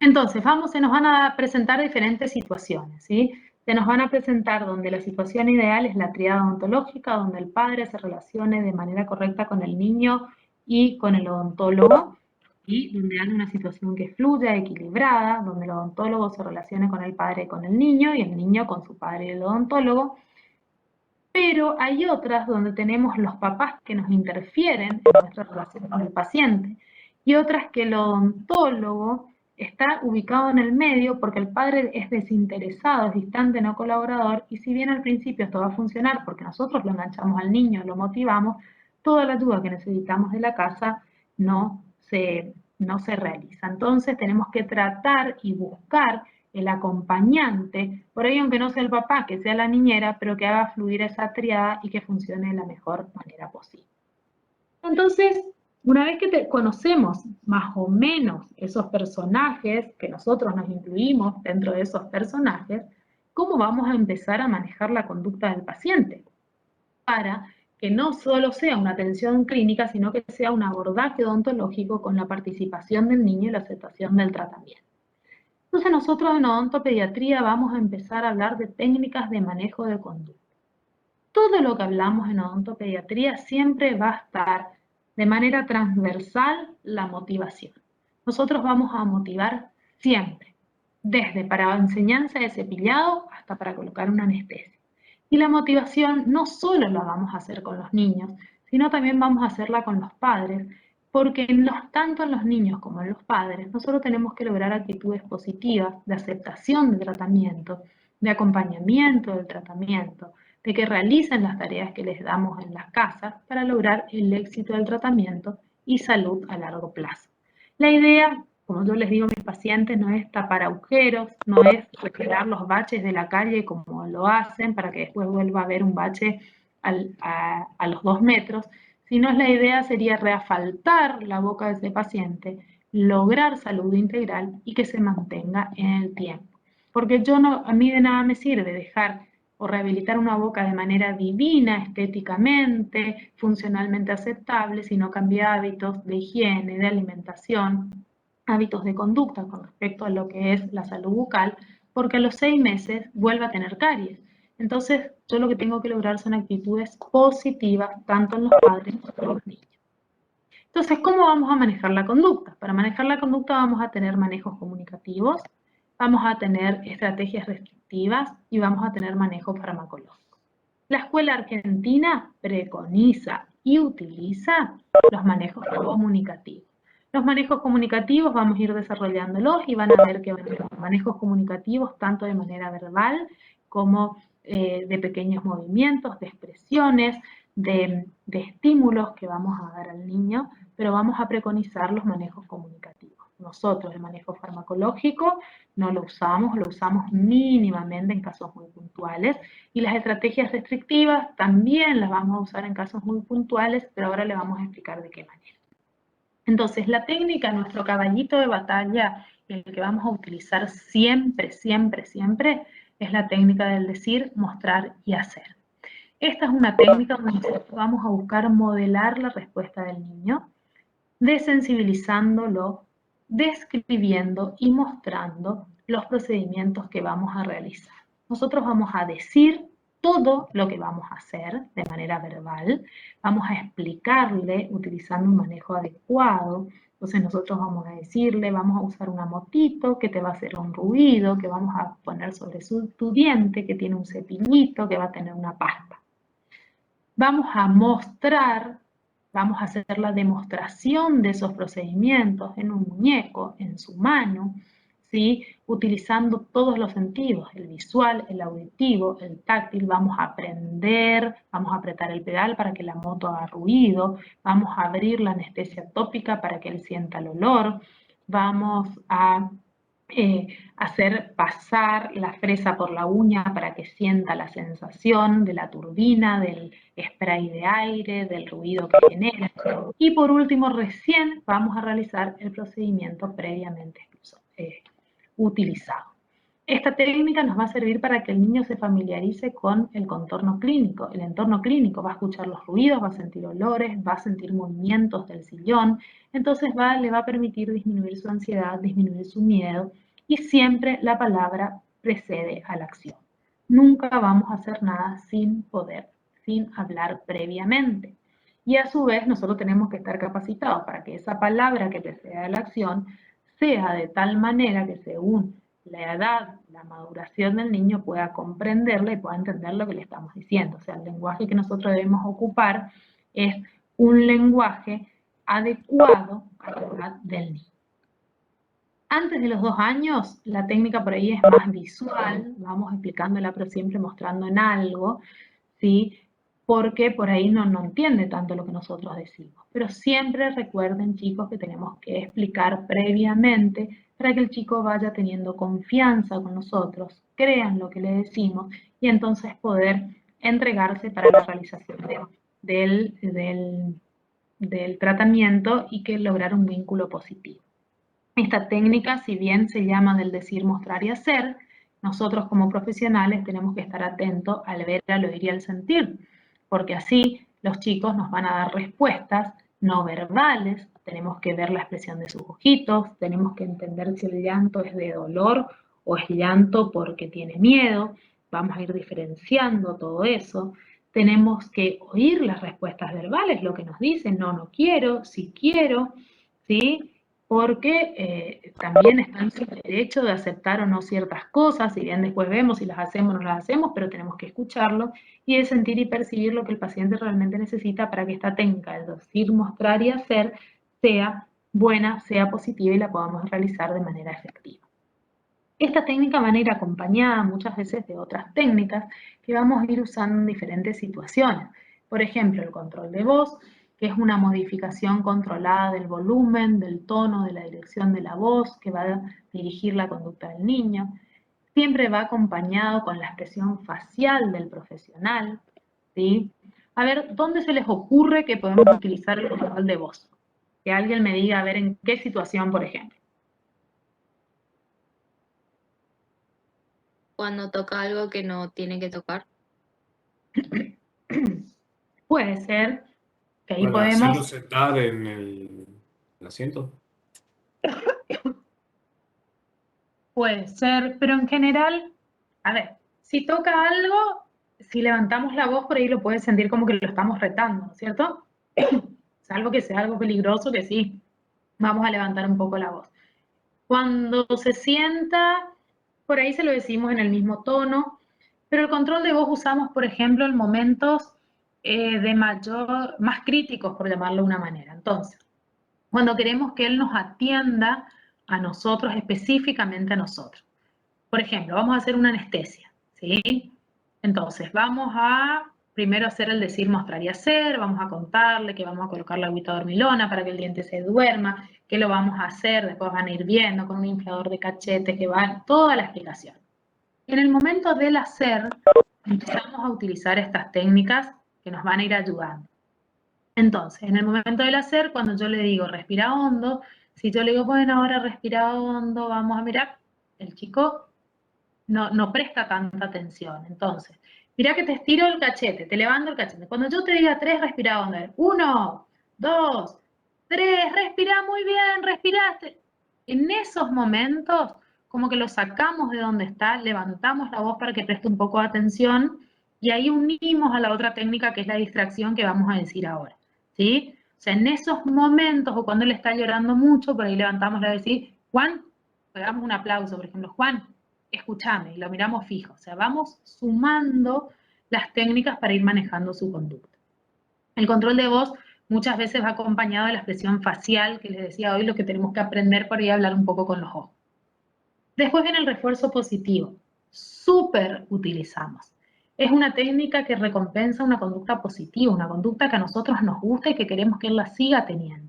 Entonces, se nos van a presentar diferentes situaciones, ¿sí? Se nos van a presentar donde la situación ideal es la tríada odontológica, donde el padre se relacione de manera correcta con el niño y con el odontólogo, y donde hay una situación que fluya, equilibrada, donde el odontólogo se relacione con el padre y con el niño con su padre y el odontólogo. Pero hay otras donde tenemos los papás que nos interfieren en nuestra relación con el paciente, y otras que el odontólogo está ubicado en el medio porque el padre es desinteresado, es distante, no colaborador, y si bien al principio esto va a funcionar porque nosotros lo enganchamos al niño, lo motivamos, toda la ayuda que necesitamos de la casa no se realiza. Entonces tenemos que tratar y buscar el acompañante, por ahí aunque no sea el papá, que sea la niñera, pero que haga fluir esa triada y que funcione de la mejor manera posible. Entonces, una vez que conocemos más o menos esos personajes, que nosotros nos incluimos dentro de esos personajes, ¿cómo vamos a empezar a manejar la conducta del paciente? Para que no solo sea una atención clínica, sino que sea un abordaje odontológico con la participación del niño y la aceptación del tratamiento. Entonces nosotros en odontopediatría vamos a empezar a hablar de técnicas de manejo de conducta. Todo lo que hablamos en odontopediatría siempre va a estar de manera transversal la motivación. Nosotros vamos a motivar siempre, desde para enseñanza de cepillado hasta para colocar una anestesia. Y la motivación no solo la vamos a hacer con los niños, sino también vamos a hacerla con los padres, porque tanto en los niños como en los padres, nosotros tenemos que lograr actitudes positivas de aceptación del tratamiento, de acompañamiento del tratamiento, de que realicen las tareas que les damos en las casas para lograr el éxito del tratamiento y salud a largo plazo. La idea, como yo les digo a mis pacientes, no es tapar agujeros, no es retirar los baches de la calle como lo hacen para que después vuelva a haber un bache a los 2 metros, sino la idea sería reasfaltar la boca de ese paciente, lograr salud integral y que se mantenga en el tiempo. Porque a mí de nada me sirve dejar o rehabilitar una boca de manera divina, estéticamente, funcionalmente aceptable, si no cambia hábitos de higiene, de alimentación, hábitos de conducta con respecto a lo que es la salud bucal, porque a los 6 meses vuelve a tener caries. Entonces, yo lo que tengo que lograr son actitudes positivas, tanto en los padres como en los niños. Entonces, ¿cómo vamos a manejar la conducta? Para manejar la conducta vamos a tener manejos comunicativos, vamos a tener estrategias restrictivas y vamos a tener manejo farmacológico. La escuela argentina preconiza y utiliza los manejos comunicativos. Los manejos comunicativos vamos a ir desarrollándolos y van a ver que van a haber manejos comunicativos tanto de manera verbal como de pequeños movimientos, de expresiones, de estímulos que vamos a dar al niño, pero vamos a preconizar los manejos comunicativos. Nosotros el manejo farmacológico no lo usamos mínimamente en casos muy puntuales, y las estrategias restrictivas también las vamos a usar en casos muy puntuales, pero ahora le vamos a explicar de qué manera. Entonces, la técnica, nuestro caballito de batalla, el que vamos a utilizar siempre, siempre, siempre, es la técnica del decir, mostrar y hacer. Esta es una técnica donde vamos a buscar modelar la respuesta del niño, desensibilizándolo, describiendo y mostrando los procedimientos que vamos a realizar. Nosotros vamos a decir todo lo que vamos a hacer de manera verbal, vamos a explicarle utilizando un manejo adecuado. Entonces nosotros vamos a decirle, vamos a usar una motito que te va a hacer un ruido, que vamos a poner sobre tu diente, que tiene un cepillito, que va a tener una pasta. Vamos a mostrar, vamos a hacer la demostración de esos procedimientos en un muñeco, en su mano, ¿sí? Utilizando todos los sentidos, el visual, el auditivo, el táctil. Vamos a aprender, vamos a apretar el pedal para que la moto haga ruido, vamos a abrir la anestesia tópica para que él sienta el olor, vamos a hacer pasar la fresa por la uña para que sienta la sensación de la turbina, del spray de aire, del ruido que genera. Y por último, recién vamos a realizar el procedimiento previamente utilizado. Esta técnica nos va a servir para que el niño se familiarice con el contorno clínico, el entorno clínico. Va a escuchar los ruidos, va a sentir olores, va a sentir movimientos del sillón. Entonces le va a permitir disminuir su ansiedad, disminuir su miedo, y siempre la palabra precede a la acción. Nunca vamos a hacer nada sin hablar previamente. Y a su vez nosotros tenemos que estar capacitados para que esa palabra que precede a la acción sea de tal manera que según la edad, la maduración del niño pueda comprenderla y pueda entender lo que le estamos diciendo. O sea, el lenguaje que nosotros debemos ocupar es un lenguaje adecuado a la edad del niño. Antes de los 2 años, la técnica por ahí es más visual, vamos explicándola pero siempre mostrando en algo, ¿sí? Porque por ahí no entiende tanto lo que nosotros decimos. Pero siempre recuerden, chicos, que tenemos que explicar previamente para que el chico vaya teniendo confianza con nosotros, crean lo que le decimos y entonces poder entregarse para la realización del tratamiento y que lograr un vínculo positivo. Esta técnica, si bien se llama del decir, mostrar y hacer, nosotros como profesionales tenemos que estar atentos al ver, al oír y al sentir, porque así los chicos nos van a dar respuestas no verbales, tenemos que ver la expresión de sus ojitos, tenemos que entender si el llanto es de dolor o es llanto porque tiene miedo, vamos a ir diferenciando todo eso. Tenemos que oír las respuestas verbales, lo que nos dicen, no quiero, sí quiero, ¿sí? Porque también está en su derecho de aceptar o no ciertas cosas, si bien después vemos si las hacemos o no las hacemos, pero tenemos que escucharlo y de sentir y percibir lo que el paciente realmente necesita para que esta técnica, es decir, mostrar y hacer, sea buena, sea positiva y la podamos realizar de manera efectiva. Esta técnica va a ir acompañada muchas veces de otras técnicas que vamos a ir usando en diferentes situaciones. Por ejemplo, el control de voz, que es una modificación controlada del volumen, del tono, de la dirección de la voz, que va a dirigir la conducta del niño. Siempre va acompañado con la expresión facial del profesional, ¿sí? A ver, ¿dónde se les ocurre que podemos utilizar el control de voz? Que alguien me diga, a ver, ¿en qué situación, por ejemplo? Cuando toca algo que no tiene que tocar. Puede ser que ahí Para hacerlo podemos... sentar en el asiento. Puede ser, pero en general, a ver, si toca algo, si levantamos la voz por ahí lo puedes sentir como que lo estamos retando, ¿cierto? Salvo que sea algo peligroso, que sí, vamos a levantar un poco la voz. Cuando se sienta, por ahí se lo decimos en el mismo tono, pero el control de voz usamos, por ejemplo, en momentos más críticos, por llamarlo de una manera. Entonces, cuando queremos que él nos atienda a nosotros, específicamente a nosotros. Por ejemplo, vamos a hacer una anestesia, ¿sí? Entonces, vamos a primero hacer el decir, mostrar y hacer, vamos a contarle que vamos a colocar la agüita dormilona para que el diente se duerma, que lo vamos a hacer, después van a ir viendo con un inflador de cachete, que va toda la explicación. En el momento del hacer, empezamos a utilizar estas técnicas que nos van a ir ayudando. Entonces, en el momento del hacer, cuando yo le digo respira hondo, si yo le digo, bueno, ahora respira hondo, vamos a mirar, el chico no presta tanta atención. Entonces, mira que te estiro el cachete, te levanto el cachete. Cuando yo te diga 3, respira hondo. 1, 2, 3, respira muy bien, respiraste. En esos momentos, como que lo sacamos de donde está, levantamos la voz para que preste un poco de atención y ahí unimos a la otra técnica que es la distracción que vamos a decir ahora, ¿sí? O sea, en esos momentos o cuando él está llorando mucho, por ahí levantamos la voz y decimos, Juan, le damos un aplauso, por ejemplo, Juan, escúchame, y lo miramos fijo. O sea, vamos sumando las técnicas para ir manejando su conducta. El control de voz muchas veces va acompañado de la expresión facial, que les decía hoy, lo que tenemos que aprender para ir a hablar un poco con los ojos. Después viene el refuerzo positivo. Súper utilizamos. Es una técnica que recompensa una conducta positiva, una conducta que a nosotros nos gusta y que queremos que él la siga teniendo.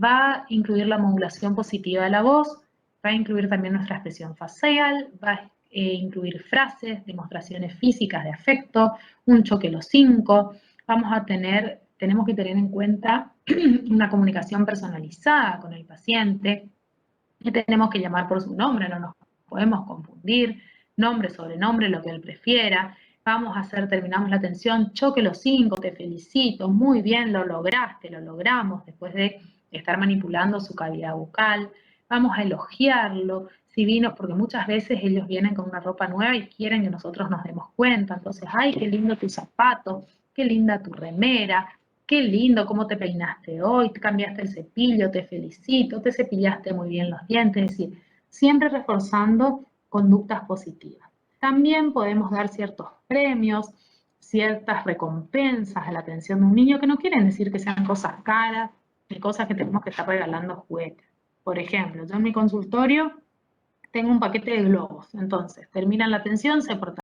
Va a incluir la modulación positiva de la voz, Va a incluir también nuestra expresión facial, va a incluir frases, demostraciones físicas de afecto, un choque los 5. Tenemos que tener en cuenta una comunicación personalizada con el paciente, que tenemos que llamar por su nombre, no nos podemos confundir, nombre, sobrenombre, lo que él prefiera. Terminamos la atención, choque los 5, te felicito, muy bien, lo lograste, lo logramos, después de estar manipulando su cavidad bucal. Vamos a elogiarlo, si vino, porque muchas veces ellos vienen con una ropa nueva y quieren que nosotros nos demos cuenta. Entonces, ay, qué lindo tu zapato, qué linda tu remera, qué lindo cómo te peinaste hoy, te cambiaste el cepillo, te felicito, te cepillaste muy bien los dientes. Es decir, siempre reforzando conductas positivas. También podemos dar ciertos premios, ciertas recompensas a la atención de un niño, que no quieren decir que sean cosas caras, ni cosas que tenemos que estar regalando juguetes. Por ejemplo, yo en mi consultorio tengo un paquete de globos, entonces terminan la atención, se portan